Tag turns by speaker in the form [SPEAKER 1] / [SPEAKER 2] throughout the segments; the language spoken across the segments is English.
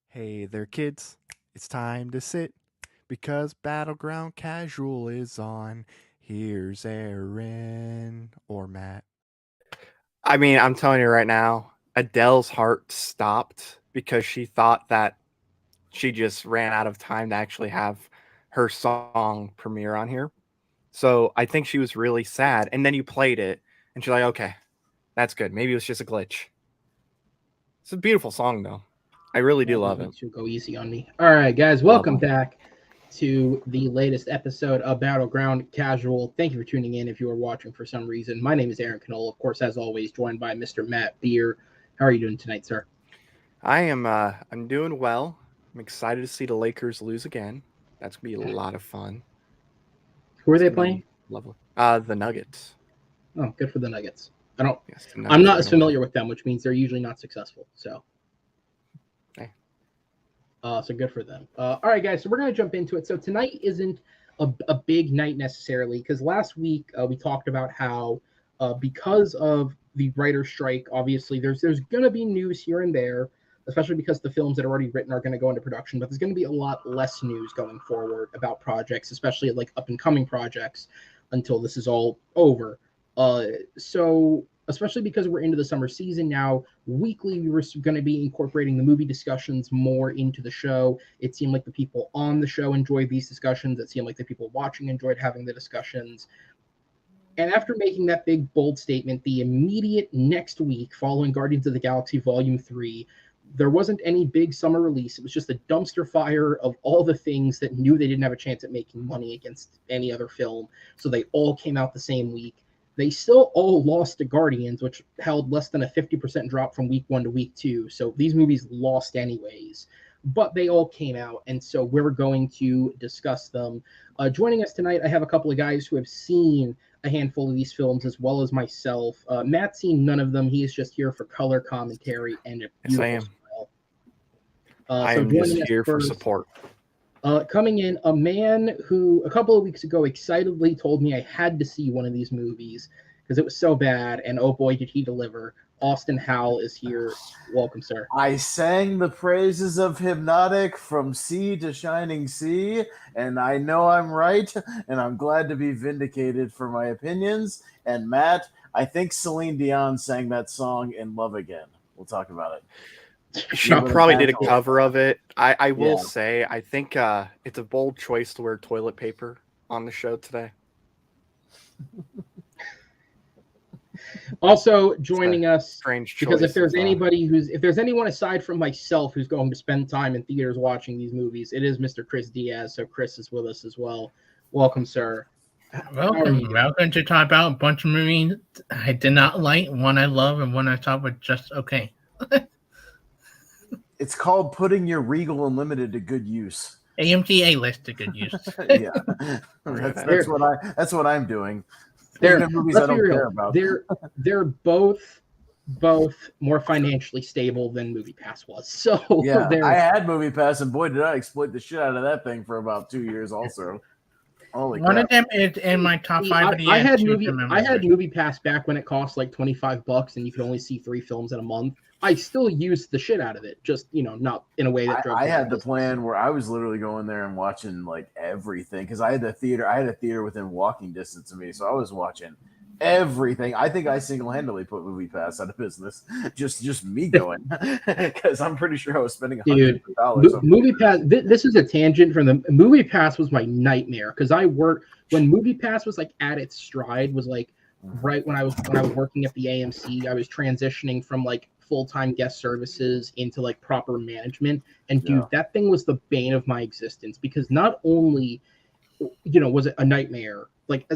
[SPEAKER 1] Hey there, kids. It's time to sit because Battleground Casual is on. Here's Aaron or Matt.
[SPEAKER 2] I mean, I'm telling you right now, Adele's heart stopped because she thought that she just ran out of time to actually have her song premiere on here. So I think she was really sad. And then you played it, and she's like, okay, that's good. Maybe it was just a glitch. It's a beautiful song, though. I really do love it.
[SPEAKER 3] To go easy on me. All right, guys, welcome back to the latest episode of Battleground Casual. Thank you for tuning in if you are watching for some reason. My name is Aaron Canola, of course, as always, joined by Mr. Matt Beer. How are you doing tonight, sir?
[SPEAKER 2] I'm doing well. I'm excited to see the Lakers lose again. That's going to be a lot of fun.
[SPEAKER 3] Who are they playing?
[SPEAKER 2] Lovely. The Nuggets.
[SPEAKER 3] Oh, good for the Nuggets. I'm not as familiar with them, which means they're usually not successful. So so good for them. All right, guys, so we're going to jump into it. So tonight isn't a big night necessarily because last week we talked about how because of the writer's strike, obviously there's going to be news here and there, especially because the films that are already written are going to go into production, but there's going to be a lot less news going forward about projects, especially like up-and-coming projects until this is all over. So especially because we're into the summer season now, weekly we were going to be incorporating the movie discussions more into the show. It seemed like the people on the show enjoyed these discussions. It seemed like the people watching enjoyed having the discussions. And after making that big, bold statement, the immediate next week following Guardians of the Galaxy Volume 3, there wasn't any big summer release. It was just a dumpster fire of all the things that knew they didn't have a chance at making money against any other film. So they all came out the same week. They still all lost to Guardians, which held less than a 50% drop from week 1 to week 2. So these movies lost anyways, but they all came out. And so we're going to discuss them. Joining us tonight, I have a couple of guys who have seen a handful of these films as well as myself. Matt's seen none of them. He is just here for color commentary and a
[SPEAKER 2] yes, I am.
[SPEAKER 3] Style.
[SPEAKER 2] I am just here for support.
[SPEAKER 3] Coming in, a man who a couple of weeks ago excitedly told me I had to see one of these movies because it was so bad, and oh boy, did he deliver. Austin Howell is here. Welcome, sir.
[SPEAKER 4] I sang the praises of Hypnotic from sea to shining sea, and I know I'm right, and I'm glad to be vindicated for my opinions. And Matt, I think Celine Dion sang that song in Love Again. We'll talk about it.
[SPEAKER 2] She probably did a cover of it. I will say, I think it's a bold choice to wear toilet paper on the show today.
[SPEAKER 3] Also joining us,
[SPEAKER 2] strange
[SPEAKER 3] because if there's anyone aside from myself who's going to spend time in theaters watching these movies, it is Mr. Chris Diaz. So Chris is with us as well. Welcome, sir.
[SPEAKER 5] Welcome to talk about a bunch of movies I did not like, one I love, and one I thought was just okay.
[SPEAKER 4] It's called putting your Regal Unlimited to good use.
[SPEAKER 5] AMC A-list to good use.
[SPEAKER 4] Yeah, that's what I'm doing.
[SPEAKER 3] They're
[SPEAKER 4] movies I don't care about.
[SPEAKER 3] They're both more financially stable than MoviePass was. So
[SPEAKER 4] yeah, I had MoviePass, and boy, did I exploit the shit out of that thing for about 2 years. Also, holy
[SPEAKER 5] one
[SPEAKER 4] crap.
[SPEAKER 5] of them is in my top 5 of the year.
[SPEAKER 3] I had MoviePass back when it cost like $25, and you could only see 3 films in a month. I still used the shit out of it, just not in a way that drove.
[SPEAKER 4] I had the plan where I was literally going there and watching like everything because I had a theater within walking distance of me, so I was watching everything. I think I single-handedly put MoviePass out of business. Just me going because I'm pretty sure I was spending $100.
[SPEAKER 3] MoviePass. This is a tangent from the MoviePass was my nightmare because I worked when MoviePass was like at its stride. Was like right when I was working at the AMC. I was transitioning from like full-time guest services into like proper management, and dude, that thing was the bane of my existence because not only was it a nightmare, like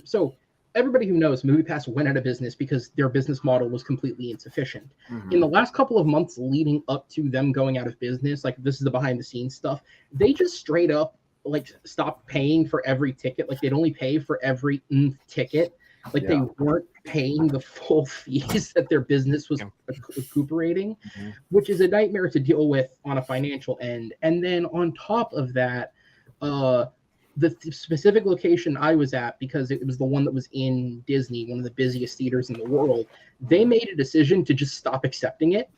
[SPEAKER 3] so everybody who knows MoviePass went out of business because their business model was completely insufficient. In the last couple of months leading up to them going out of business, like this is the behind the scenes stuff, they just straight up like stopped paying for every ticket. Like they'd only pay for every ticket. Like they weren't paying the full fees that their business was recuperating, which is a nightmare to deal with on a financial end. And then on top of that, the specific location I was at, because it was the one that was in Disney, one of the busiest theaters in the world, they made a decision to just stop accepting it,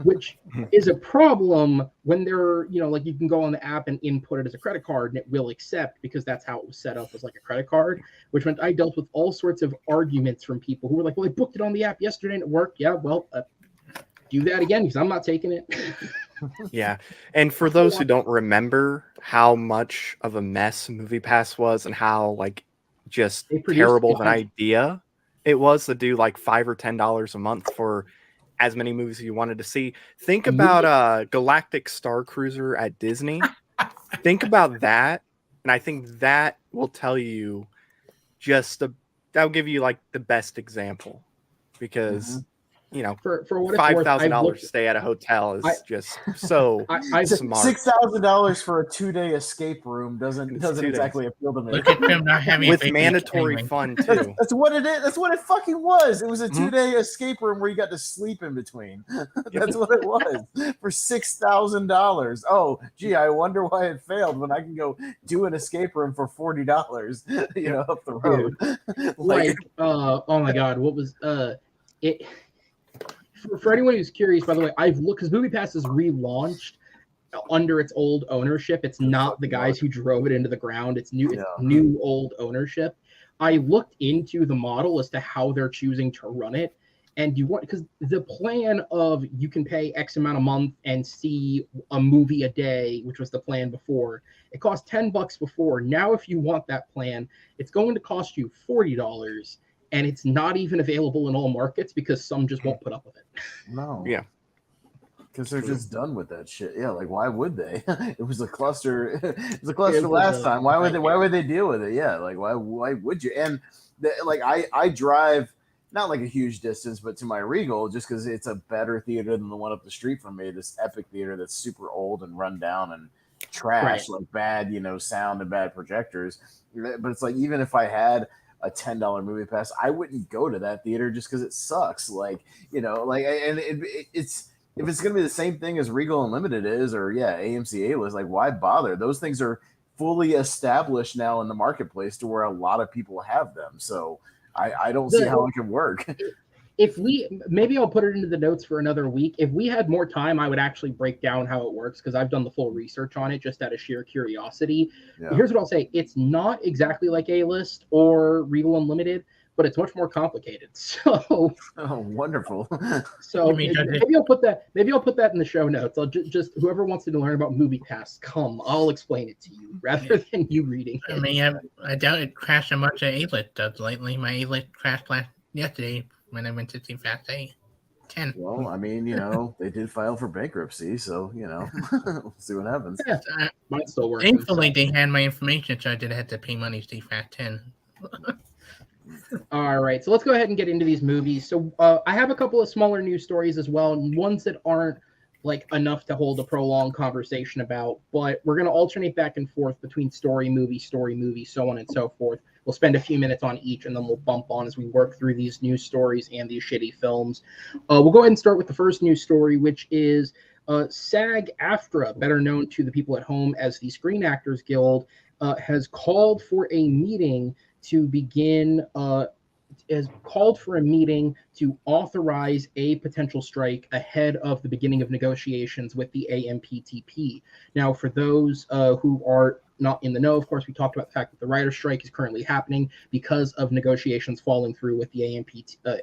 [SPEAKER 3] which is a problem when they're, like you can go on the app and input it as a credit card and it will accept, because that's how it was set up, as like a credit card, which meant I dealt with all sorts of arguments from people who were like, well, I booked it on the app yesterday and it worked. Yeah, well, do that again, because I'm not taking it.
[SPEAKER 2] Yeah. And for those who don't remember how much of a mess MoviePass was and how like just terrible of an idea it was to do like $5 or $10 a month for as many movies as you wanted to see. Think about Galactic Star Cruiser at Disney. Think about that. And I think that will tell you that'll give you like the best example, because
[SPEAKER 3] for what
[SPEAKER 2] $5,000 to stay at a hotel is just so smart.
[SPEAKER 4] $6,000 for a 2-day escape room doesn't exactly appeal to me.
[SPEAKER 5] Look at him not having
[SPEAKER 2] with mandatory fun too.
[SPEAKER 4] That's what it is. That's what it fucking was. It was a 2-day escape room where you got to sleep in between. That's what it was for $6,000. Oh, gee, I wonder why it failed when I can go do an escape room for $40. Up the road.
[SPEAKER 3] Oh my god, what was it? For anyone who's curious, by the way, I've looked, because MoviePass is relaunched under its old ownership. It's not the guys who drove it into the ground. It's new old ownership. I looked into the model as to how they're choosing to run it, and because the plan of you can pay X amount a month and see a movie a day, which was the plan before, it cost $10 before. Now, if you want that plan, it's going to cost you $40. And it's not even available in all markets because some just won't put up with it.
[SPEAKER 4] No.
[SPEAKER 2] Yeah.
[SPEAKER 4] Because they're just done with that shit. Yeah, like why would they? It was a cluster. It was a cluster last time. Why would they deal with it? Yeah, like why would you? And I drive not like a huge distance, but to my Regal, just because it's a better theater than the one up the street from me. This Epic theater that's super old and run down and trash, like bad sound and bad projectors. But it's like, even if I had a $10 MoviePass, I wouldn't go to that theater just because it sucks. And it's, if it's going to be the same thing as Regal Unlimited is, or AMC A-List, like why bother? Those things are fully established now in the marketplace to where a lot of people have them. So I don't see how it can work.
[SPEAKER 3] Maybe I'll put it into the notes for another week. If we had more time, I would actually break down how it works, because I've done the full research on it just out of sheer curiosity. Yeah. Here's what I'll say. It's not exactly like A-List or Regal Unlimited, but it's much more complicated. So
[SPEAKER 4] wonderful.
[SPEAKER 3] So maybe I'll put that in the show notes. I'll just whoever wants to learn about MoviePass, I'll explain it to you rather than you reading it.
[SPEAKER 5] I mean, I doubt it crashed as much as A-List does lately. My A-List crashed yesterday when I went to see Fast 10.
[SPEAKER 4] Well, I mean, they did file for bankruptcy, so we'll see what happens.
[SPEAKER 3] Yeah, might still work.
[SPEAKER 5] Thankfully, they had my information, so I didn't have to pay money to see Fast 10.
[SPEAKER 3] All right, so let's go ahead and get into these movies. So I have a couple of smaller news stories as well, ones that aren't like enough to hold a prolonged conversation about, but we're going to alternate back and forth between story movie, so on and so forth. We'll spend a few minutes on each, and then we'll bump on as we work through these news stories and these shitty films. We'll go ahead and start with the first news story, which is SAG-AFTRA, better known to the people at home as the Screen Actors Guild, has called for a meeting to authorize a potential strike ahead of the beginning of negotiations with the AMPTP. Now, for those who are not in the know, of course, we talked about the fact that the writer's strike is currently happening because of negotiations falling through with the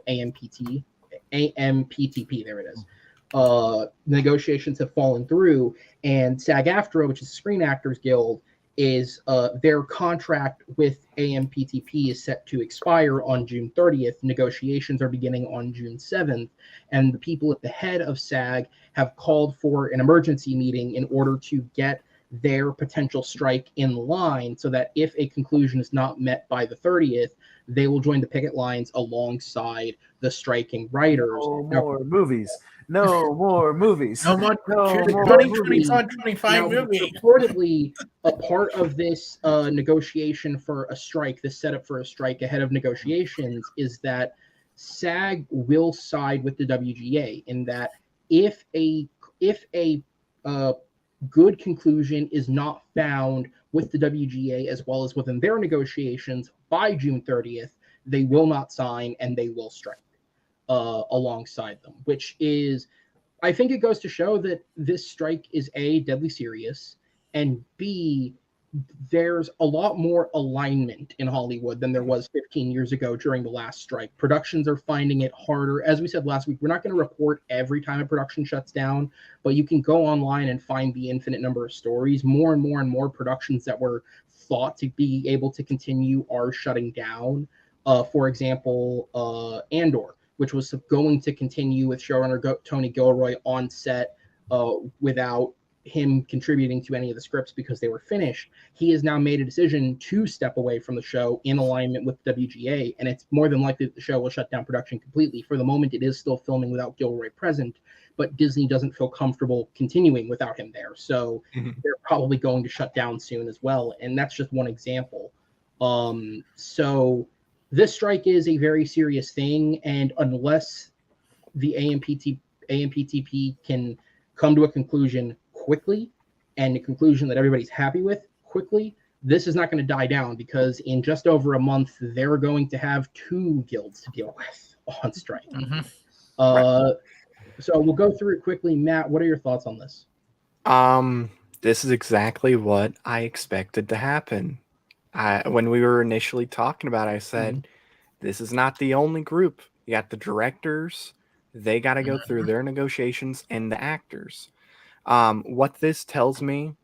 [SPEAKER 3] AMPTP. There it is. Negotiations have fallen through, and SAG-AFTRA, which is the Screen Actors Guild, is their contract with AMPTP is set to expire on June 30th. Negotiations are beginning on June 7th, and the people at the head of SAG have called for an emergency meeting in order to get their potential strike in line, so that if a conclusion is not met by the 30th, they will join the picket lines alongside the striking writers.
[SPEAKER 4] No
[SPEAKER 3] Now,
[SPEAKER 4] more movies. No more movies.
[SPEAKER 5] No more
[SPEAKER 4] No more
[SPEAKER 5] 2024,
[SPEAKER 4] movies.
[SPEAKER 5] 25 movie.
[SPEAKER 3] reportedly, a part of this negotiation for a strike, this setup for a strike ahead of negotiations, is that SAG will side with the WGA in that if a good conclusion is not found with the WGA as well as within their negotiations by June 30th, they will not sign and they will strike alongside them, which is, I think it goes to show that this strike is A, deadly serious, and B, there's a lot more alignment in Hollywood than there was 15 years ago during the last strike. Productions are finding it harder. As we said last week, we're not going to report every time a production shuts down, but you can go online and find the infinite number of stories. More and more and more productions that were thought to be able to continue are shutting down. For example, Andor, which was going to continue with showrunner Tony Gilroy on set without him contributing to any of the scripts because they were finished. He has now made a decision to step away from the show in alignment with WGA, and it's more than likely that the show will shut down production completely. For the moment, it is still filming without Gilroy present, but Disney doesn't feel comfortable continuing without him there. So they're probably going to shut down soon as well, and that's just one example. So this strike is a very serious thing, and unless the AMPTP can come to a conclusion quickly and a conclusion that everybody's happy with quickly, this is not going to die down, because in just over a month, they're going to have 2 guilds to deal with on strike. So we'll go through it quickly. Matt, what are your thoughts on this?
[SPEAKER 2] This is exactly what I expected to happen. When we were initially talking about it, I said, this is not the only group. You got the directors. They got to go through their negotiations, and the actors. What this tells me,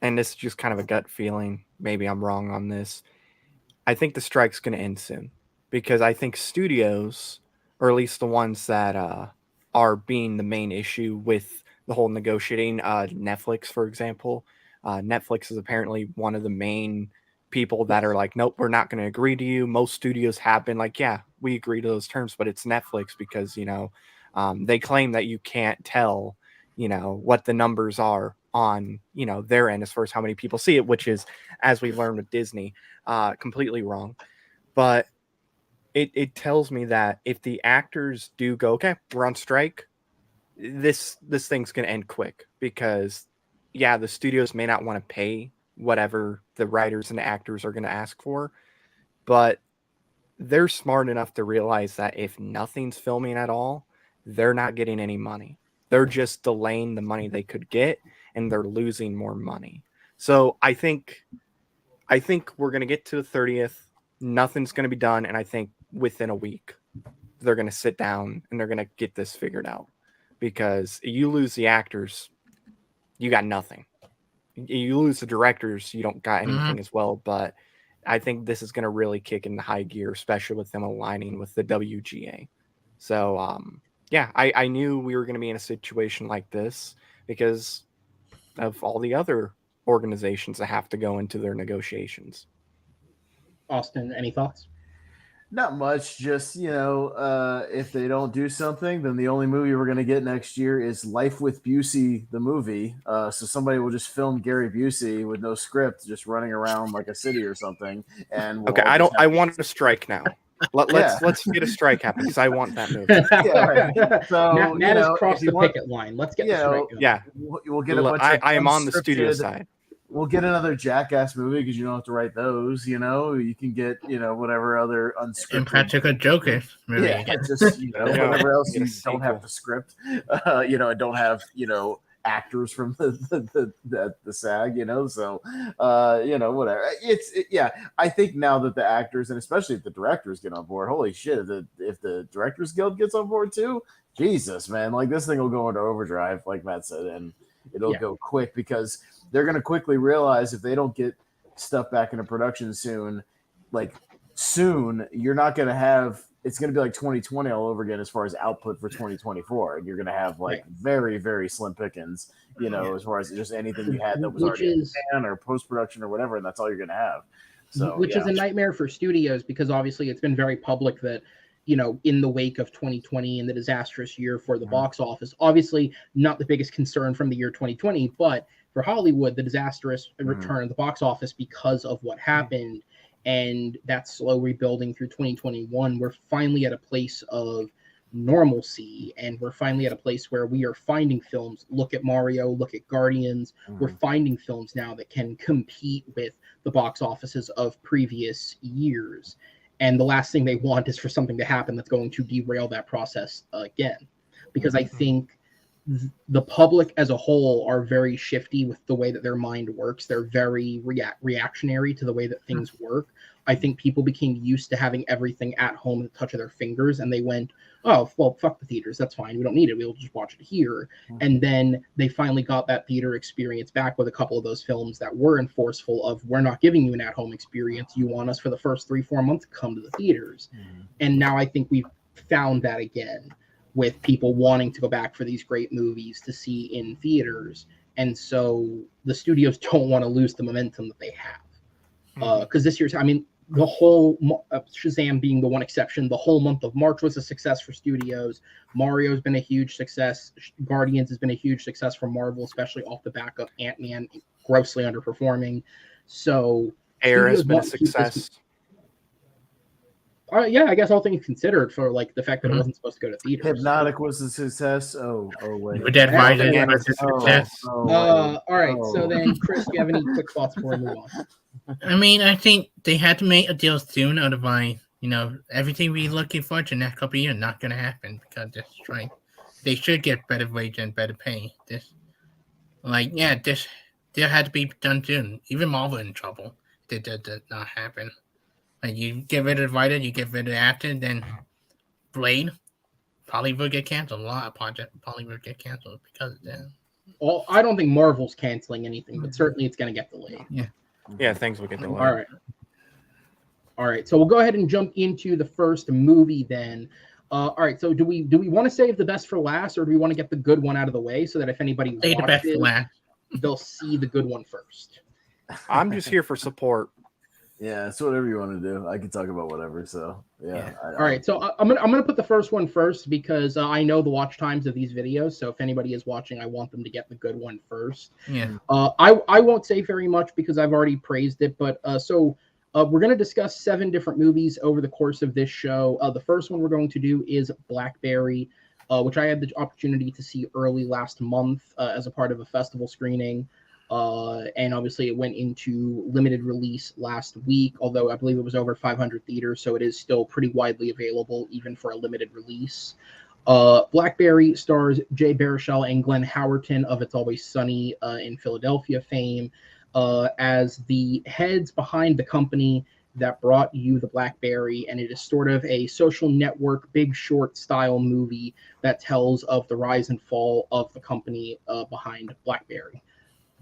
[SPEAKER 2] and this is just kind of a gut feeling, maybe I'm wrong on this, I think the strike's going to end soon, because I think studios, or at least the ones that are being the main issue with the whole negotiating, Netflix, for example. Netflix is apparently one of the main people that are like, nope, we're not going to agree to you. Most studios have been like, yeah, we agree to those terms, but it's Netflix because, they claim that you can't tell, what the numbers are on, their end as far as how many people see it, which is, as we learned with Disney, completely wrong. But it tells me that if the actors do go, okay, we're on strike, this thing's going to end quick, because, yeah, the studios may not want to pay whatever the writers and the actors are going to ask for, but they're smart enough to realize that if nothing's filming at all, they're not getting any money. They're just delaying the money they could get, and they're losing more money. So I think we're going to get to the 30th. Nothing's going to be done. And I think within a week, they're going to sit down and they're going to get this figured out, because you lose the actors, you got nothing. You lose the directors, you don't got anything as well. But I think this is going to really kick into high gear, especially with them aligning with the WGA. So, yeah, I knew we were going to be in a situation like this because of all the other organizations that have to go into their negotiations.
[SPEAKER 3] Austin, any thoughts?
[SPEAKER 4] Not much. Just, if they don't do something, then the only movie we're going to get next year is Life with Busey, the movie. So somebody will just film Gary Busey with no script, just running around like a city or something. And we'll
[SPEAKER 2] I want to strike now. Let's get a strike happen, because I want that movie.
[SPEAKER 4] Yeah, right. So
[SPEAKER 3] Matt has crossed the picket line. Let's get the strike going.
[SPEAKER 2] Yeah,
[SPEAKER 4] we'll get a bunch of
[SPEAKER 2] I am on the studio side.
[SPEAKER 4] We'll get another Jackass movie, because you don't have to write those. You can get whatever other unscripted
[SPEAKER 5] Impractical Joker movie.
[SPEAKER 4] Yeah, just whatever else you don't have to script. And don't have actors from the SAG. So whatever. Yeah. I think now that the actors, and especially if the directors get on board, holy shit! If the Directors Guild gets on board too, Jesus, man, like this thing will go into overdrive, like Matt said, and it'll go quick, because they're going to quickly realize if they don't get stuff back into production soon, you're not going to have, it's going to be like 2020 all over again as far as output for 2024. And you're going to have very, very slim pickings, as far as just anything you had that was already in or post-production or whatever. And that's all you're going to have. So,
[SPEAKER 3] which is a nightmare for studios because obviously it's been very public that, in the wake of 2020 and the disastrous year for the box office, obviously not the biggest concern from the year 2020, but for Hollywood, the disastrous return of the box office because of what happened and that slow rebuilding through 2021, we're finally at a place of normalcy and we're finally at a place where we are finding films. Look at Mario, look at Guardians. We're finding films now that can compete with the box offices of previous years. And the last thing they want is for something to happen that's going to derail that process again. Because I think the public as a whole are very shifty with the way that their mind works. They're very reactionary to the way that things work. I think people became used to having everything at home at the touch of their fingers, and they went, oh, well, fuck the theaters. That's fine. We don't need it. We'll just watch it here. And then they finally got that theater experience back with a couple of those films that were enforceful of, we're not giving you an at-home experience. You want us for the first 3-4 months to come to the theaters. And now I think we've found that again, with people wanting to go back for these great movies to see in theaters. And so the studios don't want to lose the momentum that they have. Because this year's, the whole Shazam being the one exception, the whole month of March was a success for studios. Mario's been a huge success. Guardians has been a huge success for Marvel, especially off the back of Ant-Man grossly underperforming. So
[SPEAKER 2] Air has been a success.
[SPEAKER 3] Yeah, I guess all things considered for the fact that it wasn't supposed to go to theaters.
[SPEAKER 4] Hypnotic was a success. Oh wait.
[SPEAKER 5] With that Rising was a success.
[SPEAKER 3] All right. So then, Chris, do you have any quick thoughts before we move on?
[SPEAKER 5] I think they had to make a deal soon, otherwise, everything we're looking for the next couple of years not going to happen because this strike. They should get better wage and better pay. This deal had to be done soon. Even Marvel in trouble. That did not happen. You get rid of the writer, you get rid of the actor, then Blade probably will get canceled. A lot of projects probably will get canceled because of that.
[SPEAKER 3] Well, I don't think Marvel's canceling anything, but certainly it's going to get delayed.
[SPEAKER 2] Yeah, things will get delayed.
[SPEAKER 3] All right. So we'll go ahead and jump into the first movie then. All right. So do we want to save the best for last, or do we want to get the good one out of the way so that if anybody
[SPEAKER 5] Save the best for last,
[SPEAKER 3] they'll see the good one first?
[SPEAKER 2] I'm just here for support.
[SPEAKER 4] Yeah, it's whatever you want to do. I can talk about whatever. So yeah.
[SPEAKER 3] All right, so I'm gonna put the first one first because I know the watch times of these videos. So if anybody is watching, I want them to get the good one first.
[SPEAKER 5] Yeah.
[SPEAKER 3] I won't say very much because I've already praised it, but we're gonna discuss 7 different movies over the course of this show. The first one we're going to do is Blackberry, which I had the opportunity to see early last month as a part of a festival screening. And obviously it went into limited release last week, although I believe it was over 500 theaters, so it is still pretty widely available even for a limited release. Blackberry stars Jay Baruchel and Glenn Howerton of It's Always Sunny in Philadelphia fame as the heads behind the company that brought you the Blackberry, and it is sort of a social network, Big Short style movie that tells of the rise and fall of the company behind Blackberry.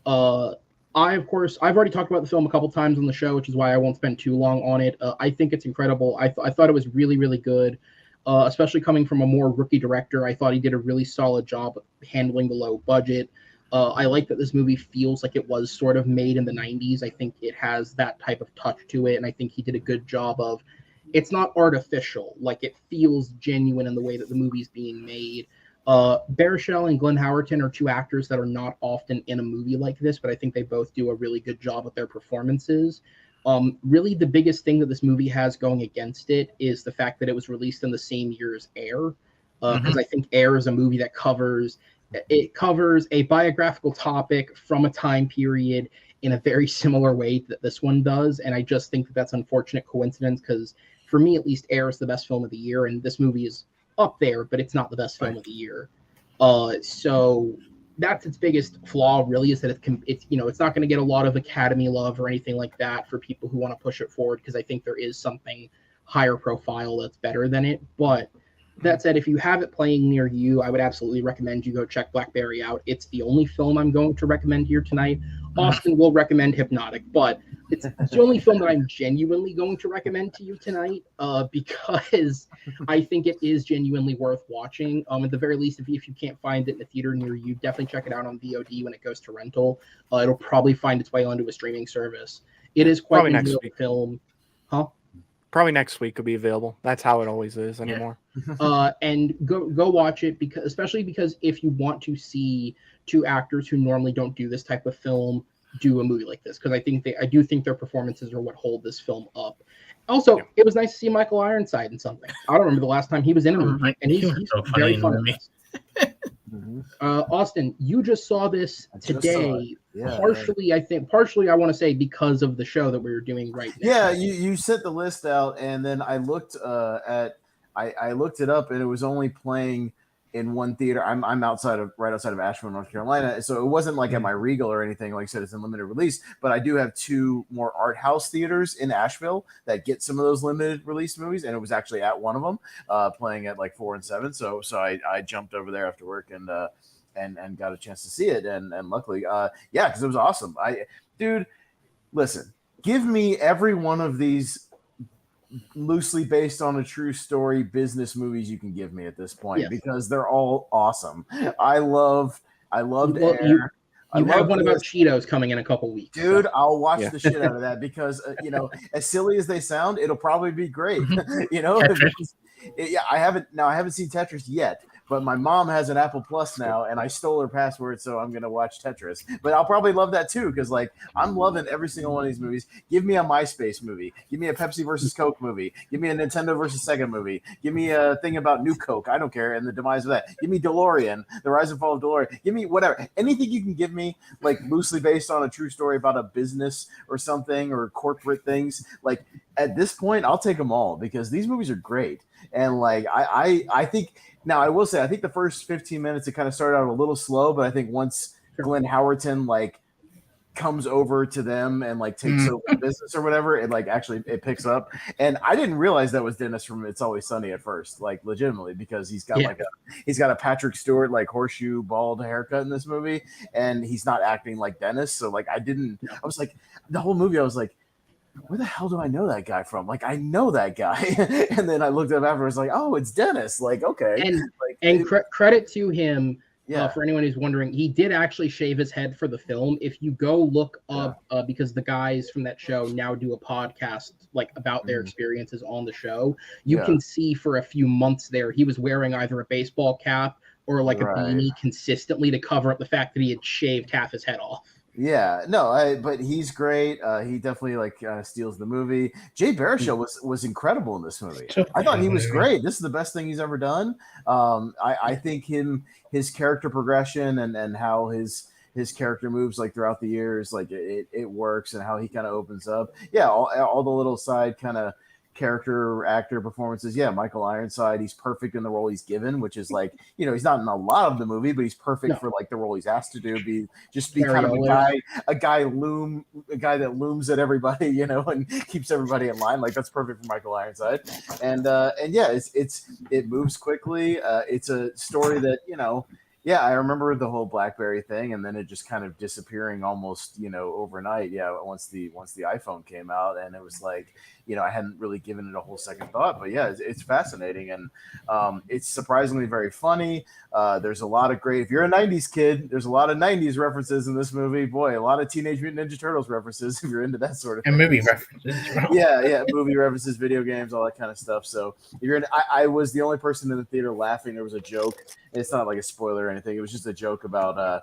[SPEAKER 3] I've already talked about the film a couple times on the show, which is why I won't spend too long on it. I think it's incredible. I thought it was really, really good, especially coming from a more rookie director. I thought he did a really solid job handling the low budget. I like that this movie feels like it was sort of made in the 90s. I think it has that type of touch to it, and I think he did a good job of, it's not artificial. Like, it feels genuine in the way that the movie's being made. Baruchel and Glenn Howerton are 2 actors that are not often in a movie like this, but I think they both do a really good job with their performances. Really, the biggest thing that this movie has going against it is the fact that it was released in the same year as Air, because I think Air is a movie that covers a biographical topic from a time period in a very similar way that this one does, and I just think that that's an unfortunate coincidence because, for me at least, Air is the best film of the year, and this movie is up there, but it's not the best film of the year. So that's its biggest flaw, really, is that it's not going to get a lot of Academy love or anything like that for people who want to push it forward, because I think there is something higher profile that's better than it. But that said, if you have it playing near you, I would absolutely recommend you go check Blackberry out. It's the only film I'm going to recommend here tonight. Austin will recommend Hypnotic, but it's the only film that I'm genuinely going to recommend to you tonight because I think it is genuinely worth watching. At the very least, if you can't find it in a theater near you, definitely check it out on VOD when it goes to rental. It'll probably find its way onto a streaming service. It is quite
[SPEAKER 2] Probably
[SPEAKER 3] an
[SPEAKER 2] next
[SPEAKER 3] enjoyable
[SPEAKER 2] week.
[SPEAKER 3] film, huh?
[SPEAKER 2] Probably next week will be available. That's how it always is anymore.
[SPEAKER 3] And go watch it, because especially because if you want to see two actors who normally don't do this type of film do a movie like this, because I do think their performances are what hold this film up. Also,
[SPEAKER 2] Yeah.
[SPEAKER 3] it was nice to see Michael Ironside in something. I don't remember the last time he was in a movie, and
[SPEAKER 5] He
[SPEAKER 3] he's
[SPEAKER 5] was so funny
[SPEAKER 3] very
[SPEAKER 5] in the
[SPEAKER 3] fun in
[SPEAKER 5] movie.
[SPEAKER 3] this.
[SPEAKER 4] Mhm.
[SPEAKER 3] Austin, you just saw this
[SPEAKER 4] I just saw
[SPEAKER 3] today.
[SPEAKER 4] it. Yeah,
[SPEAKER 3] Partially, I want to say because of the show that we were doing right now.
[SPEAKER 4] yeah. You sent the list out, and then I looked I looked it up, and it was only playing in one theater. I'm right outside of Asheville, North Carolina, so it wasn't like at my Regal or anything. Like I said, it's in limited release, but I do have two more art house theaters in Asheville that get some of those limited release movies, and it was actually at one of them, playing at like 4 and 7. So I jumped over there after work and got a chance to see it, and luckily, yeah, because it was awesome. Dude, listen, give me every one of these loosely based on a true story business movies you can give me at this point,
[SPEAKER 3] Yes.
[SPEAKER 4] because they're all awesome. I loved
[SPEAKER 3] Well,
[SPEAKER 4] Air.
[SPEAKER 3] you have
[SPEAKER 4] loved
[SPEAKER 3] one about
[SPEAKER 4] this.
[SPEAKER 3] Cheetos coming in a couple weeks,
[SPEAKER 4] Dude,
[SPEAKER 3] so.
[SPEAKER 4] I'll watch
[SPEAKER 2] Yeah.
[SPEAKER 4] the shit out of that, because as silly as they sound, it'll probably be great.
[SPEAKER 5] Tetris.
[SPEAKER 4] Yeah, I haven't seen Tetris yet, but my mom has an Apple Plus now, and I stole her password, so I'm gonna watch Tetris. But I'll probably love that too, because like I'm loving every single one of these movies. Give me a MySpace movie. Give me a Pepsi versus Coke movie. Give me a Nintendo versus Sega movie. Give me a thing about New Coke. I don't care, and the demise of that. Give me DeLorean, the rise and fall of DeLorean. Give me whatever, anything you can give me, like loosely based on a true story about a business or something, or corporate things. Like at this point, I'll take them all, because these movies are great. And like I think, now I will say, I think the first 15 minutes it kind of started out a little slow, but I think once Glenn Howerton like comes over to them and like takes over the business or whatever, it like actually it picks up. And I didn't realize that was Dennis from It's Always Sunny at first, like legitimately, because he's got he's got a Patrick Stewart like horseshoe bald haircut in this movie, and he's not acting like Dennis. So like I was like, the whole movie I was like, where the hell do I know that guy from? Like, I know that guy. And then I looked up afterwards, like, oh, it's Dennis. Like, okay.
[SPEAKER 3] Credit to him.
[SPEAKER 4] Yeah.
[SPEAKER 3] For anyone who's wondering, he did actually shave his head for the film. If you go look up, because the guys from that show now do a podcast like about their experiences on the show, you can see for a few months there he was wearing either a baseball cap or like a beanie consistently to cover up the fact that he had shaved half his head off.
[SPEAKER 4] Yeah, no, but he's great. He definitely like steals the movie. Jay Baruchel was incredible in this movie. I thought he was great. This is the best thing he's ever done. I think his character progression and how his character moves like throughout the years, like it works, and how he kind of opens up. Yeah, all the little side kind of character actor performances. Yeah, Michael Ironside, he's perfect in the role he's given, which is like, he's not in a lot of the movie, but he's perfect for like the role he's asked to do. Be kind of a guy that looms at everybody, and keeps everybody in line. Like that's perfect for Michael Ironside. And yeah, it moves quickly. It's a story that yeah, I remember the whole BlackBerry thing, and then it just kind of disappearing almost, overnight. Yeah, once the iPhone came out, and it was like, I hadn't really given it a whole second thought. But yeah, it's fascinating, and it's surprisingly very funny. There's a lot of great. If you're a '90s kid, there's a lot of '90s references in this movie. Boy, a lot of Teenage Mutant Ninja Turtles references if you're into that sort of thing.
[SPEAKER 5] And movie references.
[SPEAKER 4] Yeah, movie references, video games, all that kind of stuff. So if you're I was the only person in the theater laughing. There was a joke. It's not like a spoiler or anything. It was just a joke about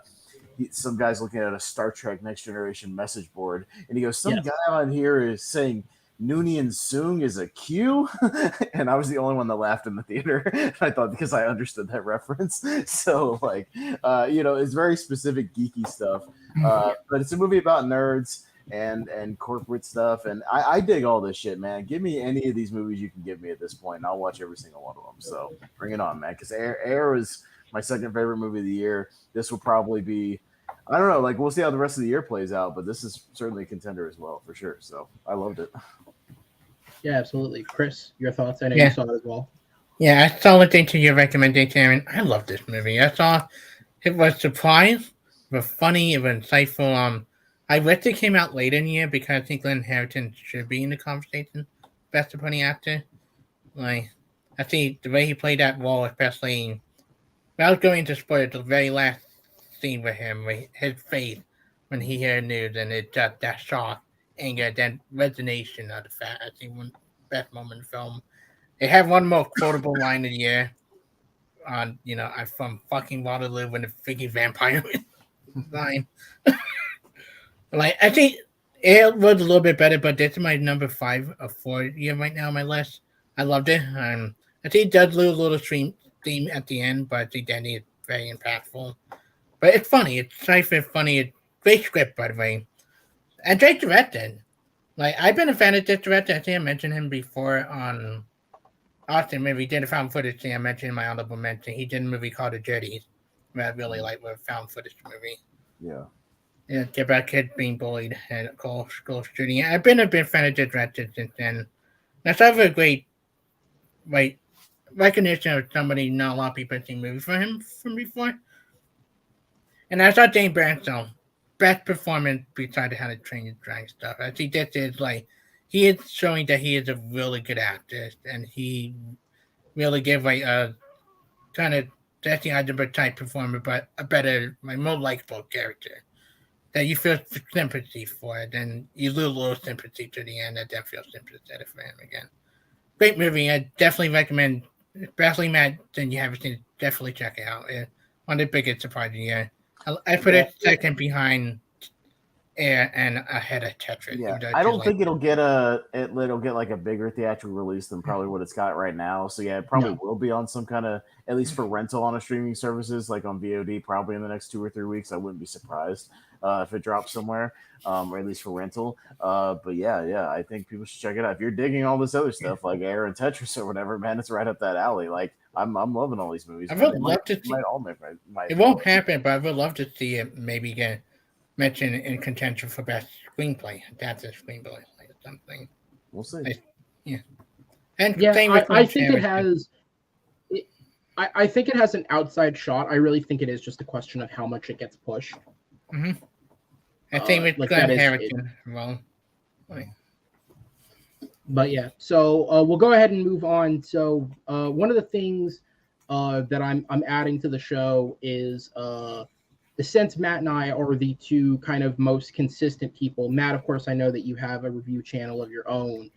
[SPEAKER 4] some guys looking at a Star Trek Next Generation message board, and he goes, "Some guy on here is saying Noonien Soong is a Q," and I was the only one that laughed in the theater. I thought, because I understood that reference. So like, it's very specific geeky stuff, but it's a movie about nerds and corporate stuff, and I dig all this shit, man. Give me any of these movies you can give me at this point, and I'll watch every single one of them. So bring it on, man, because Air is my second favorite movie of the year. This will probably be, I don't know, like we'll see how the rest of the year plays out, but this is certainly a contender as well, for sure. So I loved it.
[SPEAKER 3] Yeah, absolutely. Chris, your thoughts? I know you saw it as well.
[SPEAKER 5] Yeah, I saw it into your recommendation, and I love this movie. I saw it was surprised, but funny, it was insightful. I wish it came out later in the year, because I think Glenn Howerton should be in the conversation. Best supporting actor. Like, I see the way he played that role, especially without going into spoilers, the very last scene with him, with his face when he heard news, and it just that shock anger, that resignation of the fact. I think one best moment in the film. It had one more quotable line of the year. On I'm from fucking Waterloo when the freaking vampire line. Like I think it was a little bit better, but this is my number 5 of 4 year right now on my list. I loved it. I think it does lose a little stream theme at the end, but I think that is very impactful. But it's funny. It's nice and funny. It's great script, by the way. And great directed. Like I've been a fan of this director. I think I mentioned him before on Austin. Maybe he did a found footage thing. I mentioned in my honorable mention. He did a movie called The Dirties. I really like a found footage movie.
[SPEAKER 4] Yeah.
[SPEAKER 5] Yeah, get about kids being bullied and school shooting. I've been a big fan of this director since then. That's a great recognition of somebody not a lot of people have seen movies from him from before. And I thought Jane Bransell, best performance besides How to Train Your Dragon stuff. I think this is he is showing that he is a really good actor, and he really gave a kind of Jesse Eisenberg type performer, but a better, more likable character that you feel sympathy for. Then you lose a little sympathy to the end. I definitely feel sympathetic for him again. Great movie. I definitely recommend, especially Matt, then you haven't seen it, definitely check it out. One of the biggest surprises of the year. I put it second behind Air and ahead of Tetris.
[SPEAKER 4] Yeah, I don't think it'll get like a bigger theatrical release than probably what it's got right now. So yeah, it probably will be on some kind of, at least for rental on a streaming services, like on VOD, probably in the next 2 or 3 weeks. I wouldn't be surprised if it drops somewhere, or at least for rental. But yeah, I think people should check it out. If you're digging all this other stuff like Air and Tetris or whatever, man, it's right up that alley. Like I'm loving all these movies.
[SPEAKER 5] I would love to see. It won't happen, but I would love to see it maybe get mentioned in contention for best screenplay, adapted screenplay, or something.
[SPEAKER 4] We'll see.
[SPEAKER 5] And
[SPEAKER 3] I think it has. I think it has an outside shot. I really think it is just a question of how much it gets pushed.
[SPEAKER 5] Mm-hmm. I think with Glenn Harrington,
[SPEAKER 3] But yeah, so we'll go ahead and move on. So one of the things that I'm adding to the show is since Matt and I are the two kind of most consistent people. Matt, of course, I know that you have a review channel of your own,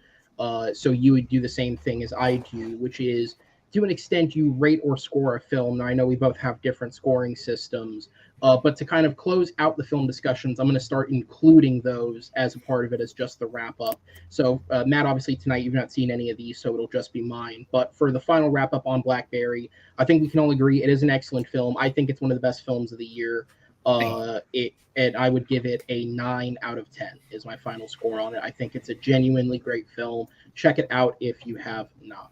[SPEAKER 3] so you would do the same thing as I do, which is to an extent you rate or score a film. Now I know we both have different scoring systems, but to kind of close out the film discussions, I'm going to start including those as a part of it as just the wrap up. So Matt, obviously tonight you've not seen any of these, so it'll just be mine. But for the final wrap up on Blackberry, I think we can all agree it is an excellent film. I think it's one of the best films of the year. And I would give it a 9 out of 10 is my final score on it. I think it's a genuinely great film. Check it out if you have not.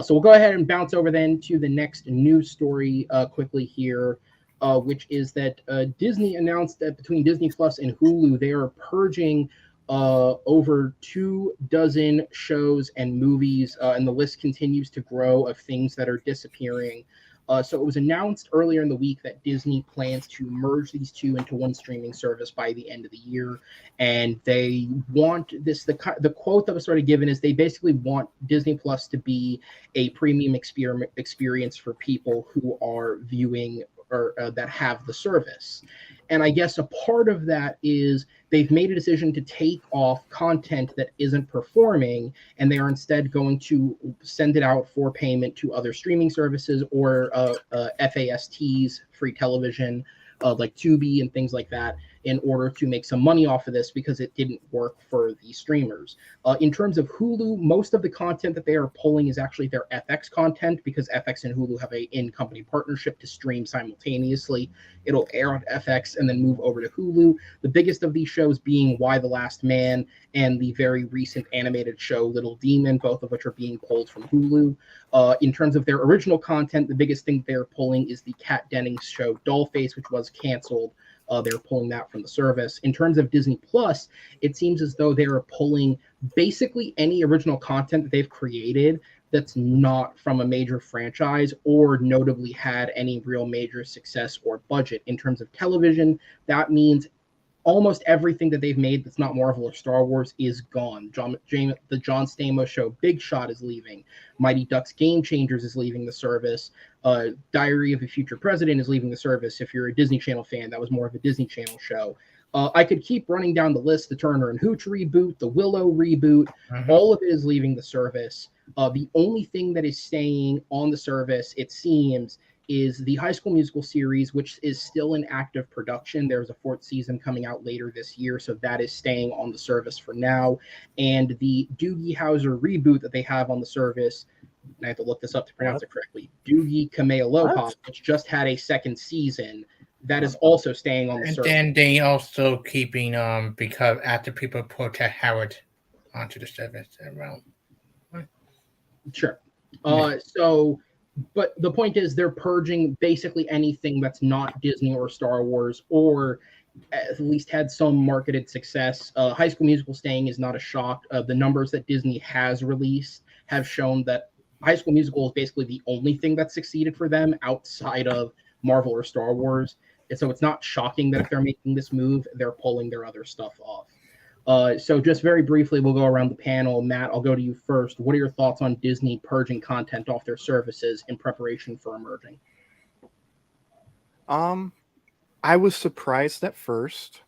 [SPEAKER 3] So we'll go ahead and bounce over then to the next news story quickly here, which is that Disney announced that between Disney Plus and Hulu, they are purging over 24 shows and movies, and the list continues to grow of things that are disappearing. So it was announced earlier in the week that Disney plans to merge these two into one streaming service by the end of the year. And they want this, the quote that was sort of given is they basically want Disney Plus to be a premium experience for people who are viewing or that have the service. And I guess a part of that is they've made a decision to take off content that isn't performing, and they are instead going to send it out for payment to other streaming services or FASTs, free television, like Tubi and things like that, in order to make some money off of this because it didn't work for the streamers. In terms of Hulu, most of the content that they are pulling is actually their FX content because FX and Hulu have an in-company partnership to stream simultaneously. It'll air on FX and then move over to Hulu. The biggest of these shows being Why the Last Man and the very recent animated show Little Demon, both of which are being pulled from Hulu. In terms of their original content, the biggest thing they're pulling is the Kat Dennings show Dollface, which was canceled. They're pulling that from the service. In terms of Disney Plus, it seems as though they are pulling basically any original content that they've created that's not from a major franchise or notably had any real major success or budget. In terms of television, that means almost everything that they've made that's not Marvel or Star Wars is gone. The John Stamos show Big Shot is leaving. Mighty Ducks Game Changers is leaving the service. Diary of a Future President is leaving the service. If you're a Disney Channel fan, that was more of a Disney Channel show. I could keep running down the list: the Turner and Hooch reboot, the Willow reboot. All of it is leaving the service. The only thing that is staying on the service, it seems, is the High School Musical series, which is still in active production. There's a 4th season coming out later this year, so that is staying on the service for now. And the Doogie Howser reboot that they have on the service, and I have to look this up to pronounce it correctly, Doogie Kamealoha, which just had a 2nd season, that is also staying on the
[SPEAKER 5] And
[SPEAKER 3] service.
[SPEAKER 5] then they also keeping because after people put Howard onto the service as well.
[SPEAKER 3] Sure. So, but the point is, they're purging basically anything that's not Disney or Star Wars, or at least had some marketed success. High School Musical staying is not a shock. The numbers that Disney has released have shown that High School Musical is basically the only thing that succeeded for them outside of Marvel or Star Wars. And so it's not shocking that if they're making this move, they're pulling their other stuff off. So just very briefly, we'll go around the panel. Matt, I'll go to you first. What are your thoughts on Disney purging content off their services in preparation for emerging?
[SPEAKER 2] I was surprised at first,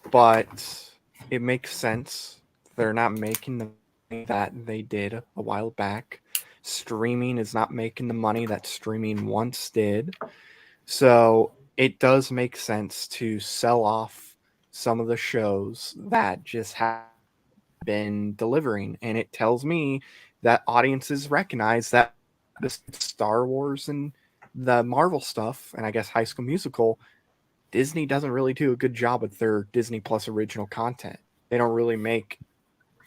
[SPEAKER 2] but it makes sense. They're not making the money that they did a while back. Streaming is not making the money that streaming once did. So it does make sense to sell off some of the shows that just have been delivering. And it tells me that audiences recognize that the Star Wars and the Marvel stuff, and I guess High School Musical, Disney doesn't really do a good job with their Disney Plus original content. They don't really make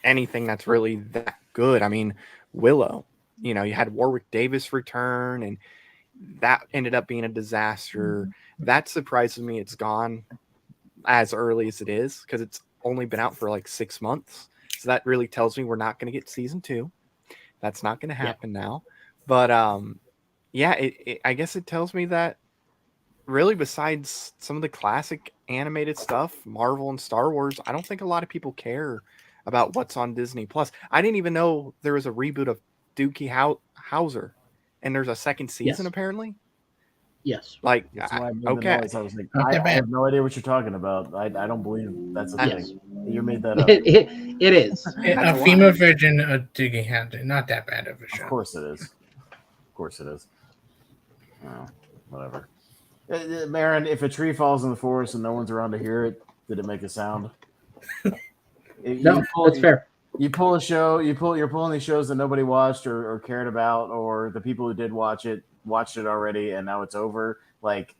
[SPEAKER 2] anything that's really that good. I mean, Willow, you had Warwick Davis return, and that ended up being a disaster. That surprises me. It's gone as early as it is because it's only been out for like 6 months. So that really tells me we're not going to get season 2. That's not going to happen now. But I guess it tells me that really, besides some of the classic animated stuff, Marvel and Star Wars, I don't think a lot of people care about what's on Disney Plus. I didn't even know there was a reboot of Doogie Howser, and there's a 2nd season apparently.
[SPEAKER 3] Yes.
[SPEAKER 2] Like,
[SPEAKER 4] That's why I made the
[SPEAKER 2] okay.
[SPEAKER 4] noise. I was like, I have no idea what you're talking about. I don't believe that's a thing. You made that up.
[SPEAKER 3] It is.
[SPEAKER 5] A female version of Doogie Howser. Not that bad of a show.
[SPEAKER 4] Of course it is. Of course it is. Oh, whatever. Marin, if a tree falls in the forest and no one's around to hear it, did it make a sound?
[SPEAKER 3] No, that's fair.
[SPEAKER 4] You pull a show, you're pulling these shows that nobody watched or cared about, or the people who did watched it already, and now it's over. Like,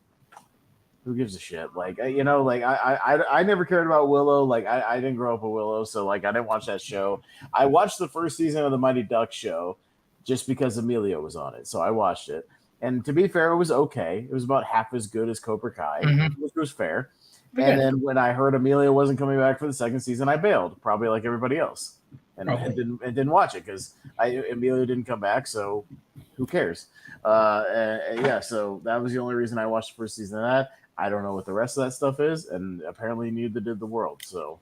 [SPEAKER 4] who gives a shit? Like, I never cared about Willow. Like, I didn't grow up with Willow, so like I didn't watch that show. I watched the first season of the Mighty Ducks show just because Amelia was on it, so I watched it. And to be fair, it was okay. It was about half as good as Cobra Kai, which was fair. And then when I heard Amelia wasn't coming back for the 2nd season, I bailed, probably like everybody else, and didn't watch it because Amelia didn't come back. So who cares? So that was the only reason I watched the 1st season of that. I don't know what the rest of that stuff is, and apparently neither did the world. So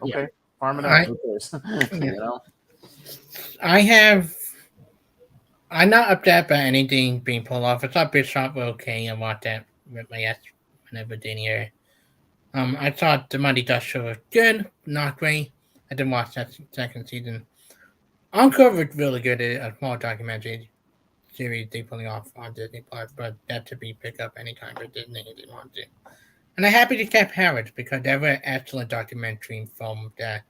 [SPEAKER 4] okay, farm it out. Who cares?
[SPEAKER 5] I'm not upset about anything being pulled off. I thought Bishop was okay. I watched that with my ass whenever did here. I thought the Mighty Ducks show was good, not great. I didn't watch that 2nd season. Uncovered really good, a small documentary series they pulling off on Disney Plus, but that to be picked up anytime for Disney if they want to. And I'm happy to keep Howard because they were an excellent documentary film that,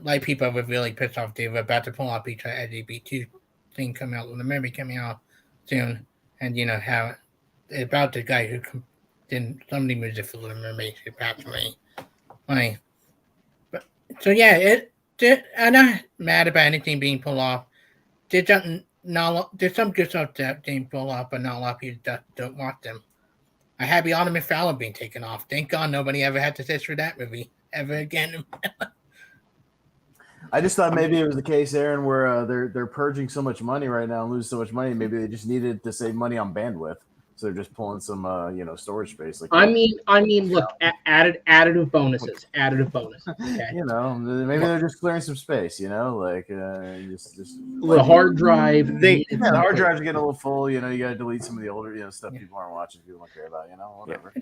[SPEAKER 5] like, people were really pissed off. They were about to pull off because LGBT thing coming out, the movie coming out soon, and how about the guy who did some music for Little Mermaid who passed away. I'm not mad about anything being pulled off. There's some good stuff that being pulled off, but not a lot of people that don't watch them. I had the Autumn Fallon being taken off. Thank God nobody ever had to search for that movie ever again.
[SPEAKER 4] I just thought maybe it was the case, Aaron, where they're purging so much money right now and losing so much money. Maybe they just needed to save money on bandwidth. So they're just pulling some storage space. Like
[SPEAKER 3] I mean, look, additive bonuses. Okay.
[SPEAKER 4] Maybe they're just clearing some space. Just
[SPEAKER 3] The hard drive.
[SPEAKER 2] They-
[SPEAKER 3] needed
[SPEAKER 4] the
[SPEAKER 3] some
[SPEAKER 4] hard
[SPEAKER 3] space.
[SPEAKER 4] drive's getting a little full. You got to delete some of the older stuff people aren't watching, people don't care about. Whatever.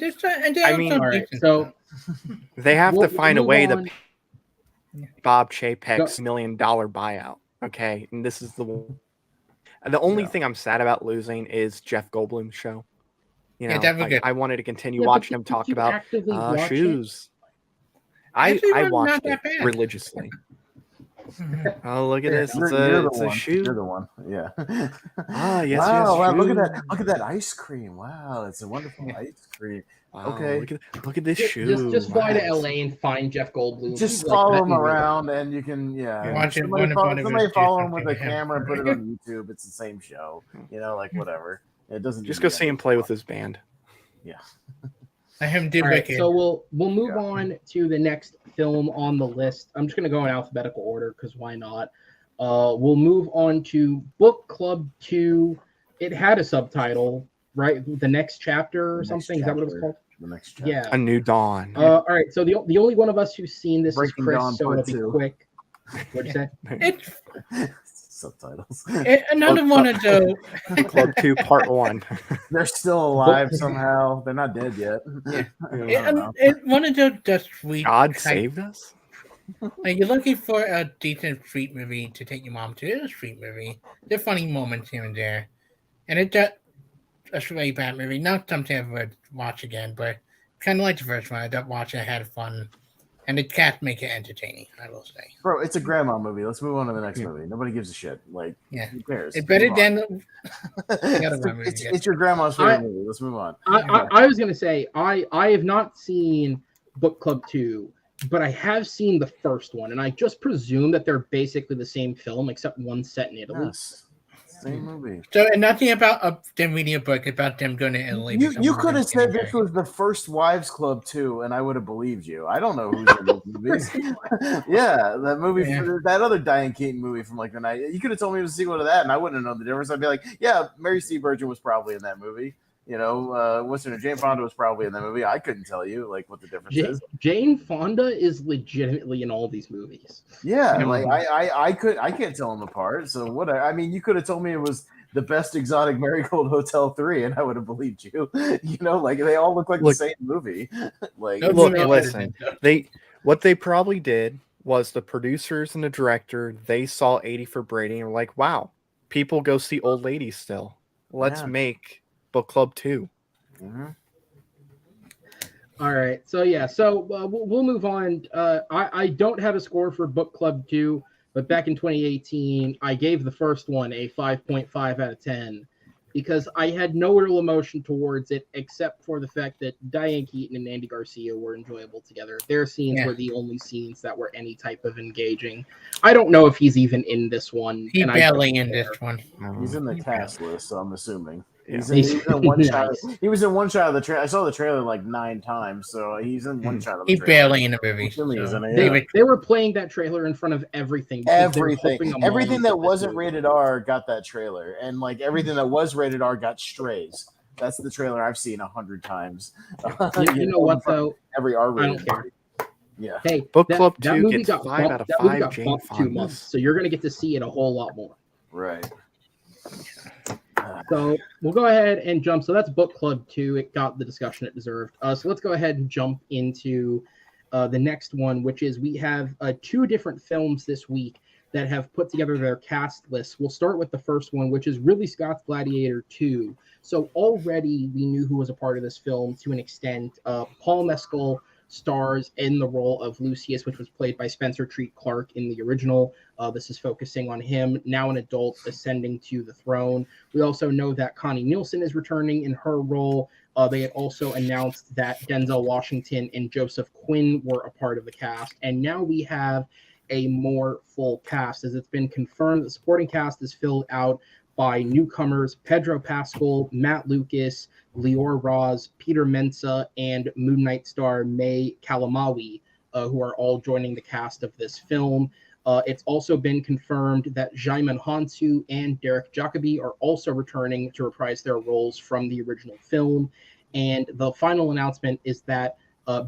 [SPEAKER 2] I mean,
[SPEAKER 3] All right, so
[SPEAKER 2] They have
[SPEAKER 3] We'll
[SPEAKER 2] to find a
[SPEAKER 3] move
[SPEAKER 2] way
[SPEAKER 3] on.
[SPEAKER 2] to pay Bob Chapek's $1 million buyout. Okay, and this is the only
[SPEAKER 4] Yeah.
[SPEAKER 2] thing I'm sad about losing is Jeff Goldblum's show.
[SPEAKER 5] Yeah, that was good.
[SPEAKER 2] I wanted to continue
[SPEAKER 3] Yeah, but
[SPEAKER 2] watching him
[SPEAKER 3] did
[SPEAKER 2] talk
[SPEAKER 3] you
[SPEAKER 2] about
[SPEAKER 3] actively watch it?
[SPEAKER 2] shoes.
[SPEAKER 5] Actually,
[SPEAKER 2] I
[SPEAKER 5] it was
[SPEAKER 2] watched
[SPEAKER 5] not that
[SPEAKER 2] it
[SPEAKER 5] bad.
[SPEAKER 2] religiously. Oh, look at this!
[SPEAKER 4] You're
[SPEAKER 2] It's
[SPEAKER 4] the
[SPEAKER 2] a
[SPEAKER 4] one.
[SPEAKER 2] shoe.
[SPEAKER 4] You're the one. Yeah.
[SPEAKER 2] Yes,
[SPEAKER 4] wow,
[SPEAKER 2] yes,
[SPEAKER 4] look at
[SPEAKER 2] shoe.
[SPEAKER 4] that! Look at that ice cream! Wow, it's a wonderful ice cream.
[SPEAKER 2] Wow,
[SPEAKER 4] Okay.
[SPEAKER 2] look at this shoe.
[SPEAKER 3] Just fly to
[SPEAKER 2] Wow.
[SPEAKER 3] LA and find Jeff Goldblum.
[SPEAKER 4] Just
[SPEAKER 3] He's
[SPEAKER 4] follow
[SPEAKER 3] like
[SPEAKER 4] him around, and you can
[SPEAKER 5] Watch it,
[SPEAKER 4] Somebody,
[SPEAKER 5] one of his
[SPEAKER 4] somebody
[SPEAKER 5] do
[SPEAKER 4] follow him with
[SPEAKER 5] something
[SPEAKER 4] a
[SPEAKER 5] to him.
[SPEAKER 4] camera and put it on YouTube. It's the same show. Whatever. It doesn't.
[SPEAKER 2] Just
[SPEAKER 4] need
[SPEAKER 2] go
[SPEAKER 4] to be
[SPEAKER 2] see him play with his band.
[SPEAKER 4] Yeah.
[SPEAKER 5] Let him do
[SPEAKER 3] All right,
[SPEAKER 5] Wicked.
[SPEAKER 3] so we'll move
[SPEAKER 4] Yeah.
[SPEAKER 3] on to the next film on the list. I'm just gonna go in alphabetical order because why not? We'll move on to Book Club 2. It had a subtitle, right? The next chapter or
[SPEAKER 4] The next
[SPEAKER 3] something. Is that what it was
[SPEAKER 4] chapter.
[SPEAKER 3] called?
[SPEAKER 4] The next chapter.
[SPEAKER 3] Yeah.
[SPEAKER 2] A New Dawn.
[SPEAKER 3] All right. So the only one of us who's seen this
[SPEAKER 4] Breaking
[SPEAKER 3] is Chris,
[SPEAKER 4] Dawn
[SPEAKER 3] so
[SPEAKER 4] Part
[SPEAKER 3] it'll be
[SPEAKER 4] 2.
[SPEAKER 3] quick. What'd you say?
[SPEAKER 5] It's
[SPEAKER 4] Subtitles.
[SPEAKER 5] another one of those.
[SPEAKER 2] Club 2 Part 1.
[SPEAKER 4] They're still alive somehow. They're not dead yet.
[SPEAKER 5] Yeah.
[SPEAKER 4] I don't know.
[SPEAKER 5] It's one of those just sweet.
[SPEAKER 2] God saved us?
[SPEAKER 5] Like you're looking for a decent street movie to take your mom to. It's a street movie. There are funny moments here and there, and it's just a straight bad movie. Not something I would watch again, but kind of like the first one. I did watch it, I had fun, and the cats make it entertaining. I will say,
[SPEAKER 4] Bro, it's a grandma movie. Let's move on to the next movie. Nobody gives a shit. Like,
[SPEAKER 5] Yeah.
[SPEAKER 4] who cares?
[SPEAKER 5] it's better
[SPEAKER 4] Move on.
[SPEAKER 5] than
[SPEAKER 4] it's your grandma's favorite movie. Let's move on.
[SPEAKER 3] I was gonna say I have not seen Book Club 2, but I have seen the first one, and I just presume that they're basically the same film except one set in Italy.
[SPEAKER 4] Yes. Same movie.
[SPEAKER 5] So, and nothing about them reading a book about them going to Italy.
[SPEAKER 4] You could have said this was the first Wives Club 2, and I would have believed you. I don't know who's in those movies. Yeah, that movie, that other Diane Keaton movie from like the night. You could have told me it was a sequel to that, and I wouldn't have known the difference. I'd be like, yeah, Mary Steenburgen was probably in that movie. What's her name? Jane Fonda was probably in that movie. I couldn't tell you like what the difference is.
[SPEAKER 3] Jane Fonda is legitimately in all these movies.
[SPEAKER 4] Yeah, like I can't tell them apart. So what? I mean, you could have told me it was the Best Exotic Marigold Hotel 3, and I would have believed you. Like they all look like the same movie. Like,
[SPEAKER 2] Look, listen, what they probably did was the producers and the director, they saw 80 for Brady and were like, wow, people go see old ladies still. Let's make Book Club 2.
[SPEAKER 4] Mm-hmm.
[SPEAKER 3] All right, so we'll move on. I don't have a score for Book Club 2, but back in 2018, I gave the first one a 5.5 out of 10 because I had no real emotion towards it except for the fact that Diane Keaton and Andy Garcia were enjoyable together. Their scenes were the only scenes that were any type of engaging. I don't know if he's even in this one.
[SPEAKER 5] He's barely in this one.
[SPEAKER 4] He's in the cast list, so I'm assuming.
[SPEAKER 2] Yeah.
[SPEAKER 4] He's in one shot. He was in one shot of the trailer. I saw the trailer like 9 times, so he's in one shot of the
[SPEAKER 5] He's
[SPEAKER 4] trailer.
[SPEAKER 5] barely in the movie.
[SPEAKER 3] They were playing that trailer in front of everything.
[SPEAKER 4] Everything that wasn't rated R got that trailer, and like everything that was rated R got Strays. That's the trailer I've seen 100 times.
[SPEAKER 3] You know what though?
[SPEAKER 4] Every R rated.
[SPEAKER 3] I don't care.
[SPEAKER 4] Yeah.
[SPEAKER 3] Hey,
[SPEAKER 2] Book Club 2
[SPEAKER 3] movie
[SPEAKER 2] gets
[SPEAKER 3] got
[SPEAKER 2] 5 out of 5 Jane
[SPEAKER 3] 2
[SPEAKER 2] Fondas.
[SPEAKER 3] months, so you're gonna get to see it a whole lot more.
[SPEAKER 4] Right.
[SPEAKER 3] So we'll go ahead and jump. So that's Book Club 2. It got the discussion it deserved. So let's go ahead and jump into the next one, which is we have 2 different films this week that have put together their cast lists. We'll start with the first one, which is Ridley Scott's Gladiator 2. So already we knew who was a part of this film to an extent. Paul Mescal stars in the role of Lucius, which was played by Spencer Treat Clark in the original. This is focusing on him, now an adult, ascending to the throne. We also know that Connie Nielsen is returning in her role. They had also announced that Denzel Washington and Joseph Quinn were a part of the cast. And now we have a more full cast. As it's been confirmed, the supporting cast is filled out by newcomers Pedro Pascal, Matt Lucas, Lior Raz, Peter Mensah, and Moon Knight star May Kalamawi, who are all joining the cast of this film. It's also been confirmed that Jaimon Hansu and Derek Jacobi are also returning to reprise their roles from the original film. And the final announcement is that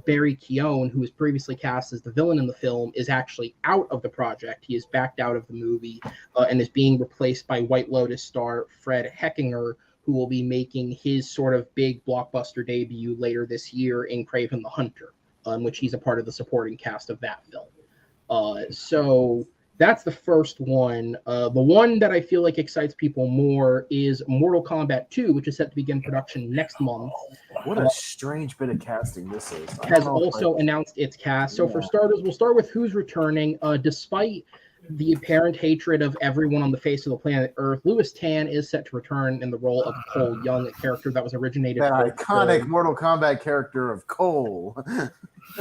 [SPEAKER 3] Barry Keoghan, who was previously cast as the villain in the film, is actually out of the project. He is backed out of the movie and is being replaced by White Lotus star Fred Heckinger, who will be making his sort of big blockbuster debut later this year in Kraven the Hunter, in which he's a part of the supporting cast of that film. So that's the first one. The one that I feel like excites people more is Mortal Kombat 2, which is set to begin production next month.
[SPEAKER 4] What a strange bit of casting this is.
[SPEAKER 3] Has also announced its cast. So for starters, we'll start with who's returning. Despite the apparent hatred of everyone on the face of the planet Earth, Louis Tan is set to return in the role of Cole Young, a character that was originated
[SPEAKER 4] that
[SPEAKER 3] from
[SPEAKER 4] iconic Mortal Kombat character of Cole.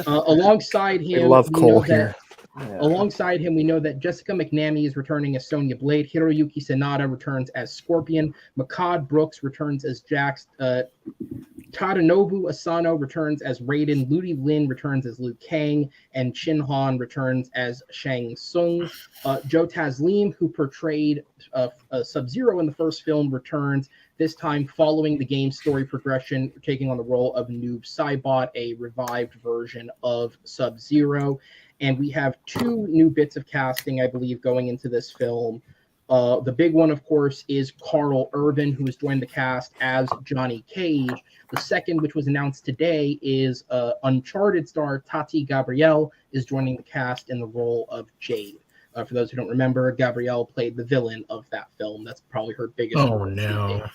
[SPEAKER 3] Alongside him,
[SPEAKER 2] I love Cole here.
[SPEAKER 3] Alongside him, we know that Jessica McNamee is returning as Sonya Blade. Hiroyuki Sanada returns as Scorpion. Makad Brooks returns as Jax. Tadanobu Asano returns as Raiden. Ludi Lin returns as Liu Kang. And Shin Han returns as Shang Tsung. Joe Taslim, who portrayed Sub-Zero in the first film, returns, this time following the game's story progression, taking on the role of Noob Saibot, a revived version of Sub-Zero. And we have two new bits of casting, I believe, going into this film. The big one, of course, is Carl Urban, who has joined the cast as Johnny Cage. The second, which was announced today, is Uncharted star Tati Gabrielle is joining the cast in the role of Jade. For those who don't remember, Gabrielle played the villain of that film. That's probably her biggest role.
[SPEAKER 5] No.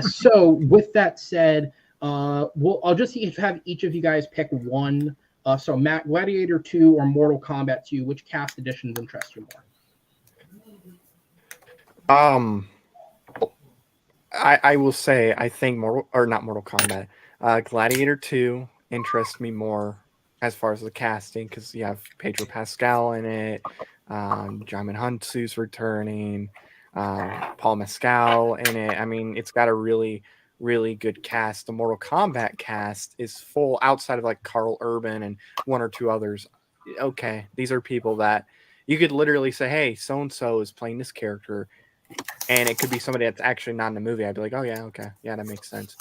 [SPEAKER 3] So with that said, I'll just have each of you guys pick one. So Matt, Gladiator 2 or Mortal Kombat 2, which cast additions interest you more?
[SPEAKER 2] I will say I think Mortal Kombat. Gladiator 2 interests me more as far as the casting because you have Pedro Pascal in it, Jaimon Hansu's returning, Paul Mescal in it. I mean, it's got a really good cast. The Mortal Kombat cast is full outside of like Carl Urban and one or two others. Okay, these are people that you could literally say, hey, so-and-so is playing this character, and it could be somebody that's actually not in the movie. I'd be like, oh yeah, okay, yeah, that makes sense.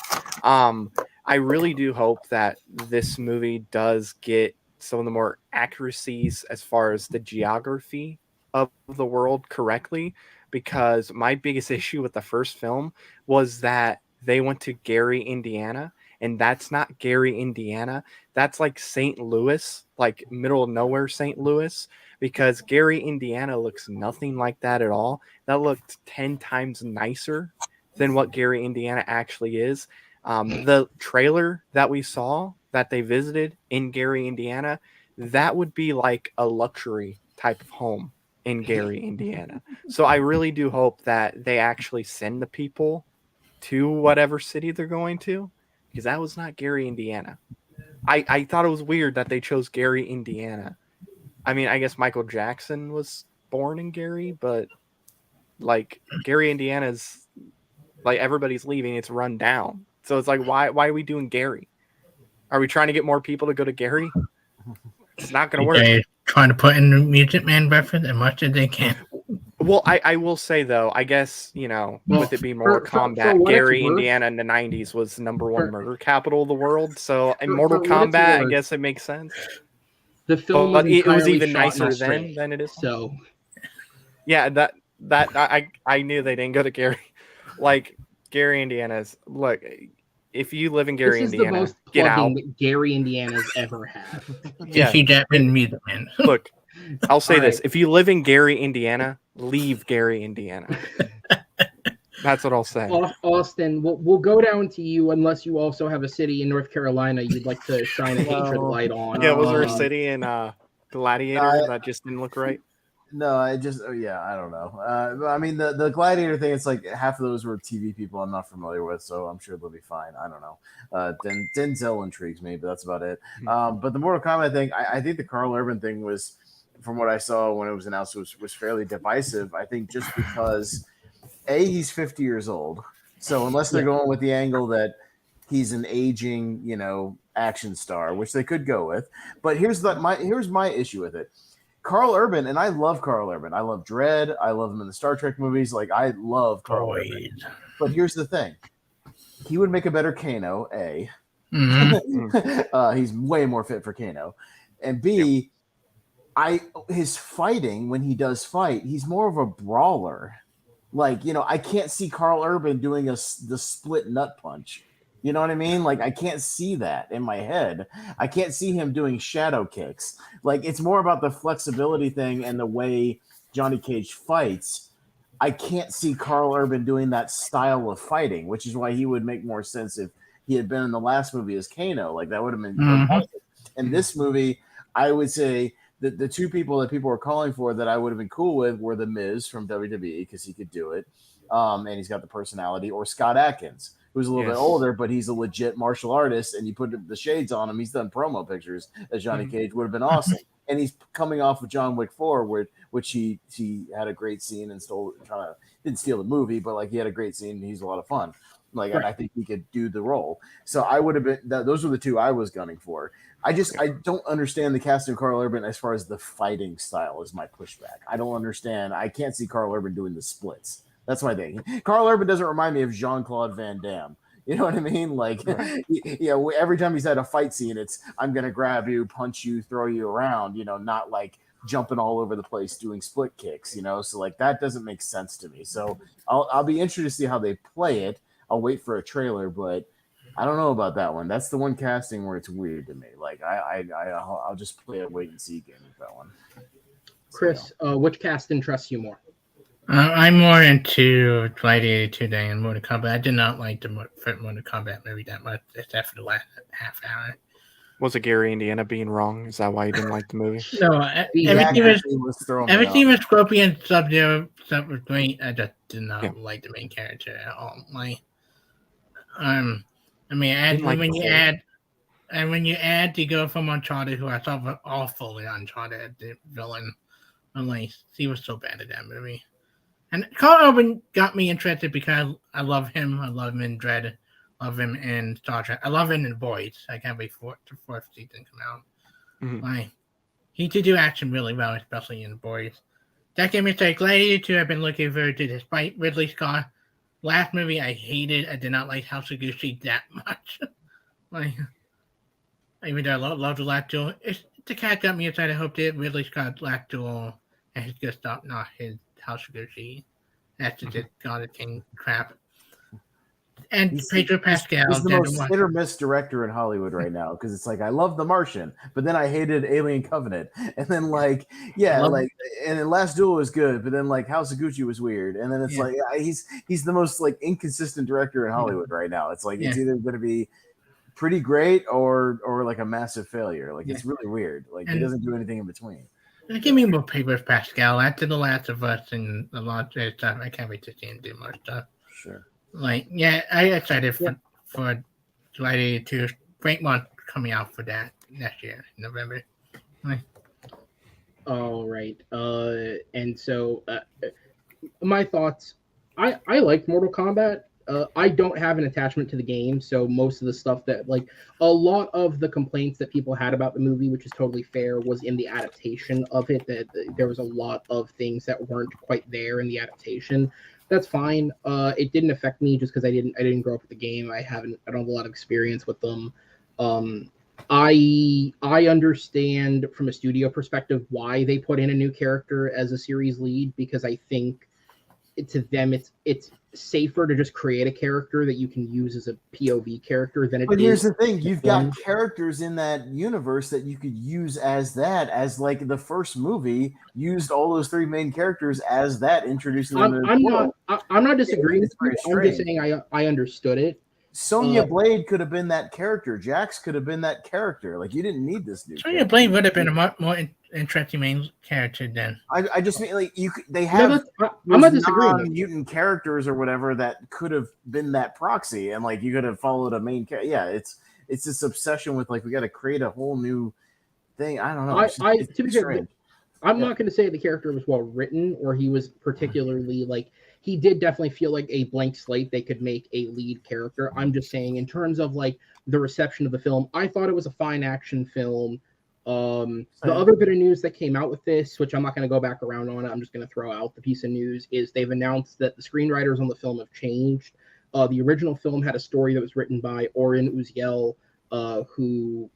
[SPEAKER 2] I really do hope that this movie does get some of the more accuracies as far as the geography of the world correctly, because my biggest issue with the first film was that they went to Gary, Indiana, and that's not Gary, Indiana. That's like St. Louis, like middle of nowhere St. Louis, because Gary, Indiana looks nothing like that at all. That looked 10 times nicer than what Gary, Indiana actually is. The trailer that we saw that they visited in Gary, Indiana, that would be like a luxury type of home in Gary, Indiana. So I really do hope that they actually send the people to whatever city they're going to, because that was not Gary, Indiana. I thought it was weird that they chose Gary, Indiana. I mean, I guess Michael Jackson was born in Gary, but like Gary, Indiana's like everybody's leaving. It's run down. So it's like, why are we doing Gary? Are we trying to get more people to go to Gary? It's not going to work.
[SPEAKER 5] They're trying to put in the Music Man reference as much as they can.
[SPEAKER 2] Well, I will say, though, I guess, with it being Mortal Kombat, Gary, Indiana in the 90s was the number one murder capital of the world. So in Mortal Kombat, I guess it makes sense.
[SPEAKER 3] The film
[SPEAKER 2] it was even nicer then than it is.
[SPEAKER 3] So,
[SPEAKER 2] yeah, that I knew they didn't go to Gary. Like, Gary, Indiana's, look, if you live in Gary, Indiana,
[SPEAKER 3] this is the most
[SPEAKER 2] get out.
[SPEAKER 3] that Gary, Indiana's ever had.
[SPEAKER 5] Yeah. See that in Music Man.
[SPEAKER 2] Look, I'll say this. If you live in Gary, Indiana, leave Gary, Indiana. That's what I'll say.
[SPEAKER 3] Austin, we'll go down to you unless you also have a city in North Carolina you'd like to shine a hatred light on.
[SPEAKER 2] Yeah, was there a city in Gladiator that just didn't look right?
[SPEAKER 4] No, I don't know. I mean, the Gladiator thing, it's like half of those were TV people I'm not familiar with, so I'm sure they'll be fine. I don't know. Denzel intrigues me, but that's about it. But the Mortal Kombat thing, I think the Carl Urban thing was, from what I saw when it was announced, was fairly divisive. I think just because, he's 50 years old. So unless they're going with the angle that he's an aging, action star, which they could go with. But here's my issue with it. Carl Urban, and I love Carl Urban. I love Dredd. I love him in the Star Trek movies. Like, I love Carl Urban.
[SPEAKER 5] Boyd.
[SPEAKER 4] But here's the thing. He would make a better Kano, A.
[SPEAKER 5] Mhm.
[SPEAKER 4] He's way more fit for Kano. And B, his fighting, when he does fight, he's more of a brawler. Like, I can't see Carl Urban doing the split nut punch. You know what I mean? Like, I can't see that in my head. I can't see him doing shadow kicks. Like, it's more about the flexibility thing and the way Johnny Cage fights. I can't see Carl Urban doing that style of fighting, which is why he would make more sense if he had been in the last movie as Kano. Like, that would have been fantastic. In this movie, I would say that the two people that people were calling for that I would have been cool with were The Miz from WWE because he could do it, and he's got the personality, or Scott Adkins, who's a little bit older, but he's a legit martial artist, and you put the shades on him. He's done promo pictures as Johnny Cage, would have been awesome. And he's coming off of John Wick 4, which he had a great scene and didn't steal the movie, but like he had a great scene and he's a lot of fun. Like, and I think he could do the role. So I would have been those were the two I was gunning for. I don't understand the casting of Carl Urban as far as the fighting style is my pushback. I don't understand. I can't see Carl Urban doing the splits. That's my thing. Carl Urban doesn't remind me of Jean-Claude Van Damme. You know what I mean? Like, every time he's had a fight scene, it's I'm going to grab you, punch you, throw you around, not like jumping all over the place doing split kicks, So like that doesn't make sense to me. So I'll be interested to see how they play it. I'll wait for a trailer, but I don't know about that one. That's the one casting where it's weird to me. Like I'll just play a wait and see game with that one.
[SPEAKER 3] Chris, which cast interests you more?
[SPEAKER 5] I'm more into Gladiator 2 than Mortal Kombat. I did not like the Mortal Kombat movie that much, except for the last half hour.
[SPEAKER 2] Was it Gary Indiana being wrong? Is that why you didn't like the movie?
[SPEAKER 5] No, everything was Scorpion, Sub-Zero, stuff was great. I just did not like the main character at all. When you add the girl from Uncharted, who I thought was awfully Uncharted, the villain, I'm like, he was so bad at that movie. And Carl Urban got me interested because I love him. I love him in Dredd. Love him in Star Trek. I love him in Boys. I can't wait for the fourth season to come out. Mm-hmm. He did do action really well, especially in Boys. That gave me say Gladiator 2 I've been looking forward to despite Ridley Scott. Last movie I hated. I did not like House of Gucci that much. Even though I love the last duel. The cat got me excited. I hope that Ridley Scott's last duel and his good stuff, not his House of Gucci. That's just God of King crap. And Pedro Pascal.
[SPEAKER 4] He's the most hit or miss director in Hollywood right now because it's like I love The Martian, but then I hated Alien Covenant, and then and then Last Duel was good, but then like House of Gucci was weird, and then it's like he's the most like inconsistent director in Hollywood right now. It's like it's either going to be pretty great or like a massive failure. Like it's really weird. Like he doesn't do anything in between.
[SPEAKER 5] Give me more Pedro Pascal after The Last of Us and a lot of stuff. I can't wait to see him do more stuff.
[SPEAKER 4] Sure.
[SPEAKER 5] I'm excited for Gladiator 2. Great one coming out for that next year, November.
[SPEAKER 3] All right. And so my thoughts, I liked Mortal Kombat. I don't have an attachment to the game, so most of the stuff that like a lot of the complaints that people had about the movie, which is totally fair, was in the adaptation of it. That there was a lot of things that weren't quite there in the adaptation. That's fine. It didn't affect me just because I didn't grow up with the game. I don't have a lot of experience with them. I understand from a studio perspective why they put in a new character as a series lead, because I think to them it's safer to just create a character that you can use as a POV character than it is.
[SPEAKER 4] But here's the thing, you've got characters in that universe that you could use as like the first movie used all those three main characters as that, introducing them.
[SPEAKER 3] I'm not disagreeing with you. I'm just saying I understood it.
[SPEAKER 4] Sonya Blade could have been that character. Jax could have been that character. Like you didn't need this new.
[SPEAKER 5] Sonya Blade would have been a much more interesting main character then.
[SPEAKER 4] I just mean like they have
[SPEAKER 3] I'm not disagreeing.
[SPEAKER 4] Non-mutant characters or whatever that could have been that proxy, and like you could have followed a main character. Yeah, it's this obsession with like we got to create a whole new thing. I don't know.
[SPEAKER 3] I'm not going to say the character was well written or he was particularly like. He did definitely feel like a blank slate they could make a lead character. I'm just saying in terms of like the reception of the film, I thought it was a fine action film. The other bit of news that came out with this, which I'm not going to go back around on it, I'm just going to throw out the piece of news, is they've announced that the screenwriters on the film have changed. The original film had a story that was written by Oren Uziel, who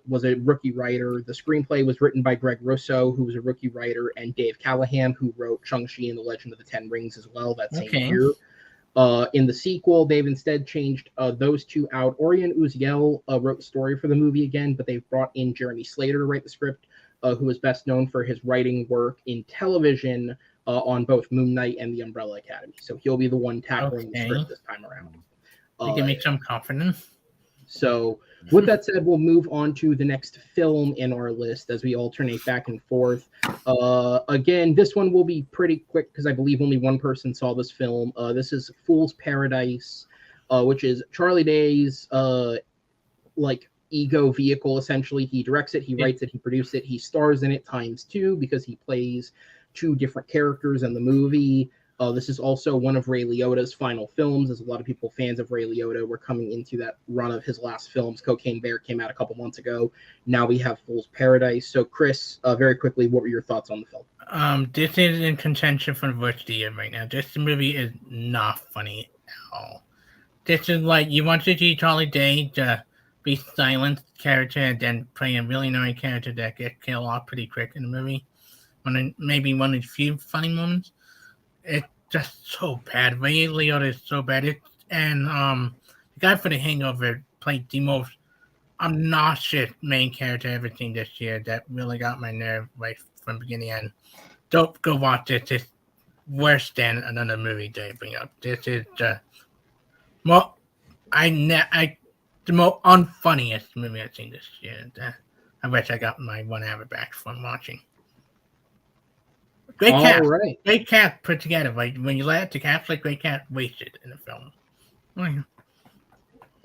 [SPEAKER 3] was a rookie writer. The screenplay was written by Greg Russo, who was a rookie writer, and Dave Callahan, who wrote Shang-Chi and the Legend of the Ten Rings as well that same year. In the sequel, they've instead changed those two out. Orion Uziel wrote the story for the movie again, but they've brought in Jeremy Slater to write the script, who is best known for his writing work in television on both Moon Knight and The Umbrella Academy. So he'll be the one tackling the script this time around.
[SPEAKER 5] You can make some confidence.
[SPEAKER 3] So with that said, we'll move on to the next film in our list as we alternate back and forth. Again, this one will be pretty quick because I believe only one person saw this film. This is Fool's Paradise, which is Charlie Day's like ego vehicle, essentially. He directs it, he writes it, he produces it, he stars in it ×2 because he plays two different characters in the movie. This is also one of Ray Liotta's final films, as a lot of people fans of Ray Liotta were coming into that run of his last films. Cocaine Bear came out a couple months ago. Now we have Fool's Paradise. So, Chris, very quickly, what were your thoughts on the film?
[SPEAKER 5] This is in contention for the worst of the year right now. This movie is not funny at all. This is like, you want to see Charlie Day to be silent character and then play a really annoying character that gets killed off pretty quick in the movie. Maybe one of the few funny moments. It's just so bad. Ray Liotta is so bad. And the guy for The Hangover played the most obnoxious main character I've ever seen this year. That really got my nerve right from beginning to end. Don't go watch this. It's worse than another movie they bring up. This is the most unfunniest movie I've seen this year. I wish I got my 1 hour back from watching. Great cast. Right. Great cast put together. Like when you let the cast, like great cast wasted in the film. Oh, yeah.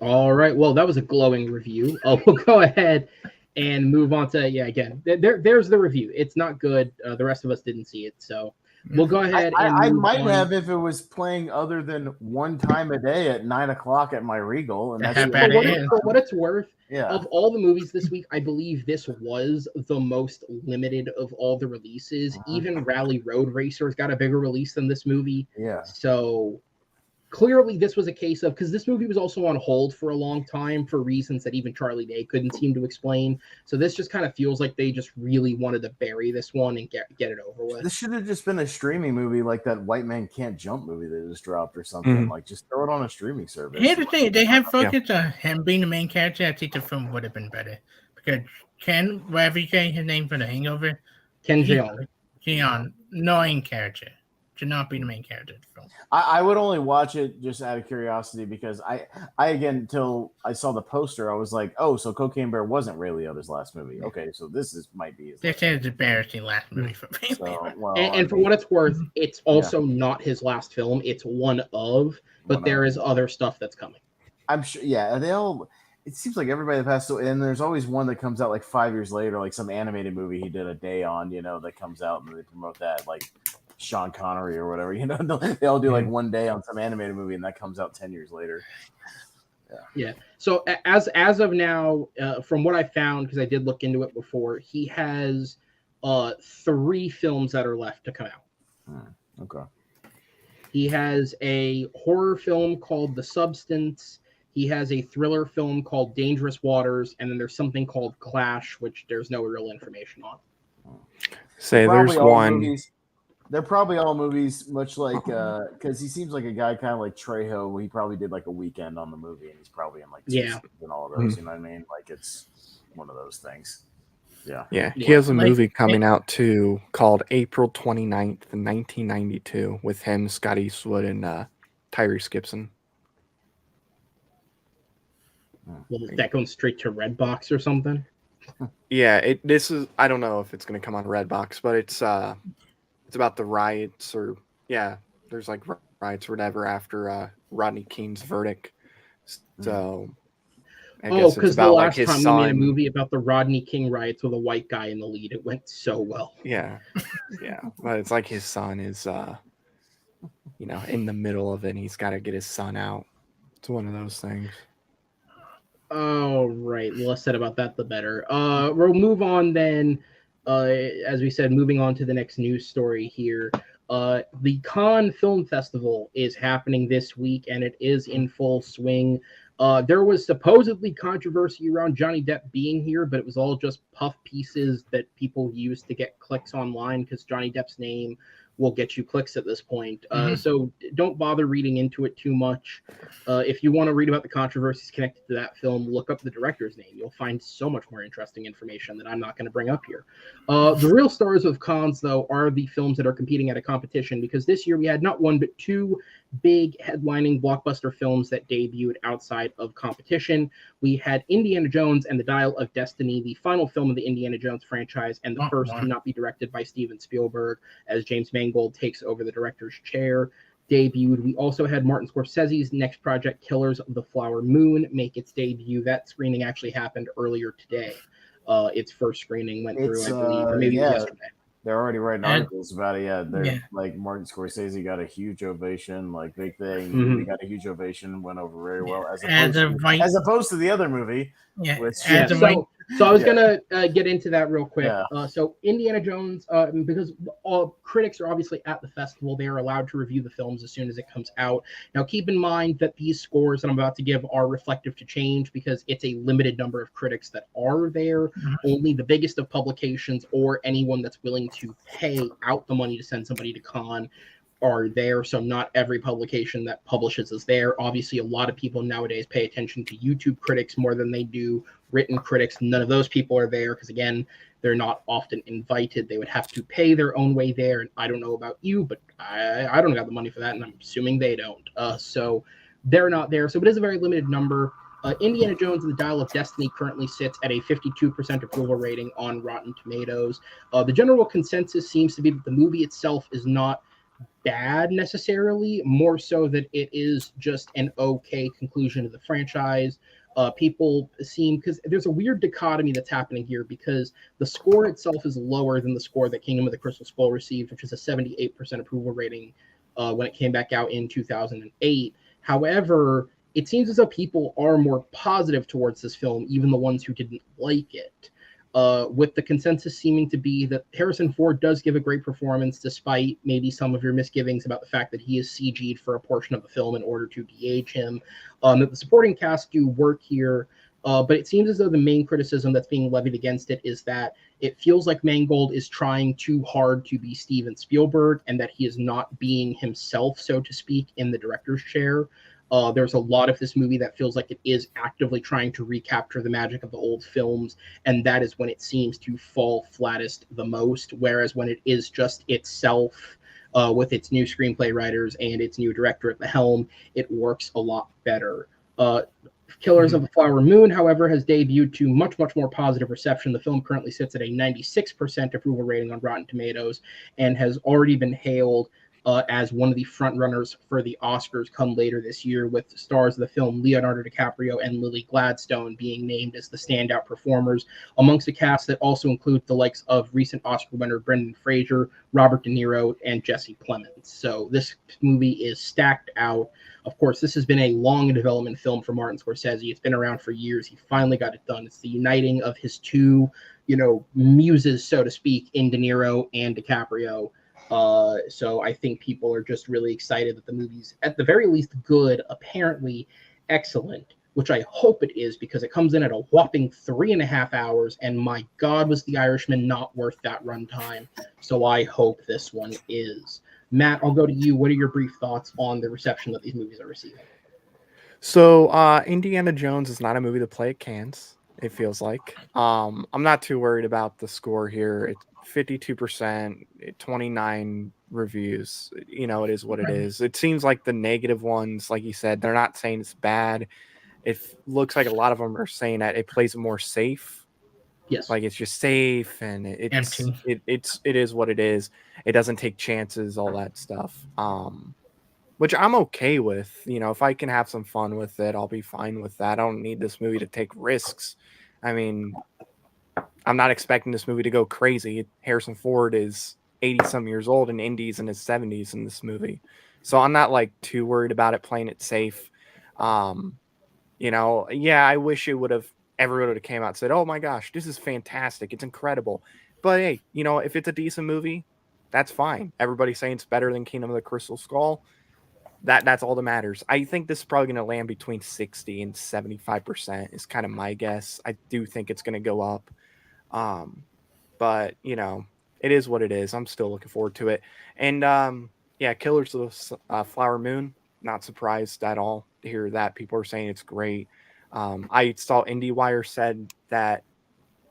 [SPEAKER 3] All right. Well, that was a glowing review. We'll go ahead and move on to again. There's the review. It's not good. The rest of us didn't see it, so we'll go ahead.
[SPEAKER 4] I might have if it was playing other than one time a day at 9:00 at my Regal, and that's
[SPEAKER 3] for what it's worth. Yeah. Of all the movies this week, I believe this was the most limited of all the releases. Even Rally Road Racers got a bigger release than this movie.
[SPEAKER 4] Yeah.
[SPEAKER 3] So clearly this was a case of, because this movie was also on hold for a long time for reasons that even Charlie Day couldn't seem to explain. So this just kind of feels like they just really wanted to bury this one and get it over with.
[SPEAKER 4] This should have just been a streaming movie like that White Man Can't Jump movie they just dropped or something. Like just throw it on a streaming service.
[SPEAKER 5] Here's the thing, they have focused on him being the main character. I think the film would have been better. Because Ken, whatever you say his name for The Hangover,
[SPEAKER 3] Ken Jeong,
[SPEAKER 5] annoying character. Should not be the main character of the film.
[SPEAKER 4] I would only watch it just out of curiosity because I again, until I saw the poster, I was like, oh, so Cocaine Bear wasn't Ray Liotta's last movie. Okay, so this might be his
[SPEAKER 5] This is embarrassing last movie for Ray Liotta.
[SPEAKER 3] Well, and for what it's worth, it's also not his last film. It's one of, but there is other stuff that's coming.
[SPEAKER 4] I'm sure, they all... It seems like everybody that passed away, and there's always one that comes out like 5 years later, like some animated movie he did a day on, that comes out and they promote that, like Sean Connery or whatever, they all do like one day on some animated movie and that comes out 10 years later.
[SPEAKER 3] Yeah. So as of now, from what I found, because I did look into it before, he has 3 films that are left to come out.
[SPEAKER 4] Okay.
[SPEAKER 3] He has a horror film called The Substance. He has a thriller film called Dangerous Waters, and then there's something called Clash, which there's no real information on.
[SPEAKER 2] There's one.
[SPEAKER 4] They're probably all movies, much like because he seems like a guy kind of like Trejo. He probably did like a weekend on the movie, and he's probably in like 2 seasons and all of those. You know what I mean? Like it's one of those things. Yeah.
[SPEAKER 2] He has a movie coming out too called April 29th, 1992, with him, Scott Eastwood, and Tyrese Gibson.
[SPEAKER 3] Well, is that going straight to Redbox or something?
[SPEAKER 2] Yeah, this is. I don't know if it's going to come on Redbox, but it's about the riots there's like riots or whatever after Rodney King's verdict. So I guess it's about like his son.
[SPEAKER 3] We made a movie about the Rodney King riots with a white guy in the lead. It went so well.
[SPEAKER 2] Yeah, but it's like his son is in the middle of it. And he's got to get his son out. It's one of those things.
[SPEAKER 3] Oh, right. The less said about that, the better. We'll move on then. As we said, moving on to the next news story here. The Cannes Film Festival is happening this week, and it is in full swing. There was supposedly controversy around Johnny Depp being here, but it was all just puff pieces that people used to get clicks online because Johnny Depp's name will get you clicks at this point. So don't bother reading into it too much. If you want to read about the controversies connected to that film, look up the director's name. You'll find so much more interesting information that I'm not going to bring up here. The real stars of cons, though, are the films that are competing at a competition, because this year we had not one but two big headlining blockbuster films that debuted outside of competition. We had Indiana Jones and the Dial of Destiny, the final film of the Indiana Jones franchise, and the first to not be directed by Steven Spielberg, as James Mangold takes over the director's chair. Debuted. We also had Martin Scorsese's next project, Killers of the Flower Moon, make its debut. That screening actually happened earlier today. Its first screening went through, I believe, or maybe it was yesterday.
[SPEAKER 4] They're already writing
[SPEAKER 5] And-
[SPEAKER 4] articles about it. Yeah, they're
[SPEAKER 5] Yeah.
[SPEAKER 4] like Martin Scorsese got a huge ovation, like big thing.
[SPEAKER 3] Mhm.
[SPEAKER 4] He got a huge ovation, went over very well, as
[SPEAKER 5] As
[SPEAKER 4] opposed to the other movie.
[SPEAKER 5] Yeah,
[SPEAKER 4] Which-
[SPEAKER 3] Yeah,
[SPEAKER 5] as of right,
[SPEAKER 3] so I was
[SPEAKER 4] Yeah.
[SPEAKER 3] gonna get into that real quick.
[SPEAKER 4] Yeah.
[SPEAKER 3] So Indiana Jones, because all critics are obviously at the festival, they are allowed to review the films as soon as it comes out. Now, keep in mind that these scores that I'm about to give are reflective to change, because it's a limited number of critics that are there. Only the biggest of publications or anyone that's willing to pay out the money to send somebody to con are there. So not every publication that publishes is there. Obviously, a lot of people nowadays pay attention to YouTube critics more than they do written critics. None of those people are there because, again, they're not often invited. They would have to pay their own way there. And I don't know about you, but I don't have the money for that, and I'm assuming they don't. So they're not there. So it is a very limited number. Indiana Jones and the Dial of Destiny currently sits at a 52% approval rating on Rotten Tomatoes. The general consensus seems to be that the movie itself is not bad necessarily, more so that it is just an okay conclusion of the franchise. People seem, because there's a weird dichotomy that's happening here, because the score itself is lower than the score that Kingdom of the Crystal Skull received, which is a 78% approval rating when it came back out in 2008. However, it seems as though people are more positive towards this film, even the ones who didn't like it. With the consensus seeming to be that Harrison Ford does give a great performance, despite maybe some of your misgivings about the fact that he is CG'd for a portion of the film in order to de-age him. That the supporting cast do work here, but it seems as though the main criticism that's being levied against it is that it feels like Mangold is trying too hard to be Steven Spielberg, and that he is not being himself, so to speak, in the director's chair. There's a lot of this movie that feels like it is actively trying to recapture the magic of the old films, and that is when it seems to fall flattest the most. Whereas when it is just itself, with its new screenplay writers and its new director at the helm, it works a lot better. Killers of the Flower Moon, however, has debuted to much, much more positive reception. The film currently sits at a 96% approval rating on Rotten Tomatoes, and has already been hailed as one of the frontrunners for the Oscars come later this year, with stars of the film Leonardo DiCaprio and Lily Gladstone being named as the standout performers, amongst a cast that also includes the likes of recent Oscar winner Brendan Fraser, Robert De Niro, and Jesse Plemons. So this movie is stacked out. Of course, this has been a long development film for Martin Scorsese. It's been around for years. He finally got it done. It's the uniting of his two, muses, so to speak, in De Niro and DiCaprio. So I think people are just really excited that the movie's at the very least good, apparently excellent, which I hope it is, because it comes in at a whopping 3.5 hours, and my God, was The Irishman not worth that runtime. So I hope this one is. Matt, I'll go to you. What are your brief thoughts on the reception that these movies are receiving?
[SPEAKER 2] So Indiana Jones is not a movie to play at Cannes, it feels like. I'm not too worried about the score here. It's 52%, 29 reviews. It is what it is. It seems like the negative ones, like you said, they're not saying it's bad. It looks like a lot of them are saying that it plays it more safe.
[SPEAKER 3] Yes.
[SPEAKER 2] Like it's just safe, and it is what it is. It doesn't take chances, all that stuff. Which I'm okay with. If I can have some fun with it, I'll be fine with that. I don't need this movie to take risks. I mean, I'm not expecting this movie to go crazy. Harrison Ford is 80-some years old, and Indy's in his 70s in this movie. So I'm not too worried about it, playing it safe. Yeah, I wish everyone would have came out and said, "Oh my gosh, this is fantastic. It's incredible." But hey, if it's a decent movie, that's fine. Everybody's saying it's better than Kingdom of the Crystal Skull. That's all that matters. I think this is probably going to land between 60 and 75% is kind of my guess. I do think it's going to go up. But it is what it is. I'm still looking forward to it. And yeah, Killers of the Flower Moon, not surprised at all to hear that. People are saying it's great. I saw IndieWire said that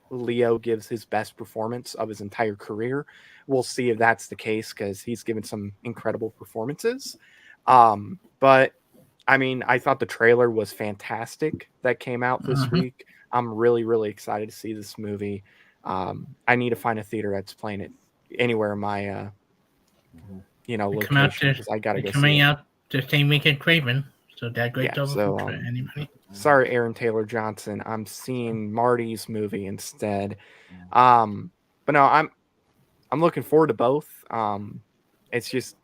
[SPEAKER 2] Leo gives his best performance of his entire career. We'll see if that's the case because he's given some incredible performances. But I mean, I thought the trailer was fantastic that came out this week. I'm really, really excited to see this movie. I need to find a theater that's playing it anywhere in my location because I gotta go see
[SPEAKER 5] coming
[SPEAKER 2] it.
[SPEAKER 5] out the same week as Craven, so that great
[SPEAKER 2] Yeah,
[SPEAKER 5] double
[SPEAKER 2] so,
[SPEAKER 5] for anybody.
[SPEAKER 2] Sorry, Aaron Taylor Johnson. I'm seeing Marty's movie instead. But no, I'm looking forward to both. It's just,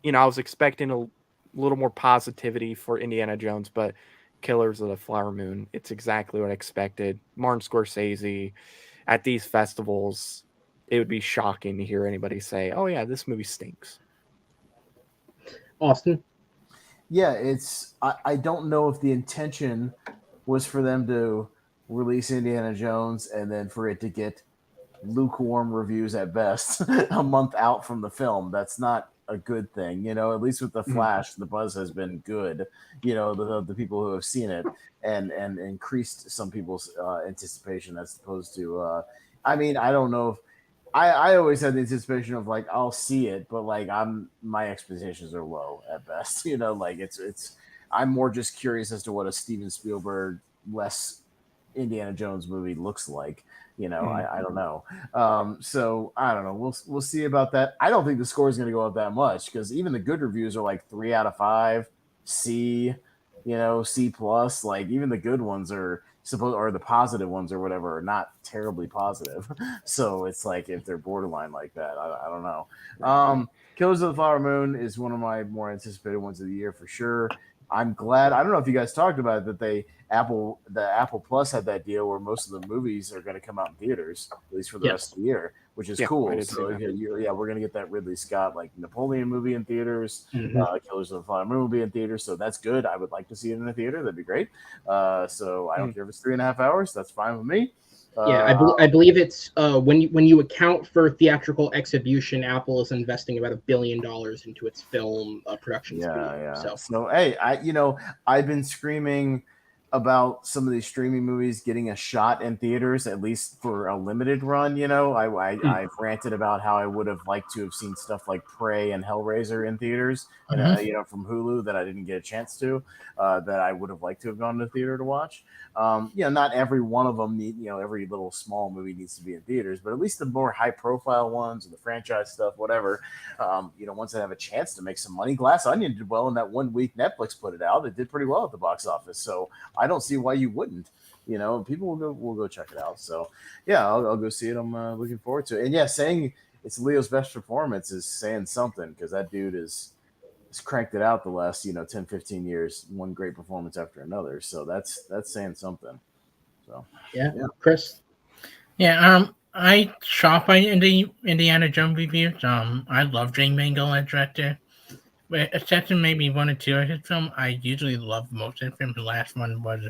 [SPEAKER 2] I was expecting a little more positivity for Indiana Jones, but Killers of the Flower Moon, it's exactly what I expected. Martin Scorsese at these festivals, it would be shocking to hear anybody say, "Oh yeah, this movie stinks."
[SPEAKER 3] Austin?
[SPEAKER 4] Yeah, I don't know if the intention was for them to release Indiana Jones and then for it to get lukewarm reviews at best a month out from the film. That's not a good thing, at least with the Flash, the buzz has been good, the people who have seen it and increased some people's anticipation as opposed to I mean, I don't know if I always had the anticipation of like I'll see it, but like my expectations are low at best. Like it's I'm more just curious as to what a Steven Spielberg less Indiana Jones movie looks like. I don't know. So I don't know. We'll see about that. I don't think the score is going to go up that much because even the good reviews are like 3 out of 5, C, C plus. Like even the good ones are or the positive ones or whatever are not terribly positive. So it's like if they're borderline like that, I don't know. Killers of the Flower Moon is one of my more anticipated ones of the year for sure. I'm glad. I don't know if you guys talked about it, that the Apple Plus had that deal where most of the movies are going to come out in theaters, at least for the rest of the year, which is cool. So we're going to get that Ridley Scott like Napoleon movie in theaters. Killers of the Flower Moon will be in theaters, so that's good. I would like to see it in a theater. That'd be great. So I don't care if it's 3.5 hours. That's fine with me.
[SPEAKER 3] I believe it's when you account for theatrical exhibition, Apple is investing about $1 billion into its film production studio.
[SPEAKER 4] Yeah. So hey, I've been screaming about some of these streaming movies getting a shot in theaters, at least for a limited run. I've ranted about how I would have liked to have seen stuff like Prey and Hellraiser in theaters, and from Hulu that I didn't get a chance to, that I would have liked to have gone to the theater to watch. Not every one of them every little small movie needs to be in theaters, but at least the more high profile ones and the franchise stuff, whatever, once I have a chance to make some money. Glass Onion did well in that 1 week Netflix put it out. It did pretty well at the box office. So I don't see why you wouldn't. People will go check it out. So yeah, I'll go see it. I'm looking forward to it. And yeah, saying it's Leo's best performance is saying something because that dude has cranked it out the last 10, 15 years, one great performance after another. So that's saying something. So
[SPEAKER 3] yeah. Chris.
[SPEAKER 5] Yeah, I shop by Indiana Jones reviews. I love Jane Mangold as director. But except for maybe one or two of his films, I usually love most of his films. The last one was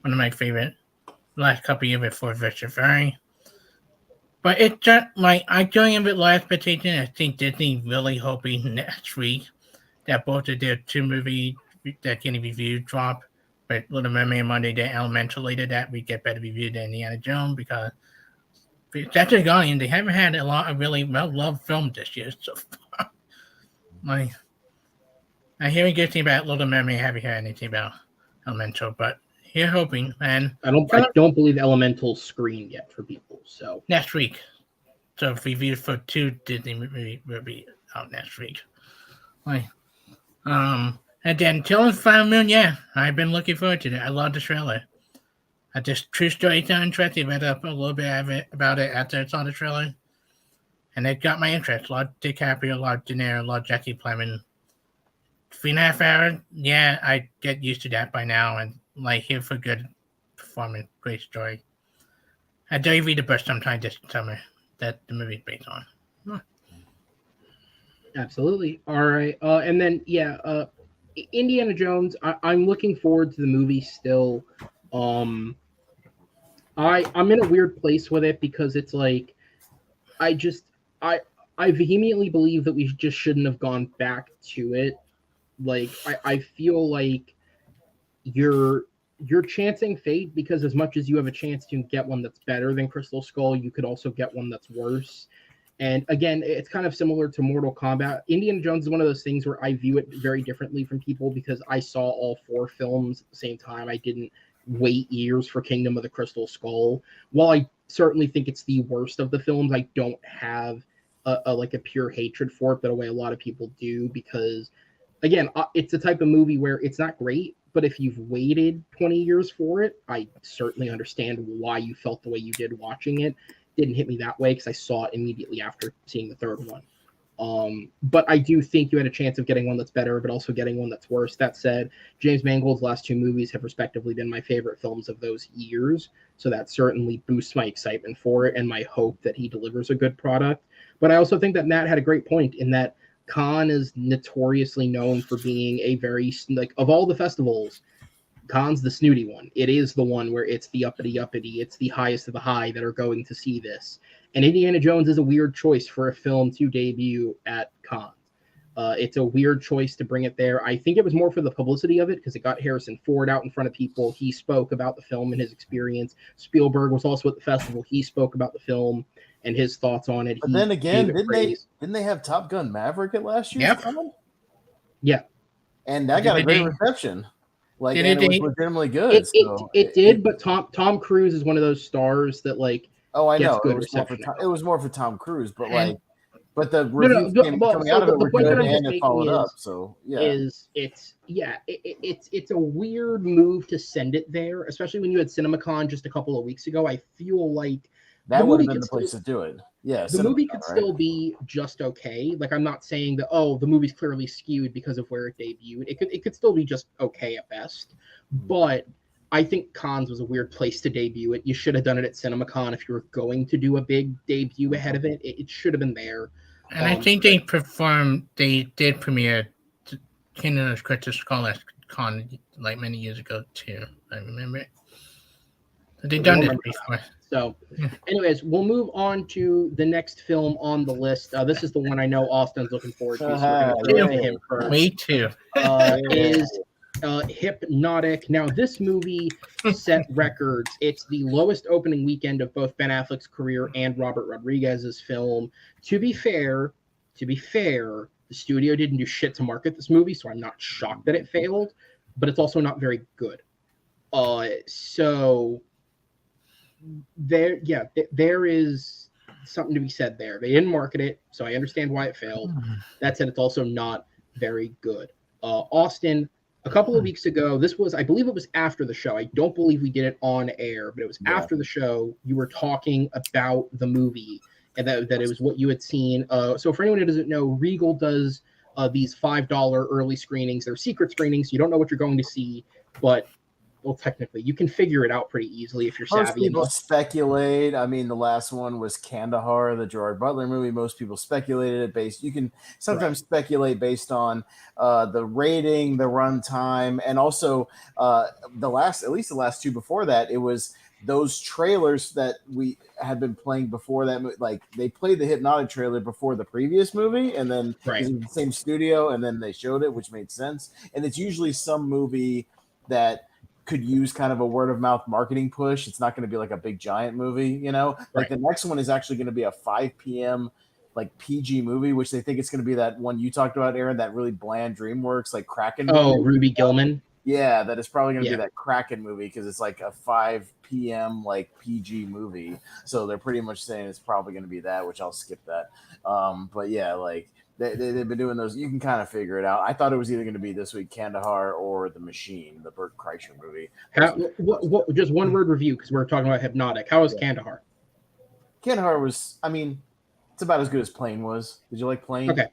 [SPEAKER 5] one of my favorite. Last couple of years before Richard Ferry. But it's just like I join in with low expectation. I think Disney really hoping next week that both of their 2 movies that getting reviewed drop. But Little Mermaid and Monday Day Elemental later that we get better reviews than Indiana Jones because that's a Guardian. They haven't had a lot of really well loved films this year so far. Like I hear good thing about Little Mermaid. Haven't heard anything about Elemental, but you're hoping, and
[SPEAKER 3] I don't believe Elemental screened yet for people. So
[SPEAKER 5] next week, so reviews for 2 Disney movies will be out next week. Like, and then Killers of the Flower Moon. Yeah, I've been looking forward to it. I love the trailer. I just true story sound interesting. Read up a little bit about it after I saw the trailer, and it got my interest. A lot of DiCaprio, a lot of De Niro, a lot of Jackie Plemons. 3.5 hours. Yeah, I get used to that by now, and like here for good performance, great story. And don't read the book sometime this summer that the movie's based on.
[SPEAKER 3] Absolutely. All right. And then Indiana Jones. I'm looking forward to the movie still. Um, I'm in a weird place with it because it's like I just I I vehemently believe that we just shouldn't have gone back to it. Like I feel like you're you're chancing fate because as much as you have a chance to get one that's better than Crystal Skull, you could also get one that's worse. And again, it's kind of similar to Mortal Kombat. Indiana Jones is one of those things where I view it very differently from people because I saw all 4 films at the same time. I didn't wait years for Kingdom of the Crystal Skull. While I certainly think it's the worst of the films, I don't have a pure hatred for it the way a lot of people do because again, it's the type of movie where it's not great, but if you've waited 20 years for it, I certainly understand why you felt the way you did watching it. Didn't hit me that way because I saw it immediately after seeing the third one. But I do think you had a chance of getting one that's better, but also getting one that's worse. That said, James Mangold's last 2 movies have respectively been my favorite films of those years. So that certainly boosts my excitement for it and my hope that he delivers a good product. But I also think that Matt had a great point in that Cannes is notoriously known for being a very, like, of all the festivals, Cannes the snooty one. It is the one where it's the uppity, it's the highest of the high that are going to see this. And Indiana Jones is a weird choice for a film to debut at Cannes. It's a weird choice to bring it there. I think it was more for the publicity of it because it got Harrison Ford out in front of people. He spoke about the film and his experience. Spielberg was also at the festival. He spoke about the film and his thoughts on it.
[SPEAKER 4] But then again, didn't they have Top Gun Maverick at last year's Con?
[SPEAKER 3] Yeah.
[SPEAKER 4] And that got a great reception. Like, and it was legitimately good.
[SPEAKER 3] It did, but Tom Cruise is one of those stars that, like,
[SPEAKER 4] I
[SPEAKER 3] gets
[SPEAKER 4] know.
[SPEAKER 3] good
[SPEAKER 4] It was more for Tom Cruise, but but the reviews coming out of it were
[SPEAKER 3] point
[SPEAKER 4] good,
[SPEAKER 3] that I'm
[SPEAKER 4] and
[SPEAKER 3] just
[SPEAKER 4] it followed
[SPEAKER 3] making
[SPEAKER 4] up. So yeah,
[SPEAKER 3] it's a weird move to send it there, especially when you had CinemaCon just a couple of weeks ago. I feel like
[SPEAKER 4] that would have been the place to do it. Yeah,
[SPEAKER 3] the movie could still be just okay. Like, I'm not saying that the movie's clearly skewed because of where it debuted. It could still be just okay at best. But I think Cannes was a weird place to debut it. You should have done it at CinemaCon if you were going to do a big debut ahead of it. It should have been there.
[SPEAKER 5] And I think they did premiere Kingdom of the Crystal Skull at Con like many years ago too. I remember it. They've done this before.
[SPEAKER 3] So, anyways, we'll move on to the next film on the list. This is the one I know Austin's looking forward to, so we're going to go to him first.
[SPEAKER 5] Me too.
[SPEAKER 3] Is Hypnotic. Now, this movie set records. It's the lowest opening weekend of both Ben Affleck's career and Robert Rodriguez's film. To be fair, the studio didn't do shit to market this movie, so I'm not shocked that it failed, but it's also not very good. So there is something to be said there. They didn't market it, so I understand why it failed. That said, it's also not very good. Austin, a couple of weeks ago, I believe it was after the show. I don't believe we did it on air, but it was after the show. You were talking about the movie and that it was what you had seen. So for anyone who doesn't know, Regal does these $5 early screenings. They're secret screenings. You don't know what you're going to see, but well, technically, you can figure it out pretty easily if you're savvy.
[SPEAKER 4] Most people speculate. I mean, the last one was Kandahar, the Gerard Butler movie. Most people speculated it based. You can sometimes speculate based on the rating, the runtime, and also at least the last two before that, it was those trailers that we had been playing before that. Like, they played the Hypnotic trailer before the previous movie, and then it was in the same studio, and then they showed it, which made sense. And it's usually some movie that could use kind of a word of mouth marketing push. It's not going to be like a big giant movie, you know. Like the next one is actually going to be a 5 p.m. like PG movie, which they think it's going to be that one you talked about, Aaron, that really bland DreamWorks like Kraken movie.
[SPEAKER 3] Oh, Ruby Gillman.
[SPEAKER 4] Yeah, that is probably going to be that Kraken movie because it's like a 5 p.m. like PG movie. So they're pretty much saying it's probably going to be that, which I'll skip that. But yeah, like they've been doing those. You can kind of figure it out. I thought it was either going to be this week Kandahar or The Machine, the Burt Kreischer movie.
[SPEAKER 3] Just one word review because we're talking about Hypnotic. How was Kandahar?
[SPEAKER 4] Kandahar was, I mean, it's about as good as Plane was. Did you like Plane?
[SPEAKER 3] Okay.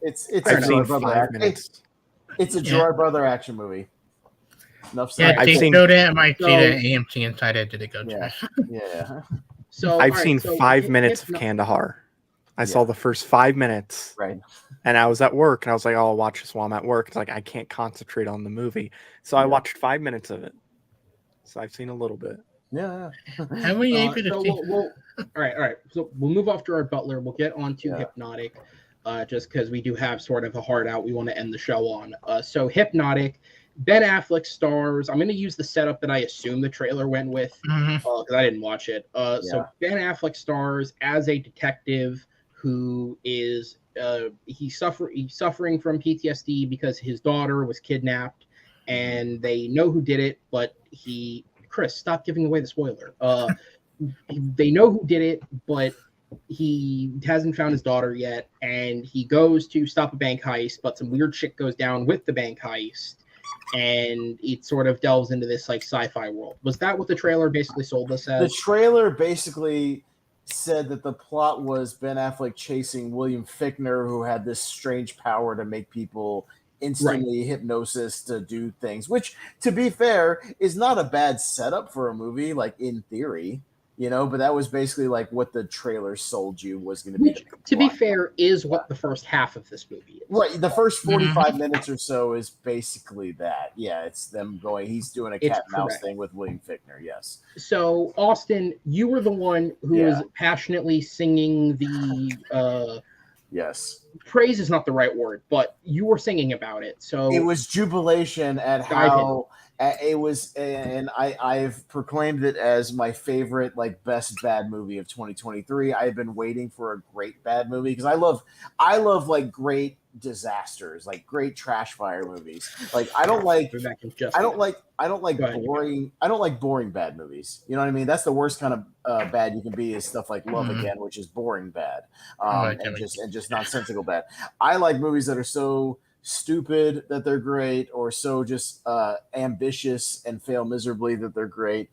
[SPEAKER 4] It's a Gerard Butler action movie. Enough
[SPEAKER 5] Yeah,
[SPEAKER 4] said.
[SPEAKER 2] I've
[SPEAKER 5] they
[SPEAKER 2] seen-
[SPEAKER 5] showed it at my
[SPEAKER 3] So-
[SPEAKER 5] AMC inside it. Did it go
[SPEAKER 4] Yeah.
[SPEAKER 5] to?
[SPEAKER 4] Yeah.
[SPEAKER 3] So
[SPEAKER 2] I've
[SPEAKER 3] all right,
[SPEAKER 2] seen
[SPEAKER 3] so
[SPEAKER 2] 5 minutes of
[SPEAKER 3] Hypno-
[SPEAKER 2] Kandahar. I
[SPEAKER 4] Yeah.
[SPEAKER 2] saw the first 5 minutes,
[SPEAKER 4] Right.
[SPEAKER 2] and I was at work, and I was like, "Oh, I'll watch this while I'm at work." It's like I can't concentrate on the movie, so I
[SPEAKER 4] Yeah.
[SPEAKER 2] watched 5 minutes of it. So I've seen a little bit.
[SPEAKER 4] Yeah.
[SPEAKER 5] How many
[SPEAKER 3] So
[SPEAKER 5] able to see?
[SPEAKER 3] we'll all right. So we'll move off Gerard Butler. We'll get on to
[SPEAKER 4] Yeah.
[SPEAKER 3] Hypnotic, just because we do have sort of a hard out we want to end the show on. So Hypnotic, Ben Affleck stars. I'm going to use the setup that I assume the trailer went with
[SPEAKER 5] Mhm.
[SPEAKER 3] because I didn't watch it.
[SPEAKER 4] Yeah.
[SPEAKER 3] So Ben Affleck stars as a detective who is he's suffering from PTSD because his daughter was kidnapped, and they know who did it, but Chris, stop giving away the spoiler. They know who did it, but he hasn't found his daughter yet, and he goes to stop a bank heist, but some weird shit goes down with the bank heist, and it sort of delves into this like sci-fi world. Was that what the trailer basically sold us
[SPEAKER 4] The
[SPEAKER 3] as?
[SPEAKER 4] trailer basically said that the plot was Ben Affleck chasing William Fichtner, who had this strange power to make people instantly hypnosis to do things, which, to be fair, is not a bad setup for a movie, like in theory, but that was basically like what the trailer sold you was going to be.
[SPEAKER 3] Which, to be fair, is what the first half of this movie is.
[SPEAKER 4] Right, the first 45 minutes or so is basically that. Yeah, it's them going. He's doing a
[SPEAKER 3] It's
[SPEAKER 4] cat and mouse
[SPEAKER 3] correct.
[SPEAKER 4] thing with William Fichtner. Yes.
[SPEAKER 3] So, Austin, you were the one who was passionately singing the
[SPEAKER 4] Yes.
[SPEAKER 3] praise is not the right word, but you were singing about it. So
[SPEAKER 4] It was jubilation at
[SPEAKER 3] Dive
[SPEAKER 4] how it was, and I've proclaimed it as my favorite, like, best bad movie of 2023. I've been waiting for a great bad movie because I love like great disasters, like great trash fire movies. Like I don't like
[SPEAKER 3] Go back and
[SPEAKER 4] I don't like
[SPEAKER 3] Go ahead.
[SPEAKER 4] boring. I don't like boring bad movies. You know what I mean? That's the worst kind of bad you can be is stuff like Love
[SPEAKER 5] Mhm.
[SPEAKER 4] Again, which is boring bad,
[SPEAKER 5] Right,
[SPEAKER 4] and
[SPEAKER 5] Timmy.
[SPEAKER 4] just nonsensical bad. I like movies that are so stupid that they're great, or so just ambitious and fail miserably that they're great.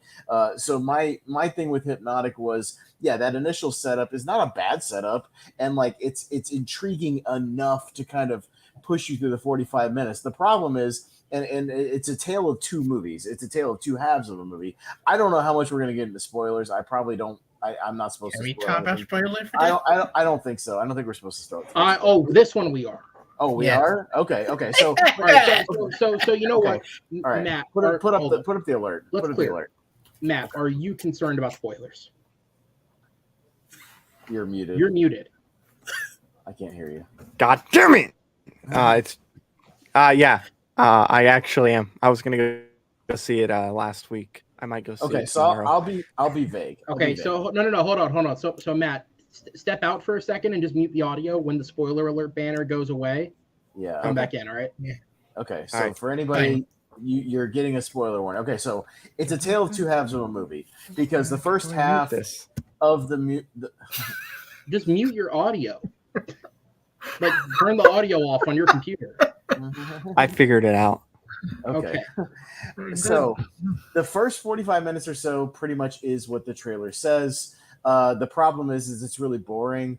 [SPEAKER 4] So my thing with Hypnotic was, yeah, that initial setup is not a bad setup, and like it's intriguing enough to kind of push you through the 45 minutes. The problem is, and it's a tale of two movies. It's a tale of two halves of a movie. I don't know how much we're going to get into spoilers. I probably don't. I'm not supposed
[SPEAKER 5] Can
[SPEAKER 4] to
[SPEAKER 5] we
[SPEAKER 4] spoil
[SPEAKER 5] talk about
[SPEAKER 4] anything.
[SPEAKER 5] spoilers for this?
[SPEAKER 4] I don't think so. I don't think we're supposed to start.
[SPEAKER 3] this one we are.
[SPEAKER 4] Oh, we
[SPEAKER 5] Yes.
[SPEAKER 4] are? Okay. So
[SPEAKER 3] All right, so you know
[SPEAKER 4] Okay.
[SPEAKER 3] what,
[SPEAKER 4] all right.
[SPEAKER 3] Matt?
[SPEAKER 4] Put up
[SPEAKER 3] hold on.
[SPEAKER 4] the alert.
[SPEAKER 3] Let's
[SPEAKER 4] Put up
[SPEAKER 3] clear.
[SPEAKER 4] the alert.
[SPEAKER 3] Matt, are you concerned about spoilers?
[SPEAKER 4] You're muted.
[SPEAKER 3] You're muted.
[SPEAKER 4] I can't hear you.
[SPEAKER 2] God damn it! Yeah. I actually am. I was gonna go see it last week. I might go see
[SPEAKER 4] Okay,
[SPEAKER 2] it
[SPEAKER 4] so
[SPEAKER 2] tomorrow.
[SPEAKER 4] I'll be vague. I'll
[SPEAKER 3] Okay,
[SPEAKER 4] be vague.
[SPEAKER 3] so no, hold on. So Matt, step out for a second and just mute the audio when the spoiler alert banner goes away.
[SPEAKER 4] yeah.
[SPEAKER 3] Come back in, all right?
[SPEAKER 4] Okay, so
[SPEAKER 2] All right.
[SPEAKER 4] for anybody, you're getting a spoiler warning. Okay, so it's a tale of two halves of a movie because the first half
[SPEAKER 2] This.
[SPEAKER 4] of the
[SPEAKER 3] Just mute your audio. Like turn the audio off on your computer.
[SPEAKER 2] I figured it out.
[SPEAKER 4] okay. So the first 45 minutes or so pretty much is what the trailer says. The problem is it's really boring.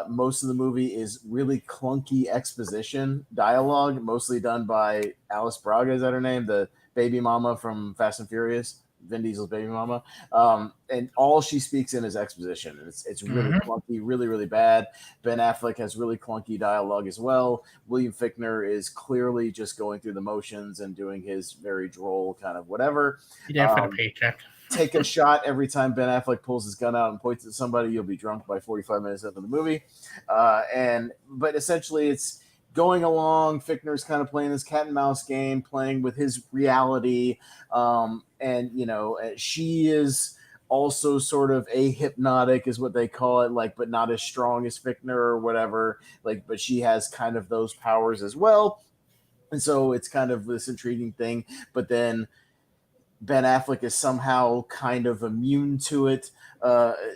[SPEAKER 4] Most of the movie is really clunky exposition dialogue, mostly done by Alice Braga. Is that her name? The baby mama from Fast and Furious, Vin Diesel's baby mama. And all she speaks in is exposition. It's really clunky, really, really bad. Ben Affleck has really clunky dialogue as well. William Fichtner is clearly just going through the motions and doing his very droll kind of whatever.
[SPEAKER 5] You there for the paycheck.
[SPEAKER 4] Take a shot every time Ben Affleck pulls his gun out and points at somebody. You'll be drunk by 45 minutes into the movie. But essentially it's going along. Fichtner's kind of playing this cat and mouse game, playing with his reality. She is also sort of a hypnotic is what they call it, like, but not as strong as Fichtner or whatever. Like, but she has kind of those powers as well. And so it's kind of this intriguing thing. But then Ben Affleck is somehow kind of immune to it,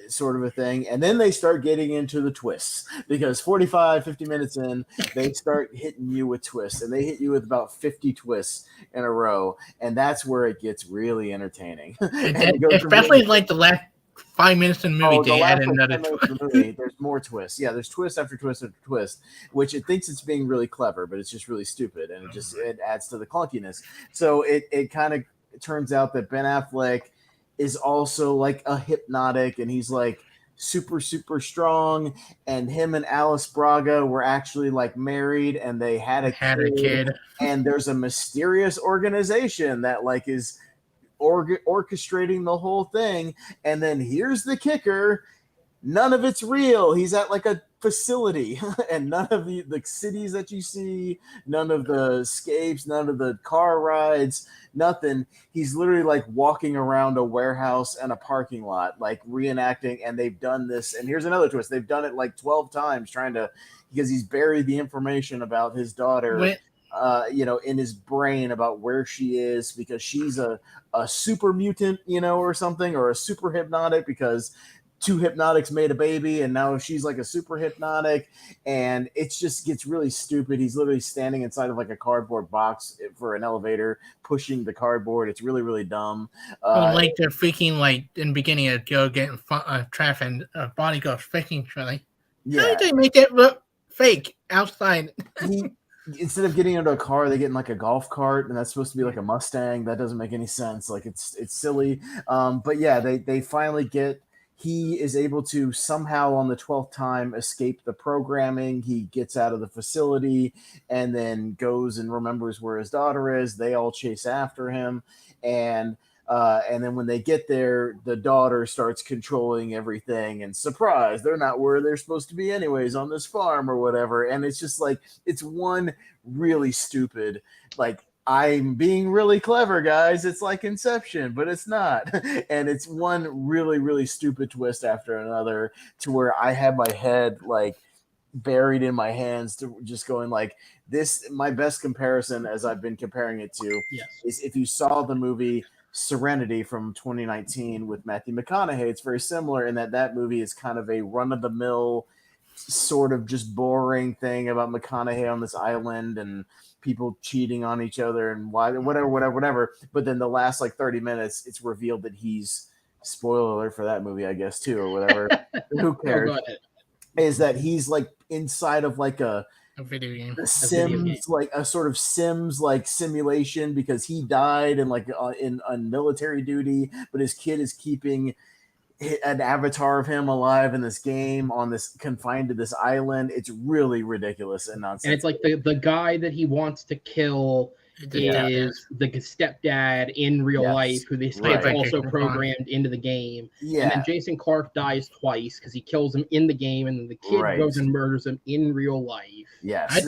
[SPEAKER 4] sort of a thing. And then they start getting into the twists because 45, 50 minutes in, they start hitting you with twists. And they hit you with about 50 twists in a row. And that's where it gets really entertaining. And it goes from
[SPEAKER 5] Especially like the last 5 minutes in the movie,
[SPEAKER 4] Oh, the
[SPEAKER 5] they
[SPEAKER 4] last
[SPEAKER 5] add
[SPEAKER 4] like,
[SPEAKER 5] another
[SPEAKER 4] 10 minutes of the movie, there's more twists. Yeah, there's twist after twist after twist, which it thinks it's being really clever, but it's just really stupid, and it adds to the clunkiness. So it kind of turns out that Ben Affleck is also like a hypnotic, and he's like super super strong, and him and Alice Braga were actually like married, and they had a kid, and there's a mysterious organization that like is orchestrating the whole thing. And then here's the kicker: none of it's real. He's at like a facility, and none of the cities that you see, none of the escapes, none of the car rides, nothing. He's literally like walking around a warehouse and a parking lot, like reenacting. And they've done this. And here's another twist: they've done it like 12 times, because he's buried the information about his daughter. In his brain about where she is, because she's a super mutant, or something, or a super hypnotic, because two hypnotics made a baby, and now she's like a super hypnotic, and it just gets really stupid. He's literally standing inside of like a cardboard box for an elevator, pushing the cardboard. It's really, really dumb.
[SPEAKER 5] Like they're freaking like in the beginning of Joe getting traffic and bodyguards freaking trying.
[SPEAKER 4] Yeah.
[SPEAKER 5] How did they make it look fake outside?
[SPEAKER 4] Instead of getting into a car, they get in like a golf cart, and that's supposed to be like a Mustang. That doesn't make any sense. Like it's silly. But yeah, they finally get. He is able to somehow on the 12th time escape the programming. He gets out of the facility and then goes and remembers where his daughter is. They all chase after him, and then when they get there, the daughter starts controlling everything, and surprise, they're not where they're supposed to be anyways, on this farm or whatever. And it's just like, it's one really stupid, like, I'm being really clever, guys. It's like Inception, but it's not. And it's one really, really stupid twist after another, to where I had my head like buried in my hands, to just going like this. My best comparison, as I've been comparing it to, is if you saw the movie Serenity from 2019 with Matthew McConaughey. It's very similar in that movie is kind of a run-of-the-mill sort of just boring thing about McConaughey on this island and people cheating on each other and whatever. But then the last like 30 minutes, it's revealed that he's, spoiler alert for that movie, I guess, too, or whatever. Who cares? Is that he's like inside of like a
[SPEAKER 5] video game,
[SPEAKER 4] Sims, like a sort of Sims like simulation, because he died in like on military duty, but his kid is keeping an avatar of him alive in this game, on this, confined to this island. It's really ridiculous and nonsense.
[SPEAKER 3] And it's like the guy that he wants to kill is the stepdad in real life, who this kid's also programmed into the game.
[SPEAKER 4] Yeah.
[SPEAKER 3] And then Jason Clarke dies twice because he kills him in the game, and then the kid goes and murders him in real life.
[SPEAKER 4] Yes.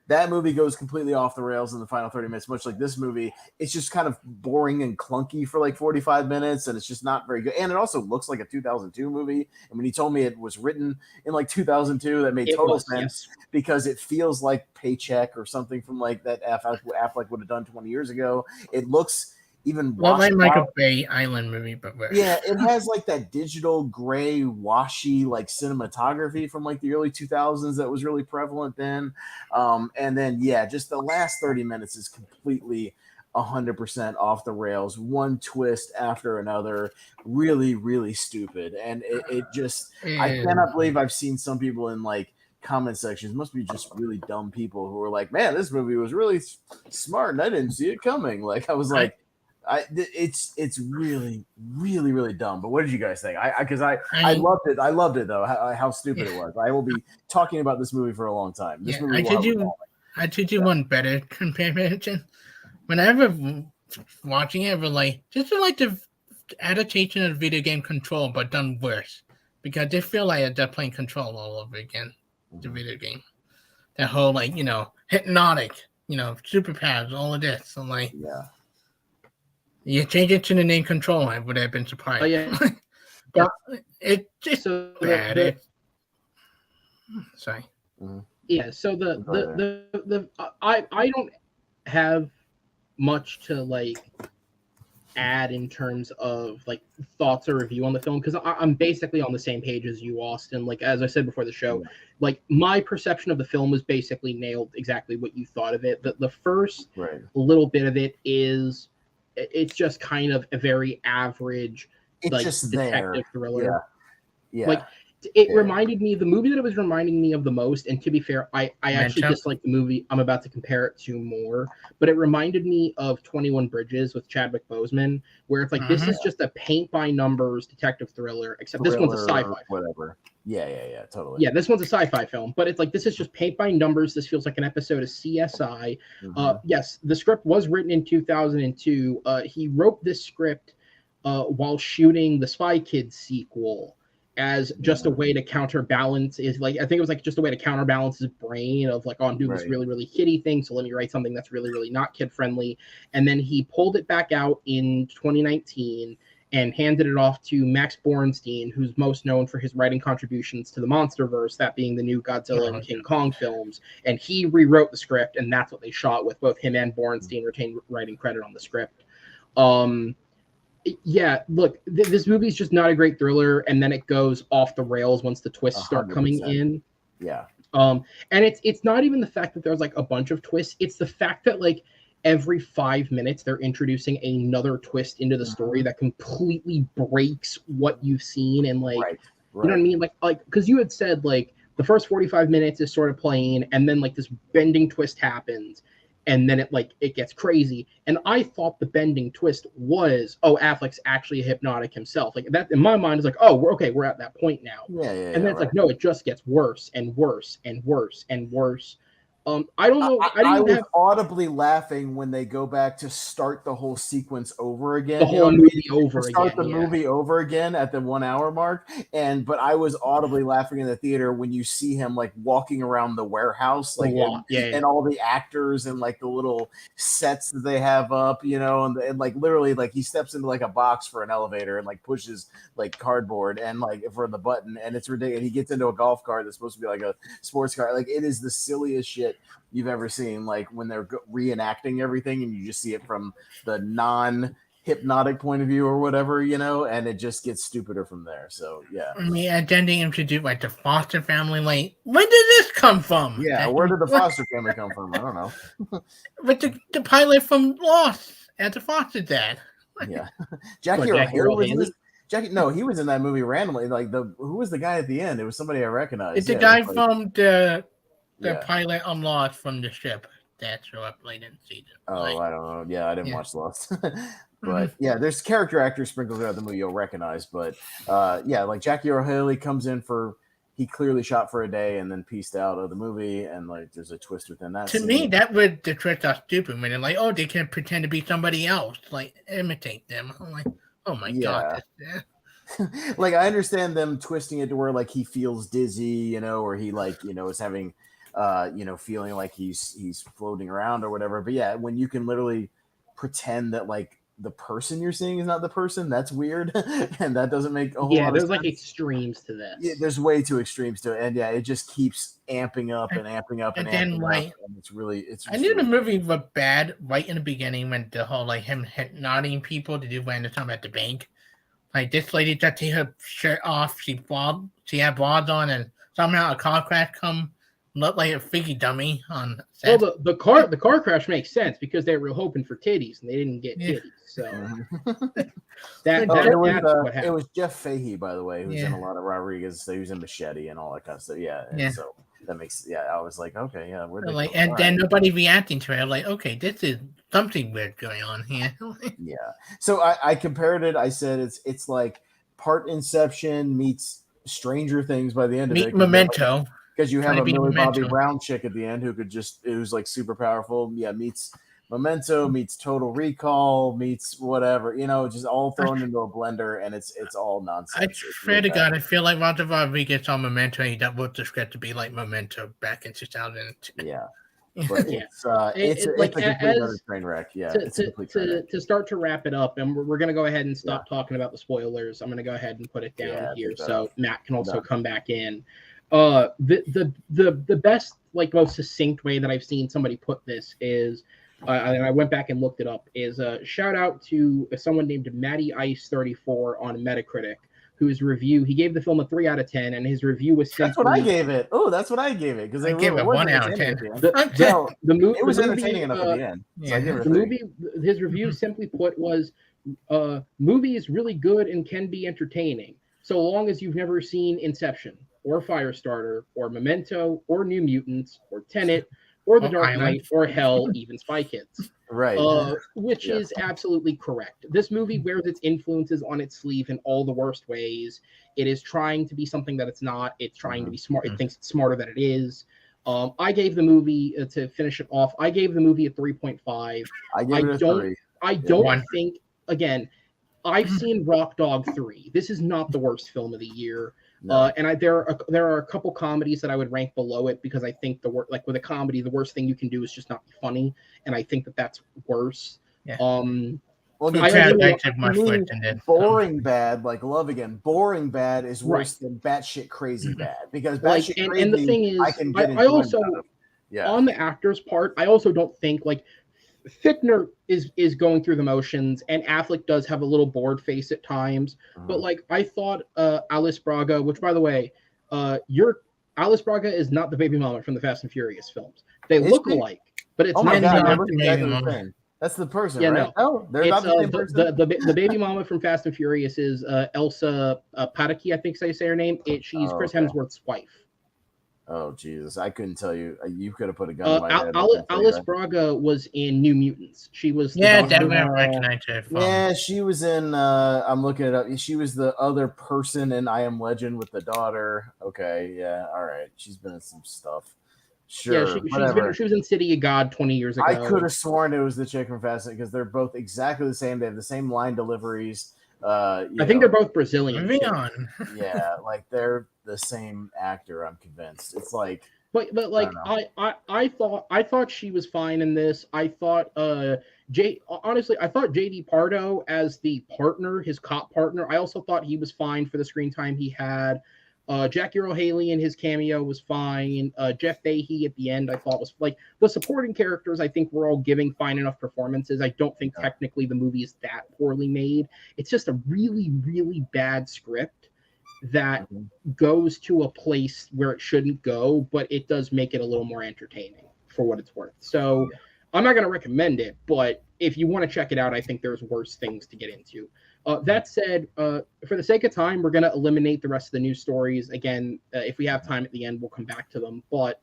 [SPEAKER 4] That movie goes completely off the rails in the final 30 minutes, much like this movie. It's just kind of boring and clunky for like 45 minutes, and it's just not very good. And it also looks like a 2002 movie. And when he told me it was written in like 2002, that made total sense, because it feels like Paycheck or something from like that Affleck would have done 20 years ago. It looks even
[SPEAKER 5] like Michael Bay Island movie, but
[SPEAKER 4] yeah, it has like that digital gray washy like cinematography from like the early 2000s that was really prevalent then. And then just the last 30 minutes is completely 100% off the rails, one twist after another, really, really stupid. And it just, I cannot believe I've seen some people in like comment sections, must be just really dumb people, who are like, man, this movie was really smart and I didn't see it coming. Like, I was like, it's really, really, really dumb. But what did you guys think? I loved it. I loved it though. How stupid it was. I will be talking about this movie for a long time. This movie.
[SPEAKER 5] I did you one better comparison. Whenever watching it, like just like the adaptation of video game Control, but done worse, because they feel like they're playing Control all over again. The video game, that whole like hypnotic, superpowers, all of this. So like you change it to the name Control, I would have been surprised.
[SPEAKER 3] Oh, yeah.
[SPEAKER 5] But it's just so bad. Sorry.
[SPEAKER 3] Yeah, so I don't have much to like add in terms of like thoughts or review on the film, because I'm basically on the same page as you, Austin. Like, as I said before the show, like my perception of the film was basically nailed exactly what you thought of it. The first little bit of it is, it's just kind of a very average
[SPEAKER 4] it's
[SPEAKER 3] like
[SPEAKER 4] just
[SPEAKER 3] detective
[SPEAKER 4] there.
[SPEAKER 3] thriller.
[SPEAKER 4] Yeah.
[SPEAKER 3] Like it
[SPEAKER 4] Yeah.
[SPEAKER 3] reminded me, the movie that it was reminding me of the most, and to be fair, I actually
[SPEAKER 5] Memento?
[SPEAKER 3] dislike the movie I'm about to compare it to more, but it reminded me of 21 Bridges with Chadwick Boseman, where it's like this is just a paint by numbers detective thriller, except this one's a
[SPEAKER 4] Thriller,
[SPEAKER 3] sci-fi.
[SPEAKER 4] whatever. Yeah, totally.
[SPEAKER 3] Yeah, this one's a sci-fi film, but it's like this is just paint by numbers. This feels like an episode of CSI. Yes, the script was written in 2002. He wrote this script while shooting the Spy Kids sequel as just a way to counterbalance. Is like, I think it was like just a way to counterbalance his brain of like, oh, I'm doing this
[SPEAKER 4] Right.
[SPEAKER 3] really really kiddie thing, so let me write something that's really really not kid friendly. And then he pulled it back out in 2019 and handed it off to Max Borenstein, who's most known for his writing contributions to the MonsterVerse, that being the new Godzilla and King Kong films. And he rewrote the script, and that's what they shot with. Both him and Borenstein retained writing credit on the script. Yeah, look, this movie's just not a great thriller, and then it goes off the rails once the twists start coming
[SPEAKER 4] 100%.
[SPEAKER 3] in.
[SPEAKER 4] Yeah.
[SPEAKER 3] And it's not even the fact that there's like a bunch of twists, it's the fact that like every 5 minutes they're introducing another twist into the story that completely breaks what you've seen. And like
[SPEAKER 4] Right.
[SPEAKER 3] you know what I mean, like because you had said like the first 45 minutes is sort of plain, and then like this bending twist happens, and then it gets crazy. And I thought the bending twist was, oh, Affleck's actually a hypnotic himself. Like that in my mind is like, oh, we're at that point now.
[SPEAKER 4] Yeah.
[SPEAKER 3] And then it's like, no, it just gets worse and worse and worse and worse. I don't know.
[SPEAKER 4] I was audibly laughing when they go back to start the whole sequence over again.
[SPEAKER 3] The whole movie over again.
[SPEAKER 4] Start the movie over again at the 1 hour mark. But I was audibly laughing in the theater when you see him like walking around the warehouse, like and all the actors and like the little sets that they have up, you know, and like literally like he steps into like a box for an elevator and like pushes like cardboard and like for the button, and it's ridiculous. He gets into a golf cart that's supposed to be like a sports car. Like it is the silliest shit you've ever seen, like when they're reenacting everything and you just see it from the non-hypnotic point of view or whatever, you know, and it just gets stupider from there. So yeah.
[SPEAKER 5] I mean, and then they introduced like the Foster family. Like, where did this come from?
[SPEAKER 4] Yeah, where did the Foster family come from? I don't know.
[SPEAKER 5] But the pilot from Lost as a Foster dad.
[SPEAKER 4] Yeah, Jackie O'Hara was in this. No, he was in that movie randomly. Like who was the guy at the end? It was somebody I recognized.
[SPEAKER 5] It's the guy from the pilot on Lost from the ship that showed up late in the season.
[SPEAKER 4] Oh, I don't know. Yeah, I didn't watch Lost. But yeah, there's character actors sprinkled throughout the movie you'll recognize. But yeah, like Jackie O'Haley comes in he clearly shot for a day and then pieced out of the movie, and like there's a twist within that.
[SPEAKER 5] To me, that would the twist are stupid when they're like, oh, they can pretend to be somebody else, like imitate them. I'm like, oh my god.
[SPEAKER 4] Like I understand them twisting it to where like he feels dizzy, you know, or he like, you know, is having you know, feeling like he's floating around or whatever. But yeah, when you can literally pretend that like the person you're seeing is not the person, that's weird. And that doesn't make a whole lot of
[SPEAKER 3] there's
[SPEAKER 4] sense.
[SPEAKER 3] like extremes to this.
[SPEAKER 4] Yeah, there's way too extremes to it. And yeah, it just keeps amping up and amping up and
[SPEAKER 5] then
[SPEAKER 4] amping
[SPEAKER 5] like
[SPEAKER 4] up. And it's really
[SPEAKER 5] I knew the movie was bad right in the beginning when the whole like him hypnoting people to do random stuff at the bank. Like this lady just take her shirt off, she had bras on, and somehow a car crash looked like a freaky dummy on set.
[SPEAKER 3] Well, the car crash makes sense because they were hoping for titties and they didn't get titties. So that's what happened.
[SPEAKER 4] It was Jeff Fahey, by the way, who's in a lot of Rodriguez. He was in Machete and all that kind of stuff. Yeah. So that makes I was like, okay, yeah, we're
[SPEAKER 5] like, and then nobody reacting to it. I'm like, okay, this is something weird going on here.
[SPEAKER 4] Yeah. So I compared it. I said it's like part Inception meets Stranger Things by the end of it.
[SPEAKER 5] Memento.
[SPEAKER 4] Because you have a Millie Bobby Brown chick at the end who's like super powerful. Yeah, meets Memento, meets Total Recall, meets whatever, you know, just all thrown into a blender, and it's all nonsense.
[SPEAKER 5] I swear to God, I feel like Roger Rodriguez on Memento, he wrote the script to be like Memento back in 2002.
[SPEAKER 4] Yeah. But it's a complete train wreck. Yeah, it's a complete train wreck.
[SPEAKER 3] To start to wrap it up, and we're going to go ahead and stop talking about the spoilers. I'm going to go ahead and put it down here so Matt can also come back in. The best, like most succinct way that I've seen somebody put this is, and I went back and looked it up, is a shout out to someone named Matty Ice 34 on Metacritic, whose review, he gave the film a 3 out of 10, and his review was simply...
[SPEAKER 4] That's what I gave it. Oh, that's what I gave it, because
[SPEAKER 5] I gave it 1 out of 10.
[SPEAKER 4] It was entertaining enough at the end.
[SPEAKER 3] The movie, his review simply put was movie is really good and can be entertaining, so long as you've never seen Inception or Firestarter or Memento or New Mutants or Tenet or The
[SPEAKER 5] Oh,
[SPEAKER 3] Dark
[SPEAKER 5] Island.
[SPEAKER 3] Knight or hell, even Spy Kids.
[SPEAKER 4] Right.
[SPEAKER 3] Which
[SPEAKER 4] Yeah.
[SPEAKER 3] is absolutely correct. This movie wears its influences on its sleeve in all the worst ways. It is trying to be something that it's not. It's trying to be smart. It thinks it's smarter than it is. I gave the movie to finish it off. I gave the movie a 3.5.
[SPEAKER 4] I give it a 3.
[SPEAKER 3] I don't
[SPEAKER 5] One.
[SPEAKER 3] think again. I've seen Rock Dog 3. This is not the worst film of the year.
[SPEAKER 4] No.
[SPEAKER 3] And there are a couple comedies that I would rank below it because I think like with a comedy, the worst thing you can do is just not be funny, and I think that that's worse.
[SPEAKER 5] Yeah.
[SPEAKER 4] Well,
[SPEAKER 5] Two
[SPEAKER 3] I
[SPEAKER 5] tabs
[SPEAKER 3] really-
[SPEAKER 5] I took my
[SPEAKER 4] I mean,
[SPEAKER 5] foot and then
[SPEAKER 4] boring bad, like Love Again. Boring bad is worse than batshit crazy bad because
[SPEAKER 3] like,
[SPEAKER 4] batshit crazy.
[SPEAKER 3] and the thing is,
[SPEAKER 4] I can get
[SPEAKER 3] I also
[SPEAKER 4] enjoyment out of. Yeah.
[SPEAKER 3] on the actor's part, I also don't think like Fichtner is going through the motions, and Affleck does have a little bored face at times. But like I thought, Alice Braga, which by the way, Alice Braga is not the baby mama from the Fast and Furious films. They
[SPEAKER 4] Is
[SPEAKER 3] look
[SPEAKER 4] she?
[SPEAKER 3] alike, but it's
[SPEAKER 4] Oh my
[SPEAKER 3] not.
[SPEAKER 4] god,
[SPEAKER 5] not
[SPEAKER 4] they
[SPEAKER 5] the
[SPEAKER 4] look
[SPEAKER 5] baby
[SPEAKER 4] exactly the
[SPEAKER 5] mama.
[SPEAKER 4] same. That's the person,
[SPEAKER 3] Yeah,
[SPEAKER 4] right? No, they're
[SPEAKER 3] It's
[SPEAKER 4] not the same person.
[SPEAKER 3] the baby mama from Fast and Furious is Elsa Pataky, I think say her name. She's
[SPEAKER 4] Oh,
[SPEAKER 3] Chris
[SPEAKER 4] okay.
[SPEAKER 3] Hemsworth's wife.
[SPEAKER 4] Oh Jesus, I couldn't tell you. You could have put a gun in my head. I couldn't tell you
[SPEAKER 3] Alice
[SPEAKER 4] that.
[SPEAKER 3] Braga was in New Mutants. She was the
[SPEAKER 5] yeah,
[SPEAKER 3] doctor.
[SPEAKER 5] definitely I recognize her from.
[SPEAKER 4] Yeah, she was in. I'm looking it up. She was the other person in I Am Legend with the daughter. Okay, yeah, all right. She's been in some stuff. Sure, whatever.
[SPEAKER 3] She was in City of God 20 years ago.
[SPEAKER 4] I could have sworn it was the chick from Fast because they're both exactly the same. They have the same line deliveries.
[SPEAKER 3] I think they're both Brazilian.
[SPEAKER 5] Moving
[SPEAKER 3] too.
[SPEAKER 5] on.
[SPEAKER 4] Yeah, like they're the same actor. I'm convinced. It's like,
[SPEAKER 3] But like I thought she was fine in this. I thought honestly I thought JD Pardo as the partner, his cop partner, I also thought he was fine for the screen time he had. Jackie Earle Haley in his cameo was fine. Jeff Fahey at the end I thought was like the supporting characters. I think we're all giving fine enough performances. I don't think technically the movie is that poorly made. It's just a really really bad script that goes to a place where it shouldn't go, but it does make it a little more entertaining for what it's worth. So I'm not going to recommend it, but if you want to check it out, I think there's worse things to get into. That said, for the sake of time, we're going to eliminate the rest of the news stories. Again, if we have time at the end, we'll come back to them, but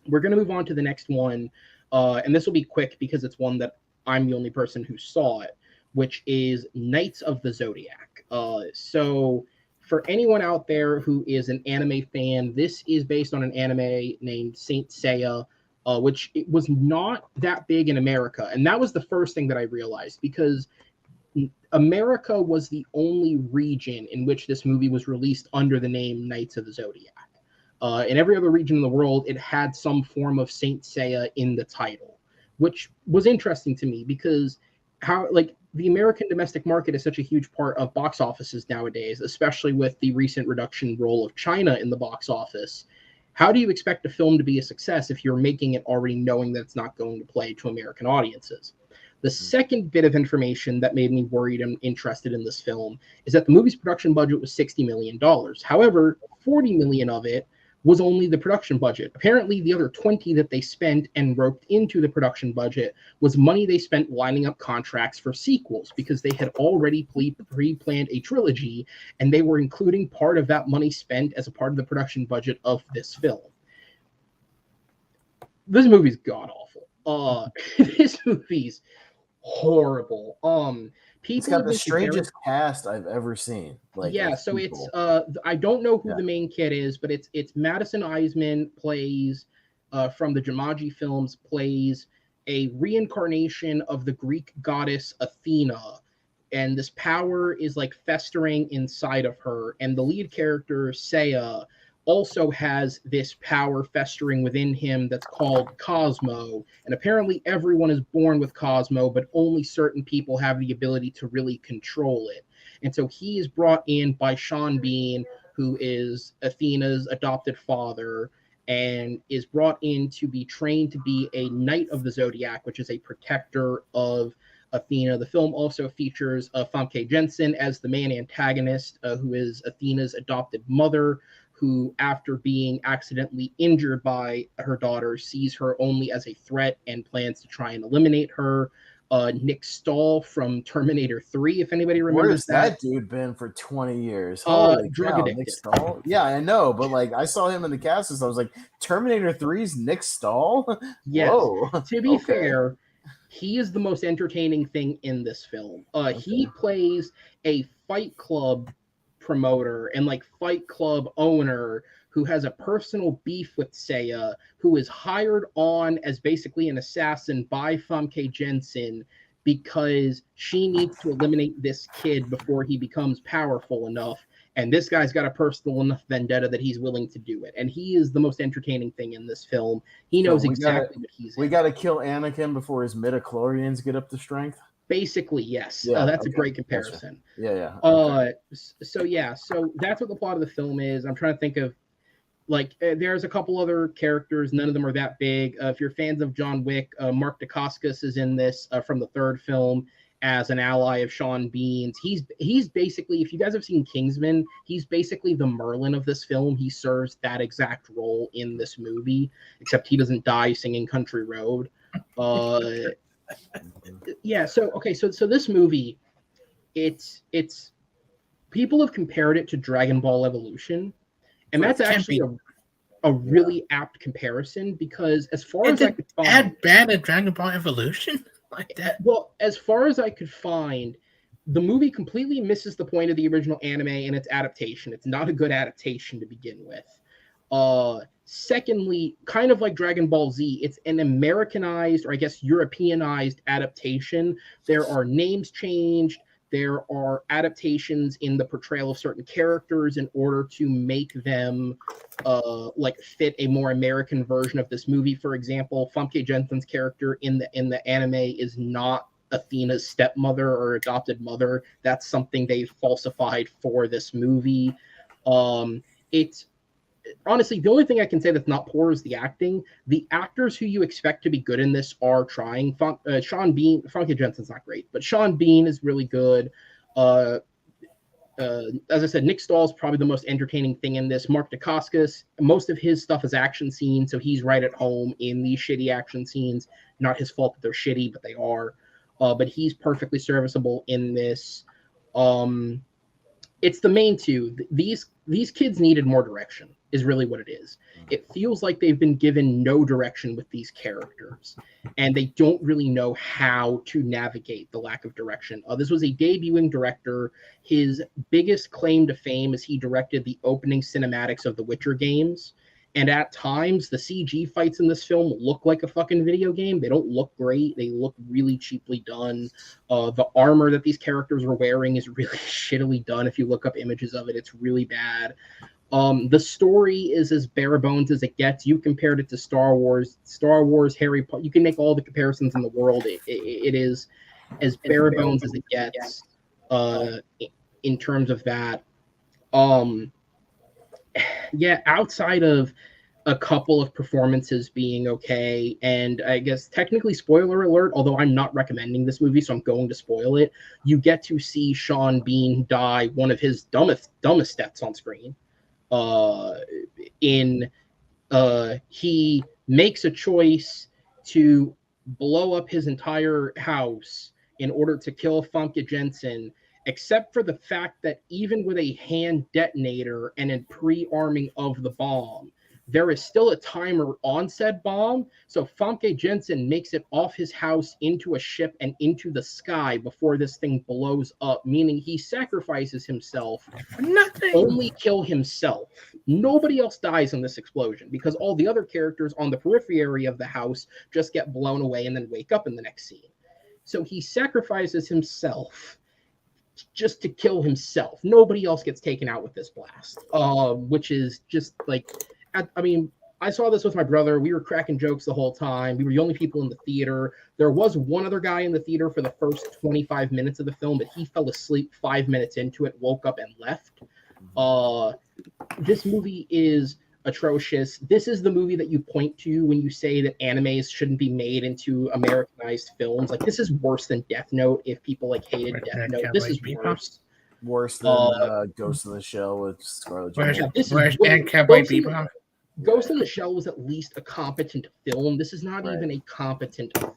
[SPEAKER 3] we're going to move on to the next one. And this will be quick because it's one that I'm the only person who saw it, which is Knights of the Zodiac. So for anyone out there who is an anime fan, this is based on an anime named Saint Seiya, which it was not that big in America. And that was the first thing that I realized because America was the only region in which this movie was released under the name Knights of the Zodiac. In every other region in the world, it had some form of Saint Seiya in the title, which was interesting to me because the American domestic market is such a huge part of box offices nowadays, especially with the recent reduction role of China in the box office. How do you expect a film to be a success if you're making it already knowing that it's not going to play to American audiences? The second bit of information that made me worried and interested in this film is that the movie's production budget was $60 million. However, $40 million of it was only the production budget. Apparently, the other 20 that they spent and roped into the production budget was money they spent lining up contracts for sequels because they had already pre-planned a trilogy, and they were including part of that money spent as a part of the production budget of this film. This movie's god-awful. This movie's horrible. People
[SPEAKER 4] it's got the strangest cast I've ever seen. Like,
[SPEAKER 3] yeah, so people. It's I don't know who the main kid is, but it's Madison Eisman plays from the Jumanji films, plays a reincarnation of the Greek goddess Athena, and this power is like festering inside of her, and the lead character Seiya also has this power festering within him that's called Cosmo. And apparently everyone is born with Cosmo, but only certain people have the ability to really control it. And so he is brought in by Sean Bean, who is Athena's adopted father, and is brought in to be trained to be a Knight of the Zodiac, which is a protector of Athena. The film also features Famke Jensen as the main antagonist, who is Athena's adopted mother, who, after being accidentally injured by her daughter, sees her only as a threat and plans to try and eliminate her. Nick Stahl from Terminator 3, if anybody remembers
[SPEAKER 4] Where's that dude been for 20 years? Holy
[SPEAKER 3] drug
[SPEAKER 4] cow,
[SPEAKER 3] addicted.
[SPEAKER 4] Nick Stahl? Yeah, I know, but like I saw him in the cast, so I was like, Terminator 3's Nick Stahl?
[SPEAKER 3] Yes.
[SPEAKER 4] Whoa.
[SPEAKER 3] To be
[SPEAKER 4] Okay.
[SPEAKER 3] fair, he is the most entertaining thing in this film. He plays a Fight Club promoter and like Fight Club owner who has a personal beef with Seiya, who is hired on as basically an assassin by Famke Jensen because she needs to eliminate this kid before he becomes powerful enough. And this guy's got a personal enough vendetta that he's willing to do it. And he is the most entertaining thing in this film. He knows exactly what he's
[SPEAKER 4] We
[SPEAKER 3] in.
[SPEAKER 4] got to kill Anakin before his midichlorians get up to strength.
[SPEAKER 3] Basically, yes.
[SPEAKER 4] Yeah,
[SPEAKER 3] That's a
[SPEAKER 4] okay,
[SPEAKER 3] great comparison.
[SPEAKER 4] Gotcha. Yeah. Okay.
[SPEAKER 3] So that's what the plot of the film is. I'm trying to think of, like, there's a couple other characters. None of them are that big. If you're fans of John Wick, Mark Dacascos is in this from the third film as an ally of Sean Bean's. He's basically, if you guys have seen Kingsman, he's basically the Merlin of this film. He serves that exact role in this movie, except he doesn't die singing Country Road. Yeah. So this movie, it's people have compared it to Dragon Ball Evolution, and that's actually a really apt comparison because as far as I could find,
[SPEAKER 5] bad at Dragon Ball Evolution like that.
[SPEAKER 3] Well, as far as I could find, the movie completely misses the point of the original anime and its adaptation. It's not a good adaptation to begin with. Secondly, kind of like Dragon Ball Z, it's an Americanized, or I guess Europeanized adaptation. There are names changed. There are adaptations in the portrayal of certain characters in order to make them like fit a more American version of this movie. For example, Famke Jensen's character in the anime is not Athena's stepmother or adopted mother. That's something they've falsified for this movie. It's honestly, the only thing I can say that's not poor is the acting. The actors who you expect to be good in this are trying. Sean Bean, Famke Jensen's not great, but Sean Bean is really good. As I said, Nick Stahl is probably the most entertaining thing in this. Mark Dacascos, most of his stuff is action scenes, so he's right at home in these shitty action scenes. Not his fault that they're shitty, but they are. But he's perfectly serviceable in this. It's the main two. These kids needed more direction, is really what it is. It feels like they've been given no direction with these characters, and they don't really know how to navigate the lack of direction. This was a debuting director. His biggest claim to fame is he directed the opening cinematics of the Witcher games. And at times, the CG fights in this film look like a fucking video game. They don't look great. They look really cheaply done. The armor that these characters were wearing is really shittily done. If you look up images of it, it's really bad. The story is as bare bones as it gets. You compared it to Star Wars, Harry Potter. You can make all the comparisons in the world. It is as bare bones as it gets in terms of that. Yeah, outside of a couple of performances being okay, and I guess technically spoiler alert, although I'm not recommending this movie, so I'm going to spoil it. You get to see Sean Bean die one of his dumbest deaths on screen. He makes a choice to blow up his entire house in order to kill Famke Jensen, except for the fact that even with a hand detonator and a pre-arming of the bomb, there is still a timer on said bomb. So Famke Jensen makes it off his house into a ship and into the sky before this thing blows up, meaning he sacrifices himself.
[SPEAKER 5] Nothing.
[SPEAKER 3] Only kill himself. Nobody else dies in this explosion because all the other characters on the periphery of the house just get blown away and then wake up in the next scene. So he sacrifices himself just to kill himself. Nobody else gets taken out with this blast, which is just like, I mean, I saw this with my brother. We were cracking jokes the whole time. We were the only people in the theater. There was one other guy in the theater for the first 25 minutes of the film, but he fell asleep 5 minutes into it, woke up and left. This movie is atrocious. This is the movie that you point to when you say that animes shouldn't be made into Americanized films. Like, this is worse than Death Note. If people like hated Death Note, this is worse.
[SPEAKER 4] Worse than Ghost in the Shell with Scarlett Johansson.
[SPEAKER 3] Ghost in the Shell was at least a competent film. This is not even a competent film.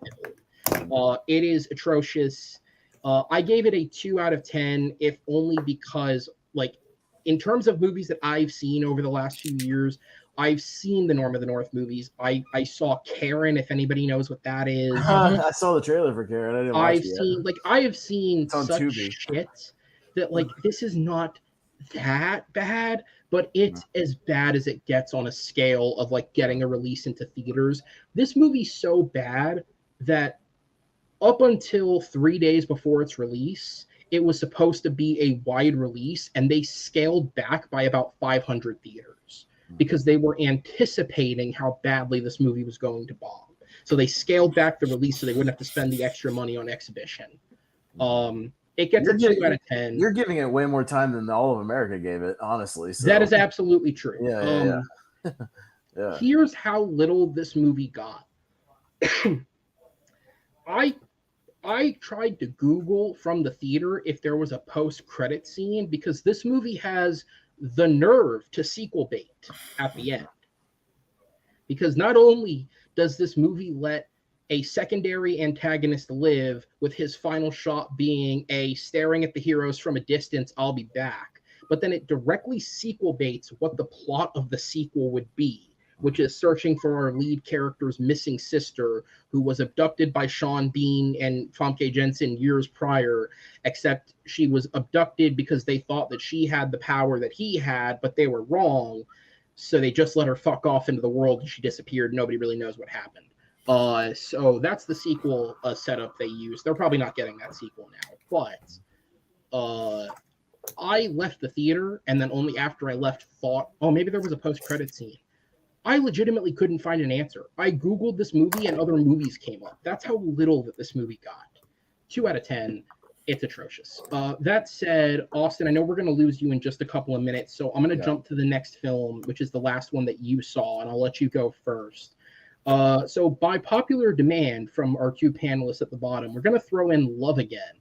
[SPEAKER 3] It is atrocious. I gave it a 2 out of 10, if only because, like, in terms of movies that I've seen over the last few years, I've seen the Norm of the North movies. I saw Karen, if anybody knows what that is.
[SPEAKER 4] I saw the trailer for Karen. I didn't watch
[SPEAKER 3] I've
[SPEAKER 4] it yet.
[SPEAKER 3] seen, like, I have seen
[SPEAKER 4] It's on
[SPEAKER 3] such
[SPEAKER 4] Tubi.
[SPEAKER 3] shit that, like, this is not that bad, but it's as bad as it gets on a scale of, like, getting a release into theaters. This movie's so bad that up until 3 days before its release, it was supposed to be a wide release, and they scaled back by about 500 theaters because they were anticipating how badly this movie was going to bomb. So they scaled back the release so they wouldn't have to spend the extra money on exhibition. It gets a 2 out of 10.
[SPEAKER 4] You're giving it way more time than all of America gave it, honestly. So.
[SPEAKER 3] That is absolutely true.
[SPEAKER 4] Yeah.
[SPEAKER 3] Here's how little this movie got. I tried to Google from the theater if there was a post-credit scene, because this movie has the nerve to sequel bait at the end. Because not only does this movie let a secondary antagonist live, with his final shot being a staring at the heroes from a distance, I'll be back, but then it directly sequel baits what the plot of the sequel would be, which is searching for our lead character's missing sister, who was abducted by Sean Bean and Famke Jensen years prior, except she was abducted because they thought that she had the power that he had, but they were wrong. So they just let her fuck off into the world and she disappeared. Nobody really knows what happened. So that's the sequel setup they use. They're probably not getting that sequel now, but I left the theater, and then only after I left thought, oh, maybe there was a post-credit scene. I legitimately couldn't find an answer. I Googled this movie and other movies came up. That's how little that this movie got. 2 out of 10. It's atrocious. That said, Austin, I know we're going to lose you in just a couple of minutes, so I'm going to jump to the next film, which is the last one that you saw, and I'll let you go first. So by popular demand from our two panelists at the bottom, we're going to throw in Love Again,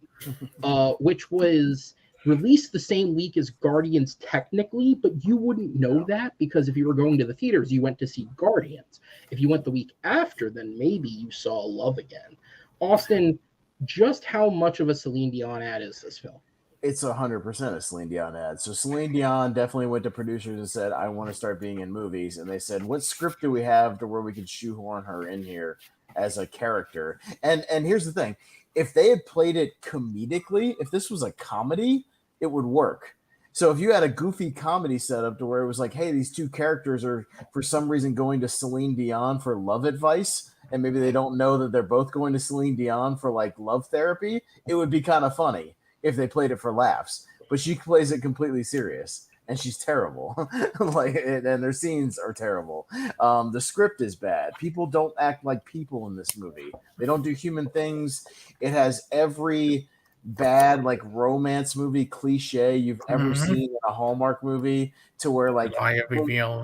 [SPEAKER 3] which was released the same week as Guardians technically, but you wouldn't know that because if you were going to the theaters, you went to see Guardians. If you went the week after, then maybe you saw Love Again. Austin, just how much of a Celine Dion ad is this film?
[SPEAKER 4] It's 100% a Celine Dion ad. So Celine Dion definitely went to producers and said, I want to start being in movies. And they said, what script do we have to where we can shoehorn her in here as a character? And here's the thing. If they had played it comedically, if this was a comedy, it would work. So if you had a goofy comedy setup to where it was like, hey, these two characters are for some reason going to Celine Dion for love advice, and maybe they don't know that they're both going to Celine Dion for like love therapy, it would be kind of funny if they played it for laughs. But she plays it completely serious, and she's terrible. And their scenes are terrible. The script is bad. People don't act like people in this movie. They don't do human things. It has every bad like romance movie cliche you've ever seen in a Hallmark movie, to where like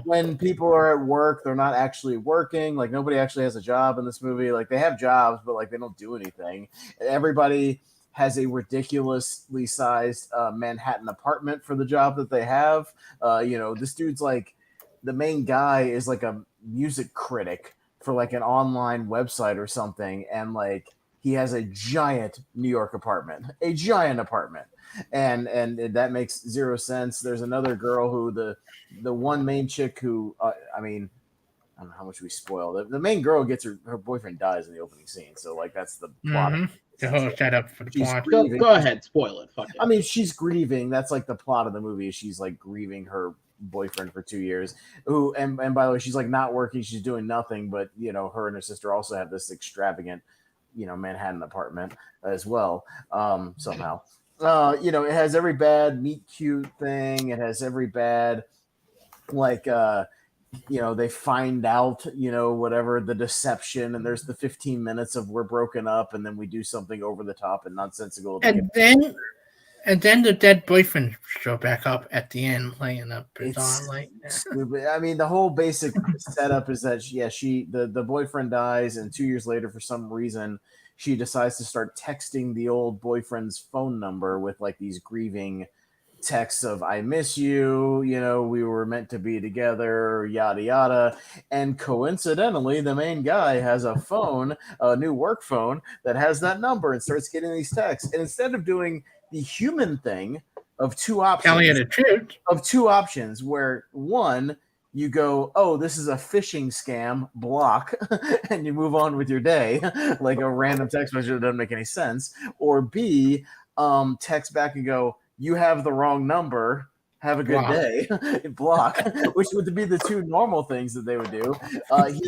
[SPEAKER 4] when people are at work, they're not actually working. Like nobody actually has a job in this movie. Like they have jobs, but like they don't do anything. Everybody has a ridiculously sized Manhattan apartment for the job that they have. This dude's like, the main guy is like a music critic for like an online website or something, and like he has a giant New York apartment, and that makes zero sense. There's another girl who the one main chick who I don't know how much we spoil. The main girl gets her boyfriend dies in the opening scene, so like that's the plot.
[SPEAKER 5] The whole setup for the plot.
[SPEAKER 3] Go ahead, spoil it. Fuck it.
[SPEAKER 4] I mean, she's grieving. That's like the plot of the movie. She's like grieving her boyfriend for 2 years. Who and by the way, she's like not working. She's doing nothing. But her and her sister also have this extravagant, Manhattan apartment as well. Somehow, it has every bad meet cute thing. It has every bad like. They find out, whatever the deception, and there's the 15 minutes of we're broken up, and then we do something over the top and nonsensical.
[SPEAKER 5] And then the dead boyfriend show back up at the end, laying up bizarre like
[SPEAKER 4] stupid. I mean, the whole basic setup is that the boyfriend dies, and 2 years later, for some reason, she decides to start texting the old boyfriend's phone number with like these grieving texts of "I miss you," we were meant to be together, yada yada. And coincidentally, the main guy has a phone, a new work phone that has that number, and starts getting these texts. And instead of doing the human thing of two
[SPEAKER 5] Telling you
[SPEAKER 4] options,
[SPEAKER 5] the truth.
[SPEAKER 4] where one, you go, oh, this is a phishing scam, block, and you move on with your day, like a random text message that doesn't make any sense. Or B, text back and go, you have the wrong number. Have a good
[SPEAKER 5] Block.
[SPEAKER 4] day. Block, which would be the two normal things that they would do.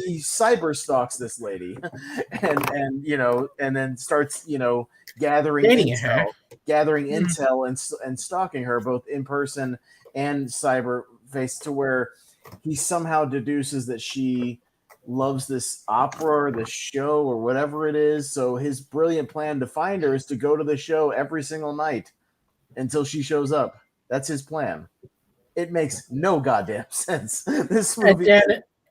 [SPEAKER 4] He cyber stalks this lady, and then starts gathering
[SPEAKER 5] Dating her.
[SPEAKER 4] intel and stalking her both in person and cyber face, to where he somehow deduces that she loves this opera or the show or whatever it is. So his brilliant plan to find her is to go to the show every single night until she shows up. That's his plan. It makes no goddamn sense. This movie is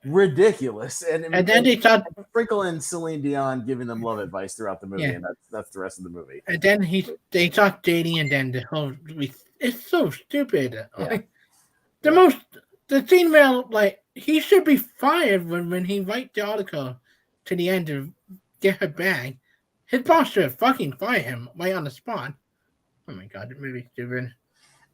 [SPEAKER 4] ridiculous. And
[SPEAKER 5] then they thought,
[SPEAKER 4] sprinkle in Celine Dion giving them love advice throughout the movie,
[SPEAKER 5] Yeah.
[SPEAKER 4] and that's the rest of the movie.
[SPEAKER 5] and then they thought dating, and then the whole it's so stupid.
[SPEAKER 4] Yeah.
[SPEAKER 5] The scene where he should be fired when he writes the article to the end to get her back. His boss should fucking fire him right on the spot. Oh my god, the movie's stupid.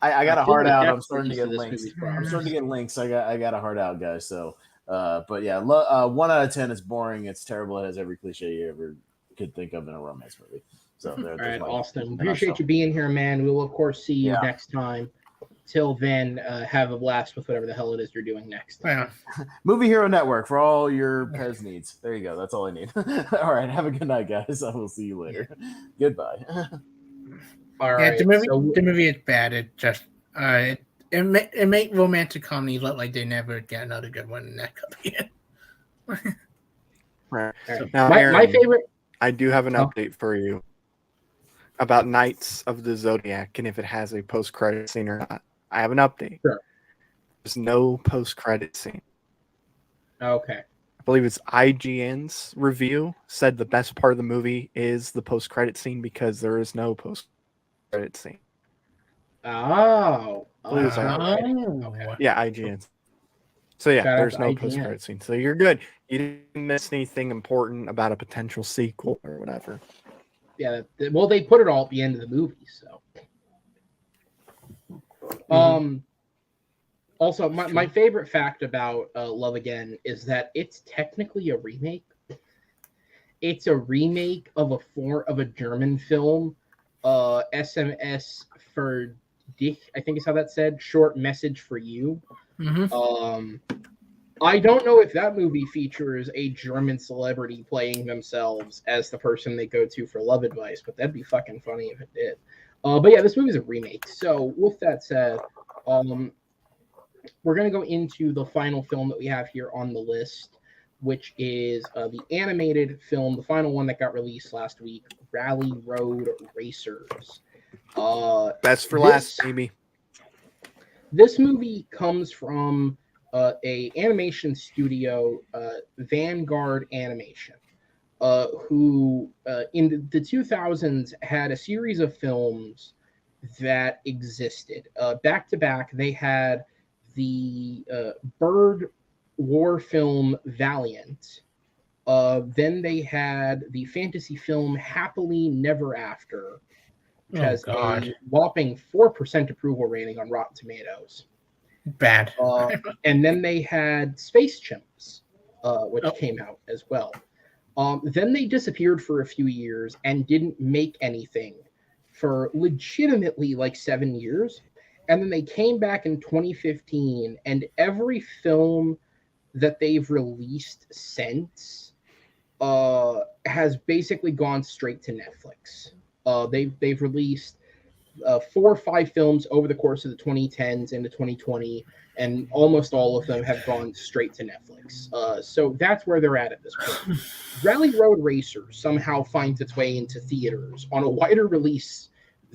[SPEAKER 4] I got a
[SPEAKER 3] feel
[SPEAKER 4] heart
[SPEAKER 3] like
[SPEAKER 4] out.
[SPEAKER 3] that's
[SPEAKER 4] I'm starting to
[SPEAKER 3] the
[SPEAKER 4] get
[SPEAKER 3] least of this
[SPEAKER 4] links.
[SPEAKER 3] movie's
[SPEAKER 4] I'm
[SPEAKER 3] problems.
[SPEAKER 4] starting to get links. I got a heart out, guys. So, but yeah, 1 out of 10 is boring. It's terrible. It has every cliche you ever could think of in a romance movie. So,
[SPEAKER 3] All right, Austin.
[SPEAKER 4] and
[SPEAKER 3] Appreciate
[SPEAKER 4] also-
[SPEAKER 3] you being here, man. We will, of course, see you
[SPEAKER 4] Yeah.
[SPEAKER 3] next time. Till then, have a blast with whatever the hell it is you're doing next.
[SPEAKER 5] Well,
[SPEAKER 4] Movie Hero Network for all your Pez needs. There you go. That's all I need. All right. Have a good night, guys. I will see you later. Goodbye.
[SPEAKER 3] All
[SPEAKER 5] yeah,
[SPEAKER 3] right.
[SPEAKER 5] the movie
[SPEAKER 3] so-
[SPEAKER 5] the movie is bad. It just it make romantic comedies look like they never get another good one in that couple years.
[SPEAKER 2] Right.
[SPEAKER 3] all right.
[SPEAKER 2] Now,
[SPEAKER 3] my
[SPEAKER 2] Aaron,
[SPEAKER 3] favorite.
[SPEAKER 2] I do have an
[SPEAKER 3] Oh.
[SPEAKER 2] update for you about Knights of the Zodiac and if it has a post-credit scene or not. I have an update.
[SPEAKER 3] Sure.
[SPEAKER 2] There's no post-credit scene.
[SPEAKER 3] Okay.
[SPEAKER 2] I believe it's IGN's review said the best part of the movie is the post-credit scene because there is no post-credit scene.
[SPEAKER 3] Oh.
[SPEAKER 2] Believe it's
[SPEAKER 3] Okay.
[SPEAKER 2] Yeah, IGN. So yeah,
[SPEAKER 3] Shout out
[SPEAKER 2] there's
[SPEAKER 3] to
[SPEAKER 2] no
[SPEAKER 3] IGN.
[SPEAKER 2] post-credit scene. So you're good. You didn't miss anything important about a potential sequel or whatever.
[SPEAKER 3] Yeah. Well, they put it all at the end of the movie, so. Also, my favorite fact about Love Again is that it's technically a remake. It's a remake of a German film, SMS for Dich, I think is how that's said. Short Message for You.
[SPEAKER 5] Mm-hmm.
[SPEAKER 3] I don't know if that movie features a German celebrity playing themselves as the person they go to for love advice, but that'd be fucking funny if it did. But yeah, this movie's a remake. So with that said, we're going to go into the final film that we have here on the list, which is the animated film, the final one that got released last week, Rally Road Racers.
[SPEAKER 2] Best for last, baby.
[SPEAKER 3] This movie comes from a animation studio, Vanguard Animation, who in the 2000s had a series of films that existed. Back to back, they had the bird war film Valiant. Then they had the fantasy film Happily Never After, which has a whopping 4% approval rating on Rotten Tomatoes.
[SPEAKER 5] Bad.
[SPEAKER 3] And then they had Space Chimps, which came out as well. Then they disappeared for a few years and didn't make anything for legitimately like 7 years. And then they came back in 2015, and every film that they've released since has basically gone straight to Netflix. They've released 4 or 5 films over the course of the 2010s into 2020, and almost all of them have gone straight to Netflix. So that's where they're at this point. Rally Road Racers somehow finds its way into theaters on a wider release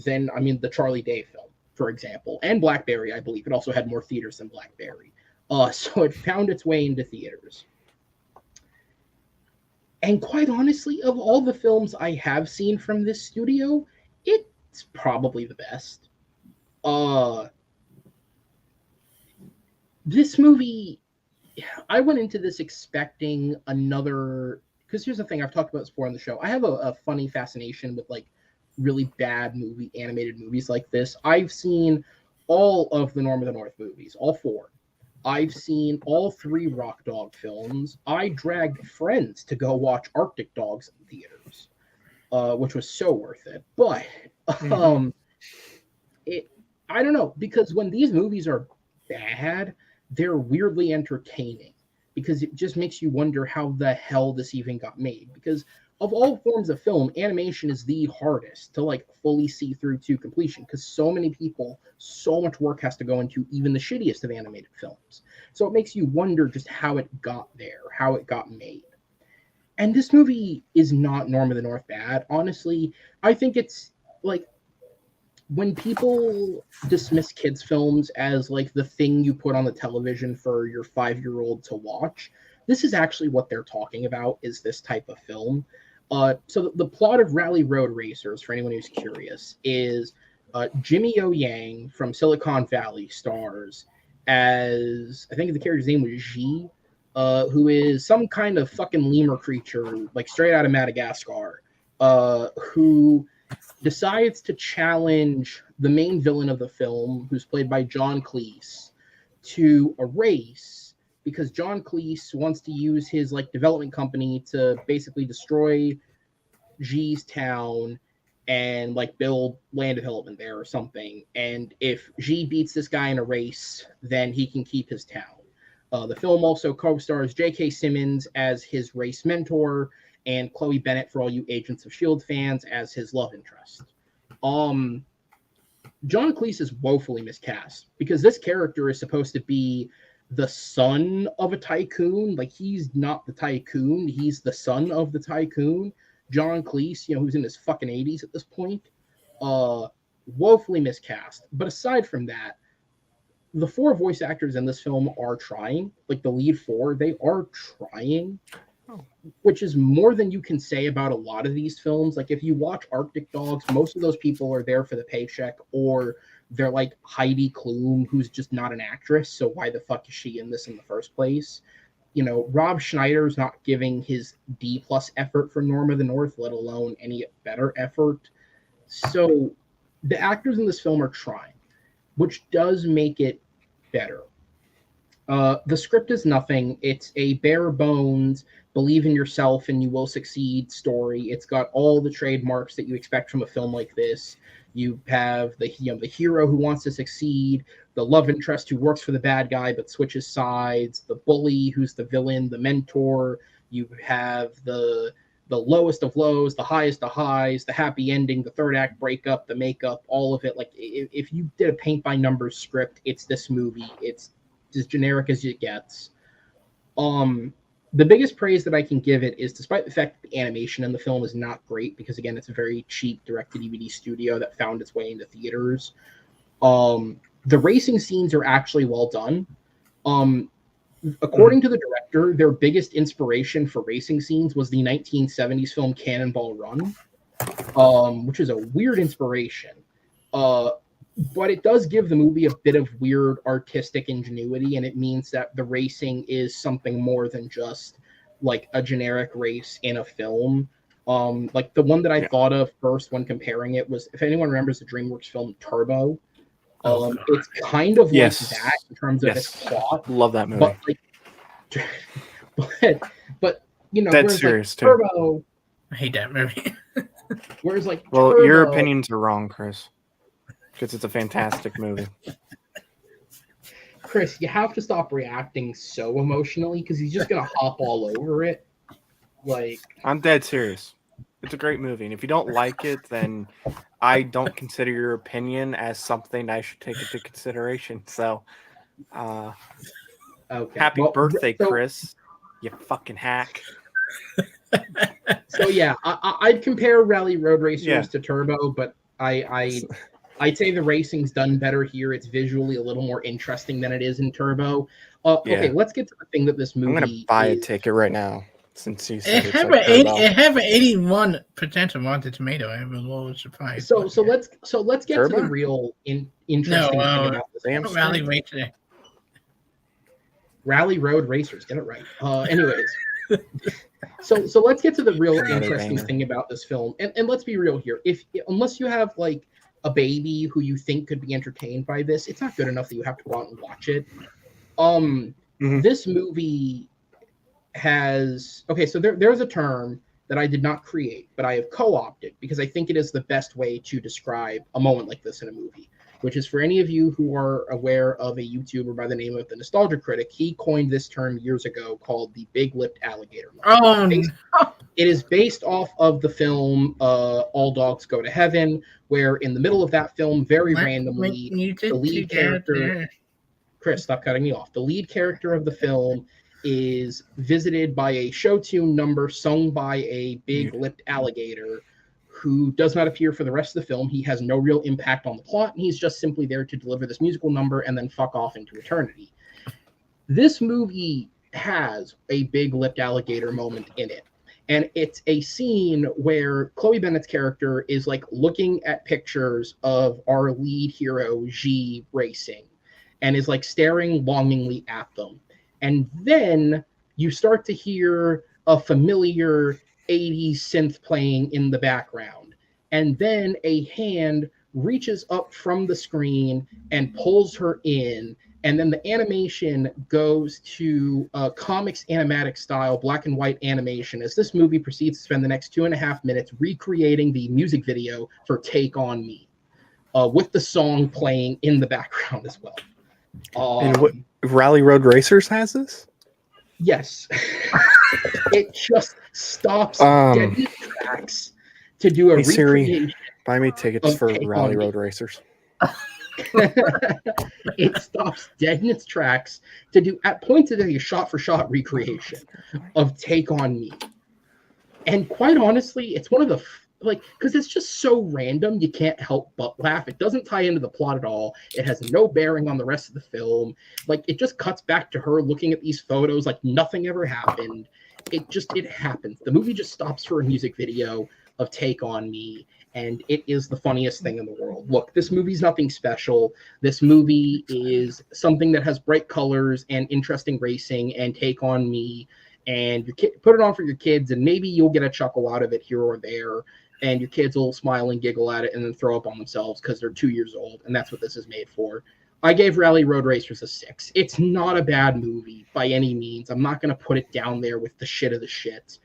[SPEAKER 3] than, the Charlie Day film, for example, and Blackberry, I believe. It also had more theaters than Blackberry. So it found its way into theaters. And quite honestly, of all the films I have seen from this studio, it's probably the best. This movie, I went into this expecting another. Because here's the thing, I've talked about this before on the show. I have a funny fascination with like really bad animated movies like this. I've seen all of the Norm of the North movies, all four. I've seen all three Rock Dog films. I dragged friends to go watch Arctic Dogs in theaters, which was so worth it. But it, I don't know, because when these movies are bad, they're weirdly entertaining because it just makes you wonder how the hell this even got made. Because of all forms of film, animation is the hardest to like fully see through to completion because so many people, so much work has to go into even the shittiest of animated films. So it makes you wonder just how it got there, how it got made. And this movie is not Norm of the North bad. Honestly, I think it's like when people dismiss kids films as like the thing you put on the television for your 5-year-old to watch, this is actually what they're talking about, is this type of film. So the plot of Rally Road Racers, for anyone who's curious, is Jimmy O Yang from Silicon Valley stars as, I think the character's name was G, who is some kind of fucking lemur creature, like straight out of Madagascar, who decides to challenge the main villain of the film, who's played by John Cleese, to a race because John Cleese wants to use his like development company to basically destroy G's town and like build land development there or something. And if G beats this guy in a race, then he can keep his town. The film also co-stars J.K. Simmons as his race mentor and Chloe Bennett, for all you Agents of S.H.I.E.L.D. fans, as his love interest. John Cleese is woefully miscast because this character is supposed to be the son of a tycoon. Like, he's not the tycoon, he's the son of the tycoon. John Cleese, who's in his fucking 80s at this point, woefully miscast. But aside from that, the 4 voice actors in this film are trying. Like, the lead 4, they are trying, which is more than you can say about a lot of these films. Like, if you watch Arctic Dogs, most of those people are there for the paycheck, or they're like Heidi Klum, who's just not an actress, so why the fuck is she in this in the first place? Rob Schneider's not giving his D+ effort for Norm of the North, let alone any better effort. So the actors in this film are trying, which does make it better. The script is nothing. It's a bare bones, believe in yourself and you will succeed story. It's got all the trademarks that you expect from a film like this. You have the hero who wants to succeed, the love interest who works for the bad guy but switches sides, the bully who's the villain, the mentor. You have the lowest of lows, the highest of highs, the happy ending, the third act breakup, the makeup, all of it. Like, if you did a paint by numbers script, it's this movie. It's as generic as it gets. The biggest praise that I can give it is, despite the fact that the animation in the film is not great, because again, it's a very cheap direct-to-DVD studio that found its way into theaters. The racing scenes are actually well done. According to the director, their biggest inspiration for racing scenes was the 1970s film Cannonball Run, which is a weird inspiration. But it does give the movie a bit of weird artistic ingenuity, and it means that the racing is something more than just like a generic race in a film. Like the one that I thought of first when comparing it was, if anyone remembers the DreamWorks film Turbo, it's kind of like that in terms of its plot.
[SPEAKER 2] Love that movie.
[SPEAKER 3] But like, but
[SPEAKER 2] That's serious
[SPEAKER 3] like, Turbo,
[SPEAKER 5] I hate that movie.
[SPEAKER 3] whereas like,
[SPEAKER 2] well,
[SPEAKER 3] Turbo,
[SPEAKER 2] your opinions are wrong, Chris. Because it's a fantastic movie.
[SPEAKER 3] Chris, you have to stop reacting so emotionally because he's just gonna hop all over it. Like,
[SPEAKER 2] I'm dead serious. It's a great movie, and if you don't like it, then I don't consider your opinion as something I should take into consideration. So,
[SPEAKER 3] okay.
[SPEAKER 2] happy birthday, Chris! You fucking hack.
[SPEAKER 3] So yeah, I'd compare Rally Road Racers to Turbo, but I'd say the racing's done better here. It's visually a little more interesting than it is in Turbo. Okay, let's get to the thing that this movie.
[SPEAKER 2] I'm gonna buy a ticket right now. Since you said
[SPEAKER 5] It
[SPEAKER 2] it's
[SPEAKER 5] have
[SPEAKER 2] like
[SPEAKER 5] an 80,
[SPEAKER 2] Turbo.
[SPEAKER 5] it have an 81% of Rotten Tomato. I was a little surprised.
[SPEAKER 3] So
[SPEAKER 5] but
[SPEAKER 3] so
[SPEAKER 5] yeah.
[SPEAKER 3] let's get to the
[SPEAKER 2] Turbo?
[SPEAKER 3] real
[SPEAKER 5] No,
[SPEAKER 3] interesting thing about this.
[SPEAKER 2] Damn
[SPEAKER 5] Rally
[SPEAKER 2] straight.
[SPEAKER 5] Rate today.
[SPEAKER 3] Rally Road Racers, get it right. Anyways, so let's get to the real
[SPEAKER 2] Another
[SPEAKER 3] interesting
[SPEAKER 2] banger.
[SPEAKER 3] thing about this film, and let's be real here. If unless you have like a baby who you think could be entertained by this, it's not good enough that you have to go out and watch it.
[SPEAKER 2] Mhm.
[SPEAKER 3] This movie has so there's a term that I did not create, but I have co-opted because I think it is the best way to describe a moment like this in a movie, which is for any of you who are aware of a YouTuber by the name of the Nostalgia Critic. He coined this term years ago called the big lipped alligator moment. It is based off of the film All Dogs Go to Heaven, where in the middle of that film, very randomly,
[SPEAKER 5] You
[SPEAKER 3] the
[SPEAKER 5] did
[SPEAKER 3] lead character, Chris, stop cutting me off. The lead character of the film is visited by a show tune number sung by a big lipped alligator who does not appear for the rest of the film. He has no real impact on the plot, and he's just simply there to deliver this musical number and then fuck off into eternity. This movie has a big lipped alligator moment in it. And it's a scene where Chloe Bennett's character is like looking at pictures of our lead hero, G, racing, and is like staring longingly at them. And then you start to hear a familiar 80s synth playing in the background. And then a hand reaches up from the screen and pulls her in. And then the animation goes to comics animatic style, black and white animation, as this movie proceeds to spend the next 2.5 minutes recreating the music video for Take On Me, with the song playing in the background as well.
[SPEAKER 2] And what Rally Road Racers has this?
[SPEAKER 3] Yes. It just stops dead in its tracks to do a
[SPEAKER 2] Hey, Siri,
[SPEAKER 3] recreation.
[SPEAKER 2] buy me tickets for
[SPEAKER 3] Take
[SPEAKER 2] Rally
[SPEAKER 3] On Me.
[SPEAKER 2] Road Racers.
[SPEAKER 3] It stops dead in its tracks to do at points of a shot-for-shot recreation of Take On Me. And quite honestly, it's one of the because it's just so random, you can't help but laugh. It doesn't tie into the plot at all. It has no bearing on the rest of the film. Like, it just cuts back to her looking at these photos like nothing ever happened. It happens. The movie just stops for a music video of Take On Me, and it is the funniest thing in the world. Look, this movie's nothing special. This movie is something that has bright colors and interesting racing and Take On Me, and put it on for your kids, and maybe you'll get a chuckle out of it here or there, and your kids will smile and giggle at it and then throw up on themselves because they're 2 years old, and that's what this is made for. I gave Rally Road Racers a 6. It's not a bad movie by any means. I'm not going to put it down there with the shit of the shit,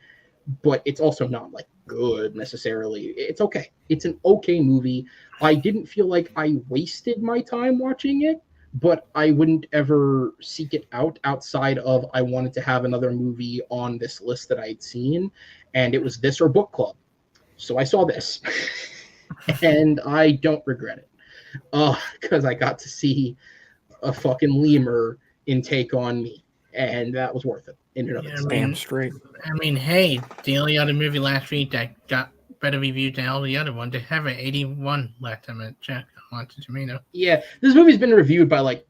[SPEAKER 3] but it's also not like good necessarily. It's okay. It's an okay movie. I didn't feel like I wasted my time watching it, but I wouldn't ever seek it out outside of I wanted to have another movie on this list that I'd seen, and it was this or Book Club. So I saw this, and I don't regret it, because I got to see a fucking lemur in Take On Me, and that was worth it in and of itself.
[SPEAKER 2] Damn straight.
[SPEAKER 5] I mean, hey, the only other movie last week that got better reviews than all the other ones, they have an 81 last time I checked on Rotten Tomato.
[SPEAKER 3] Yeah, this movie's been reviewed by like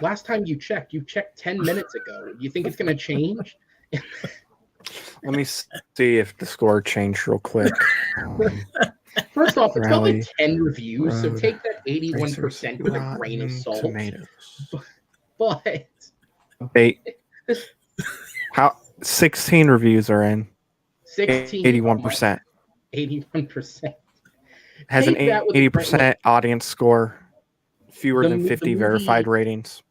[SPEAKER 3] last time you checked 10 minutes ago. Do you think it's going to change?
[SPEAKER 2] Let me see if the score changed real quick.
[SPEAKER 3] First off, it's got
[SPEAKER 2] Rally
[SPEAKER 3] like 10 reviews, so
[SPEAKER 2] Road
[SPEAKER 3] take that 81% with a grain of
[SPEAKER 2] Rotten
[SPEAKER 3] salt.
[SPEAKER 2] Tomatoes.
[SPEAKER 3] But
[SPEAKER 2] How 16 reviews are in.
[SPEAKER 3] 16
[SPEAKER 2] 81%.
[SPEAKER 3] 81%.
[SPEAKER 2] Has an
[SPEAKER 3] Take that with a grain-
[SPEAKER 2] 80% audience score. Fewer than
[SPEAKER 3] The
[SPEAKER 2] 50
[SPEAKER 3] movie-
[SPEAKER 2] verified ratings.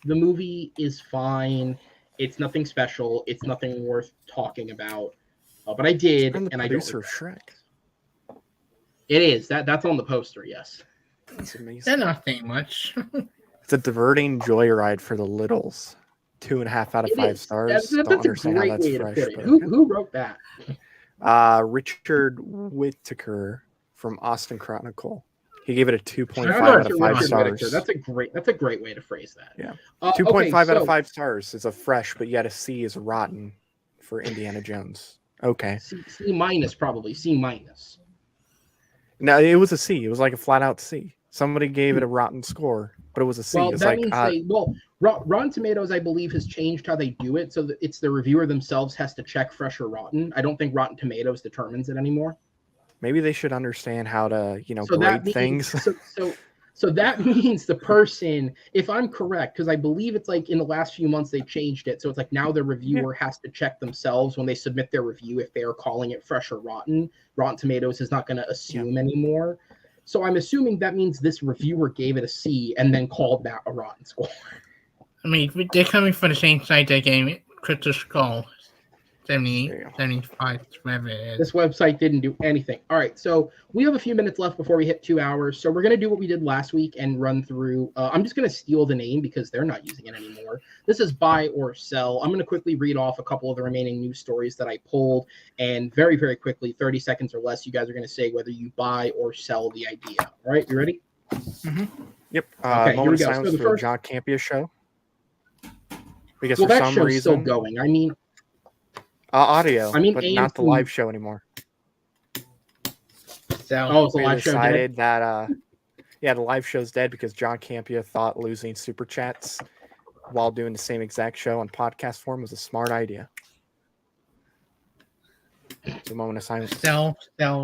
[SPEAKER 3] The movie is fine. It's nothing special. It's nothing worth talking about. But I did,
[SPEAKER 2] I'm the
[SPEAKER 3] and I don't.
[SPEAKER 2] producer of Shrek.
[SPEAKER 3] It is that's on the poster. Yes.
[SPEAKER 2] That's amazing.
[SPEAKER 5] They're not saying much.
[SPEAKER 2] It's a diverting joyride for the littles. 2.5 out of
[SPEAKER 3] It
[SPEAKER 2] 5
[SPEAKER 3] is.
[SPEAKER 2] stars.
[SPEAKER 3] That's
[SPEAKER 2] Don't
[SPEAKER 3] a
[SPEAKER 2] understand how
[SPEAKER 3] great
[SPEAKER 2] that's
[SPEAKER 3] way to
[SPEAKER 2] fresh.
[SPEAKER 3] put it.
[SPEAKER 2] But
[SPEAKER 3] Who wrote that?
[SPEAKER 2] Richard Whittaker from Austin Chronicle. He gave it a 2.5
[SPEAKER 3] Shout
[SPEAKER 2] out
[SPEAKER 3] to
[SPEAKER 2] of 5
[SPEAKER 3] Richard
[SPEAKER 2] stars.
[SPEAKER 3] Whittaker. That's a great way to phrase that.
[SPEAKER 2] Yeah.
[SPEAKER 3] Okay,
[SPEAKER 2] 2.5 out
[SPEAKER 3] so
[SPEAKER 2] of 5 stars is a fresh, but yet a C is rotten for Indiana Jones. Okay.
[SPEAKER 3] C minus probably C minus.
[SPEAKER 2] No, it was a C. It was like a flat out C. Somebody gave it a rotten score, but it was a C.
[SPEAKER 3] Well,
[SPEAKER 2] It's
[SPEAKER 3] that
[SPEAKER 2] like
[SPEAKER 3] means Rotten Tomatoes, I believe, has changed how they do it, so that it's the reviewer themselves has to check fresh or rotten. I don't think Rotten Tomatoes determines it anymore.
[SPEAKER 2] maybe they should understand how to,
[SPEAKER 3] So that
[SPEAKER 2] grade
[SPEAKER 3] means
[SPEAKER 2] things.
[SPEAKER 3] so that means the person, if I'm correct, because I believe it's like in the last few months they changed it, so it's like now the reviewer has to check themselves when they submit their review if they are calling it fresh or rotten. Rotten Tomatoes is not going to assume anymore. So I'm assuming that means this reviewer gave it a C and then called that a rotten score.
[SPEAKER 5] I mean, they're coming from the same site that gave Crystal Skull 78,
[SPEAKER 2] There you go.
[SPEAKER 5] 75, whatever it is.
[SPEAKER 3] This website didn't do anything. All right, so we have a few minutes left before we hit 2 hours. So we're going to do what we did last week and run through. I'm just going to steal the name because they're not using it anymore. This is buy or sell. I'm going to quickly read off a couple of the remaining news stories that I pulled. And very, very quickly, 30 seconds or less, you guys are going to say whether you buy or sell the idea. All right, you ready?
[SPEAKER 2] Yep.
[SPEAKER 3] Okay, here we
[SPEAKER 2] Moment
[SPEAKER 3] go.
[SPEAKER 2] of silence
[SPEAKER 3] So the
[SPEAKER 2] for the
[SPEAKER 3] first-
[SPEAKER 2] John Campia show. Because
[SPEAKER 3] Well,
[SPEAKER 2] for
[SPEAKER 3] that
[SPEAKER 2] some
[SPEAKER 3] show's
[SPEAKER 2] reason,
[SPEAKER 3] still going. I mean,
[SPEAKER 2] audio,
[SPEAKER 3] I mean,
[SPEAKER 2] but not the
[SPEAKER 3] AMC
[SPEAKER 2] live show anymore.
[SPEAKER 5] So,
[SPEAKER 3] it's a
[SPEAKER 2] They
[SPEAKER 3] live show dead.
[SPEAKER 2] decided that the live show's dead because John Campia thought losing super chats while doing the same exact show on podcast form was a smart idea. It's a moment of silence.
[SPEAKER 5] sell.
[SPEAKER 2] It's a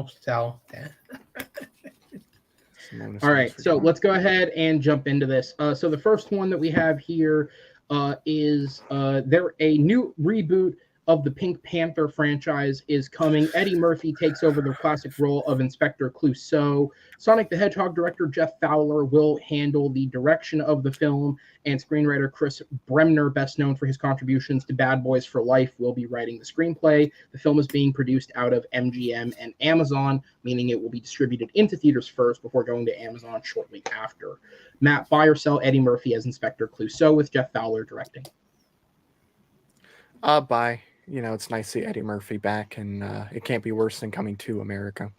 [SPEAKER 2] moment of
[SPEAKER 3] All
[SPEAKER 2] silence
[SPEAKER 3] right,
[SPEAKER 2] for
[SPEAKER 3] so
[SPEAKER 2] John.
[SPEAKER 3] let's go ahead and jump into this. So the first one that we have here is there a new reboot of the Pink Panther franchise is coming. Eddie Murphy takes over the classic role of Inspector Clouseau. Sonic the Hedgehog director Jeff Fowler will handle the direction of the film, and screenwriter Chris Bremner, best known for his contributions to Bad Boys for Life, will be writing the screenplay. The film is being produced out of MGM and Amazon, meaning it will be distributed into theaters first before going to Amazon shortly after. Matt, buy or sell Eddie Murphy as Inspector Clouseau with Jeff Fowler directing?
[SPEAKER 2] Bye. It's nice to see Eddie Murphy back, and it can't be worse than coming to America.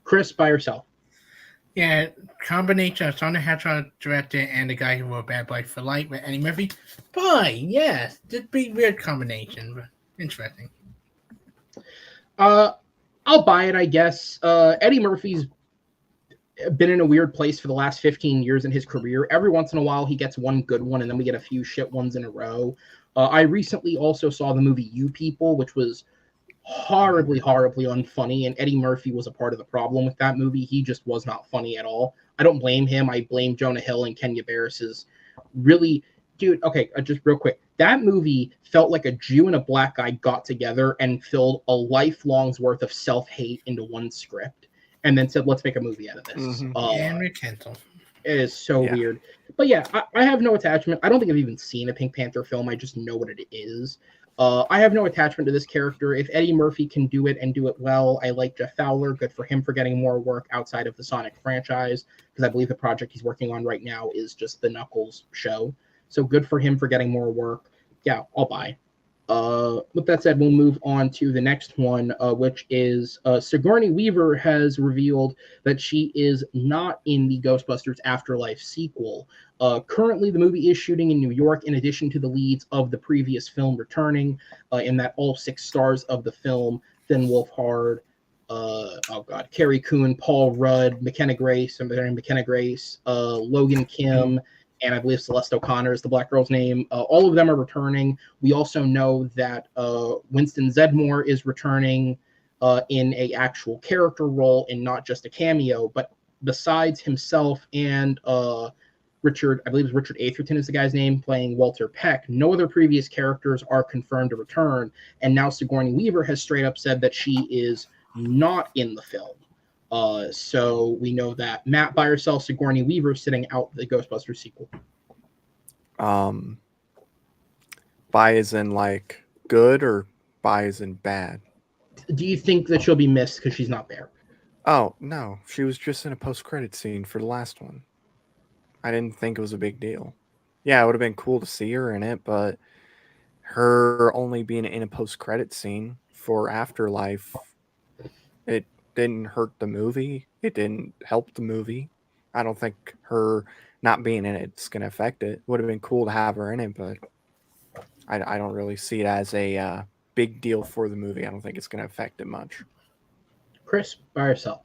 [SPEAKER 3] Chris, buy or sell?
[SPEAKER 5] Yeah, combination of Sonic the Hedgehog director and the guy who wrote Bad Boys for Life with Eddie Murphy. Boy, yes. It'd be a weird combination, but interesting.
[SPEAKER 3] I'll buy it, I guess. Eddie Murphy's been in a weird place for the last 15 years in his career. Every once in a while, he gets one good one, and then we get a few shit ones in a row. I recently also saw the movie You People, which was horribly unfunny, and Eddie Murphy was a part of the problem with that movie. He just was not funny at all. I don't blame him. I blame Jonah Hill and Kenya Barris's really... Dude, okay, just real quick. That movie felt like a Jew and a black guy got together and filled a lifelong's worth of self-hate into one script and then said, let's make a movie out of this.
[SPEAKER 5] Henry Kendall.
[SPEAKER 3] It is so weird. But yeah, I have no attachment. I don't think I've even seen a Pink Panther film. I just know what it is. I have no attachment to this character. If Eddie Murphy can do it and do it well, I like Jeff Fowler. Good for him for getting more work outside of the Sonic franchise, because I believe the project he's working on right now is just the Knuckles show. So good for him for getting more work. Yeah, I'll buy. With that said, we'll move on to the next one, which is Sigourney Weaver has revealed that she is not in the Ghostbusters Afterlife sequel. Currently, the movie is shooting in New York, in addition to the leads of the previous film returning, in that all 6 stars of the film, Finn Wolfhard, Carrie Coon, Paul Rudd, McKenna Grace, Logan Kim, and I believe Celeste O'Connor is the black girl's name. All of them are returning. We also know that Winston Zedmore is returning in a actual character role and not just a cameo. But besides himself and Richard Atherton is the guy's name, playing Walter Peck, no other previous characters are confirmed to return. And now Sigourney Weaver has straight up said that she is not in the film. So we know that. Matt, buy or sell Sigourney Weaver sitting out the Ghostbusters sequel?
[SPEAKER 2] Buy as in like good, or buy as in bad?
[SPEAKER 3] Do you think that she'll be missed because she's not there?
[SPEAKER 2] Oh, no. She was just in a post-credit scene for the last one. I didn't think it was a big deal. Yeah, it would have been cool to see her in it, but her only being in a post-credit scene for Afterlife, it didn't hurt the movie. It didn't help the movie. I don't think her not being in it's going to affect it. Would have been cool to have her in it, but I don't really see it as a big deal for the movie. I don't think it's going to affect it much.
[SPEAKER 3] Chris, buy or sell?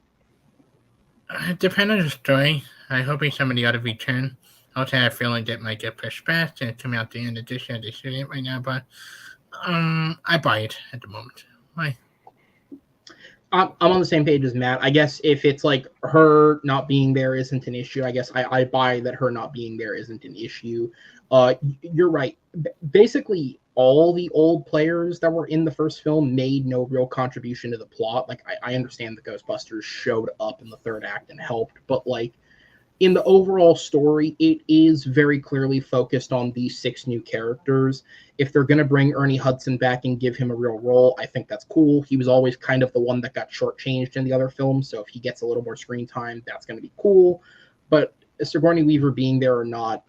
[SPEAKER 5] Depending on the story, I'm hoping some of the other return. I also have a feeling that might get pushed back and come out the end of this year. They're shooting it right now, but I buy it at the moment. Why?
[SPEAKER 3] I'm on the same page as Matt. I guess if it's like her not being there isn't an issue, I guess I buy that her not being there isn't an issue. You're right. Basically, all the old players that were in the first film made no real contribution to the plot. Like, I understand the Ghostbusters showed up in the third act and helped, but like in the overall story, it is very clearly focused on these 6 new characters. If they're going to bring Ernie Hudson back and give him a real role, I think that's cool. He was always kind of the one that got shortchanged in the other films, so if he gets a little more screen time, that's going to be cool. But Sigourney Weaver being there or not,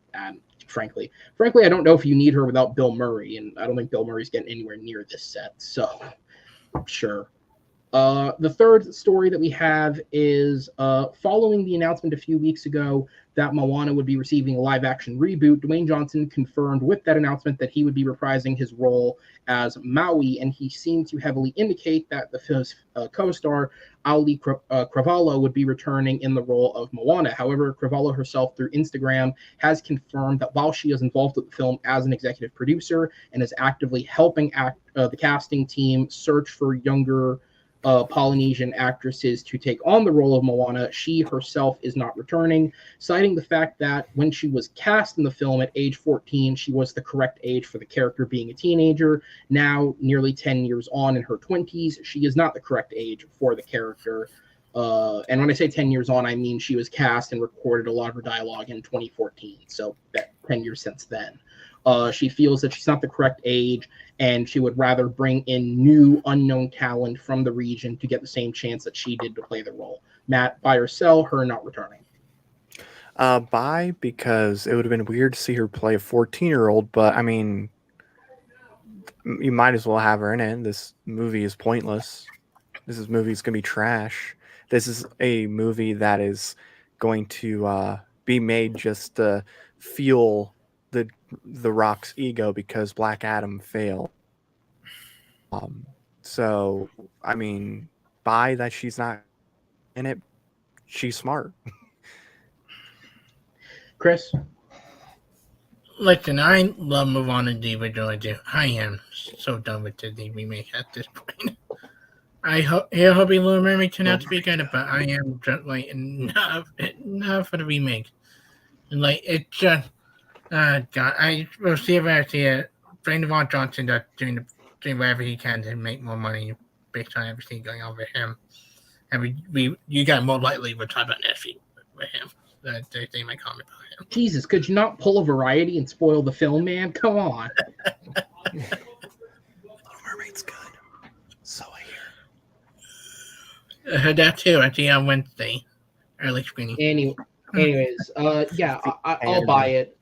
[SPEAKER 3] frankly, I don't know if you need her without Bill Murray, and I don't think Bill Murray's getting anywhere near this set, so sure. The third story that we have is following the announcement a few weeks ago that Moana would be receiving a live-action reboot, Dwayne Johnson confirmed with that announcement that he would be reprising his role as Maui, and he seemed to heavily indicate that the film's co-star, Ali Cravalho, would be returning in the role of Moana. However, Cravalho herself, through Instagram, has confirmed that while she is involved with the film as an executive producer and is actively helping the casting team search for younger Polynesian actresses to take on the role of Moana, she herself is not returning, citing the fact that when she was cast in the film at age 14, she was the correct age for the character being a teenager. Now, nearly 10 years on in her 20s, she is not the correct age for the character. And when I say 10 years on, I mean she was cast and recorded a lot of her dialogue in 2014, so that 10 years since then. She feels that she's not the correct age, and she would rather bring in new, unknown talent from the region to get the same chance that she did to play the role. Matt, buy or sell, her not returning?
[SPEAKER 2] Buy, because it would have been weird to see her play a 14-year-old, but I mean, you might as well have her in it. This movie is pointless. This movie is going to be trash. This is a movie that is going to be made just to fuel the Rock's ego because Black Adam failed. So I mean, buy that she's not in it. She's smart.
[SPEAKER 3] Chris?
[SPEAKER 5] Listen, I love Moana the original. I do. I am so done with Disney remake at this point. I hope Little Mermaid turned out to be good, but I am just like enough for the remake. And like it just God, I will see if I see it. Dwayne Von Johnson doing whatever he can to make more money based on everything going on with him. And you got more likely we'll talk about Netflix with him. They might comment about him.
[SPEAKER 3] Jesus, could you not pull a Variety and spoil the film, man? Come on.
[SPEAKER 1] Little Mermaid's good. So I hear.
[SPEAKER 5] I heard that too. I think on Wednesday, early screening.
[SPEAKER 3] Anyways, yeah, I'll buy it.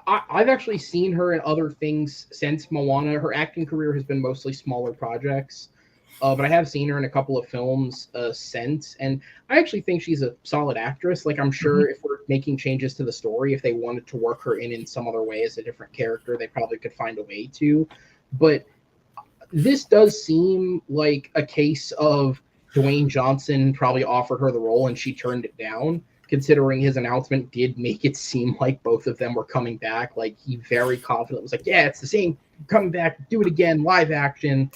[SPEAKER 3] I've actually seen her in other things since Moana. Her acting career has been mostly smaller projects, but I have seen her in a couple of films since, and I actually think she's a solid actress. Like, I'm sure if we're making changes to the story, if they wanted to work her in some other way as a different character, they probably could find a way to. But this does seem like a case of Dwayne Johnson probably offered her the role and she turned it down, considering his announcement did make it seem like both of them were coming back. Like, he very confidently was like, yeah, it's the same, coming back, do it again, live action.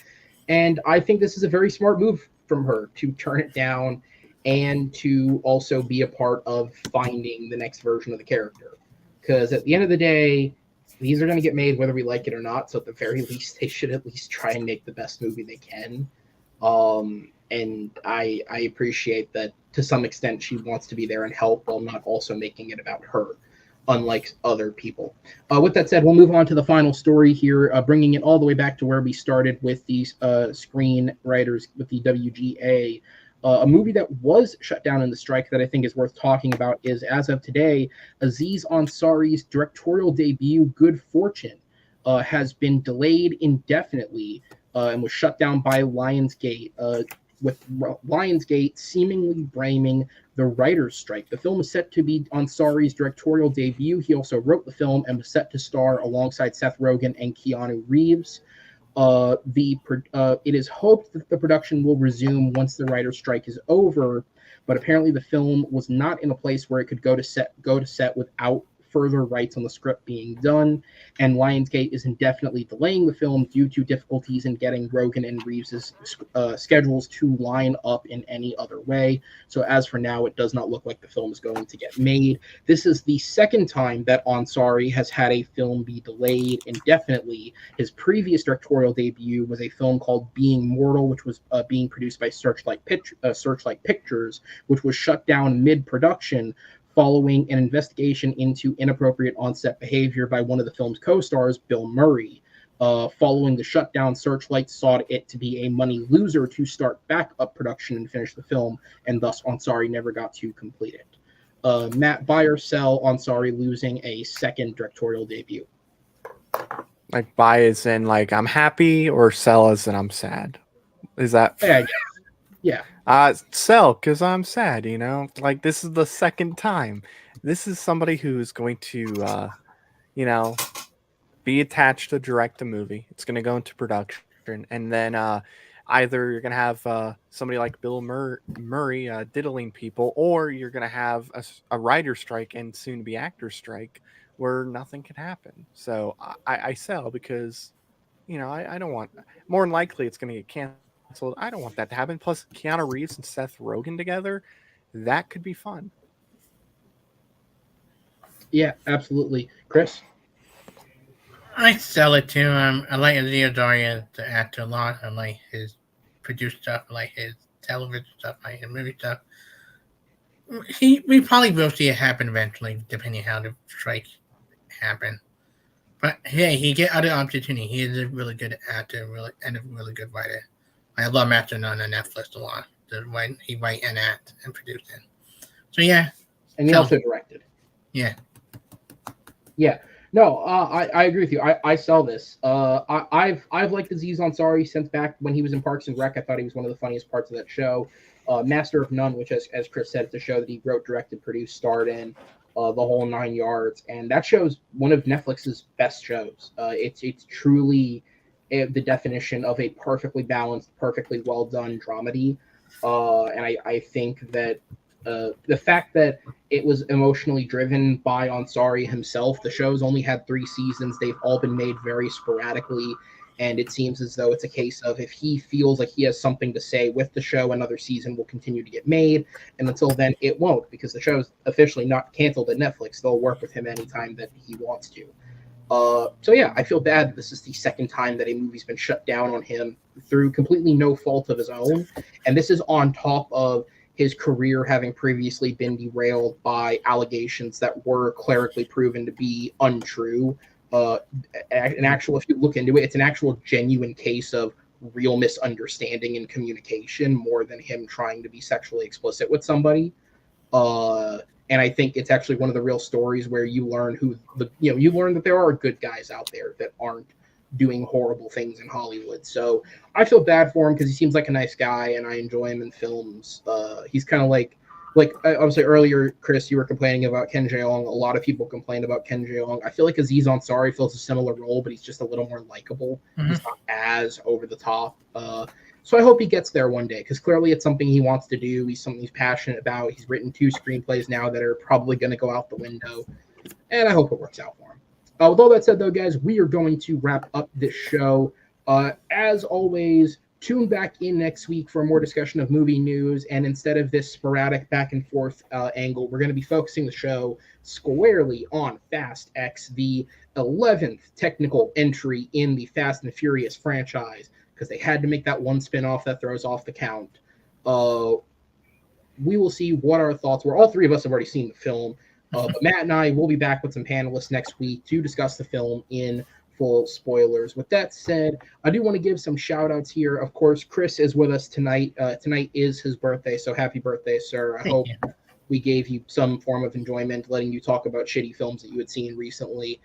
[SPEAKER 3] And I think this is a very smart move from her to turn it down and to also be a part of finding the next version of the character. Because at the end of the day, these are going to get made whether we like it or not. So at the very least, they should at least try and make the best movie they can. And I appreciate that to some extent she wants to be there and help while not also making it about her, unlike other people. With that said, we'll move on to the final story here, bringing it all the way back to where we started with these screenwriters with the WGA. A movie that was shut down in the strike that I think is worth talking about is, as of today, Aziz Ansari's directorial debut, Good Fortune, has been delayed indefinitely and was shut down by Lionsgate, with Lionsgate seemingly blaming the writer's strike. The film is set to be Ansari's directorial debut. He also wrote the film and was set to star alongside Seth Rogen and Keanu Reeves. It is hoped that the production will resume once the writer's strike is over, but apparently the film was not in a place where it could go to set without further rights on the script being done, and Lionsgate is indefinitely delaying the film due to difficulties in getting Rogen and Reeves' schedules to line up in any other way. So as for now, it does not look like the film is going to get made. This is the second time that Ansari has had a film be delayed indefinitely. His previous directorial debut was a film called Being Mortal, which was being produced by Searchlight Pictures, which was shut down mid-production following an investigation into inappropriate on-set behavior by one of the film's co-stars, Bill Murray. Following the shutdown, Searchlight sought it to be a money loser to start back up production and finish the film, and thus Ansari never got to complete it. Matt, buy or sell Ansari losing a second directorial debut?
[SPEAKER 2] Like buy as in like I'm happy, or sell as in I'm sad? Is that
[SPEAKER 3] Yeah, I guess. Yeah.
[SPEAKER 2] Sell, because I'm sad, you know? Like, this is the second time. This is somebody who is going to, you know, be attached to direct a movie. It's going to go into production. And then either you're going to have somebody like Bill Murray diddling people, or you're going to have a writer strike and soon to be actor strike where nothing can happen. So I sell because, you know, I don't want, more than likely it's going to get canceled. I don't want that to happen. Plus, Keanu Reeves and Seth Rogen together, that could be fun.
[SPEAKER 3] Yeah, absolutely. Chris?
[SPEAKER 5] I sell it too. I like Aziz Ansari, the actor, a lot. I like his produced stuff. I like his television stuff. I like his movie stuff. We probably will see it happen eventually, depending on how the strike happen. But hey, he get other opportunity. He is a really good actor, and a really good writer. I love Master None on Netflix a lot. He write and act and produce it. So yeah.
[SPEAKER 3] And he also directed.
[SPEAKER 5] Yeah.
[SPEAKER 3] Yeah. No, I agree with you. I sell this. I've liked Aziz Ansari since back when he was in Parks and Rec. I thought he was one of the funniest parts of that show. Master of None, which as Chris said, it's a show that he wrote, directed, produced, starred in, the whole 9 yards. And that show's one of Netflix's best shows. It's truly the definition of a perfectly balanced, perfectly well done dramedy. And I think that the fact that it was emotionally driven by Ansari himself, the show's only had 3 seasons. They've all been made very sporadically. And it seems as though it's a case of if he feels like he has something to say with the show, another season will continue to get made. And until then, it won't, because the show's officially not canceled at Netflix. They'll work with him anytime that he wants to. So yeah, I feel bad that this is the second time that a movie's been shut down on him through completely no fault of his own. And this is on top of his career having previously been derailed by allegations that were clerically proven to be untrue. If you look into it, it's an actual genuine case of real misunderstanding and communication more than him trying to be sexually explicit with somebody. And I think it's actually one of the real stories where you learn you learn that there are good guys out there that aren't doing horrible things in Hollywood. So I feel bad for him because he seems like a nice guy and I enjoy him in films. He's kind of like I would say earlier, Chris, you were complaining about Ken Jeong. A lot of people complained about Ken Jeong. I feel like Aziz Ansari fills a similar role, but he's just a little more likable. Mm-hmm. He's not as over the top. So I hope he gets there one day, because clearly it's something he wants to do. He's something he's passionate about. He's written 2 screenplays now that are probably going to go out the window, and I hope it works out for him. With all that said, though, guys, we are going to wrap up this show. As always, tune back in next week for more discussion of movie news, and instead of this sporadic back and forth angle, we're going to be focusing the show squarely on Fast X, the 11th technical entry in the Fast and Furious franchise, because they had to make that one spin-off that throws off the count. We will see what our thoughts were. All 3 of us have already seen the film, but Matt and I will be back with some panelists next week to discuss the film in full spoilers. With that said, I do want to give some shout outs here. Of course, Chris is with us tonight. Tonight is his birthday, so happy birthday, sir. I hope we gave you some form of enjoyment letting you talk about shitty films that you had seen recently.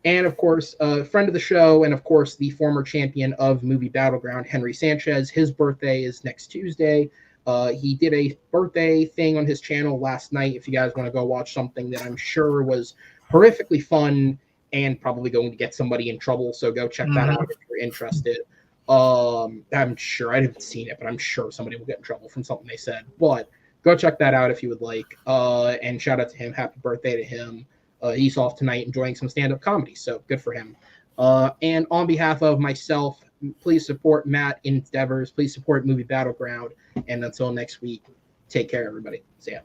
[SPEAKER 3] And of course, friend of the show, and of course, the former champion of movie Battleground, Henry Sanchez. His birthday is next Tuesday. He did a birthday thing on his channel last night. If you guys want to go watch something that I'm sure was horrifically fun and probably going to get somebody in trouble, so go check that out if you're interested. I'm sure I haven't seen it, but I'm sure somebody will get in trouble from something they said. But go check that out if you would like. And shout out to him. Happy birthday to him. He's off tonight enjoying some stand-up comedy, so good for him. And on behalf of myself, please support Matt endeavors. Please support Movie Battleground. And until next week, take care, everybody. See ya.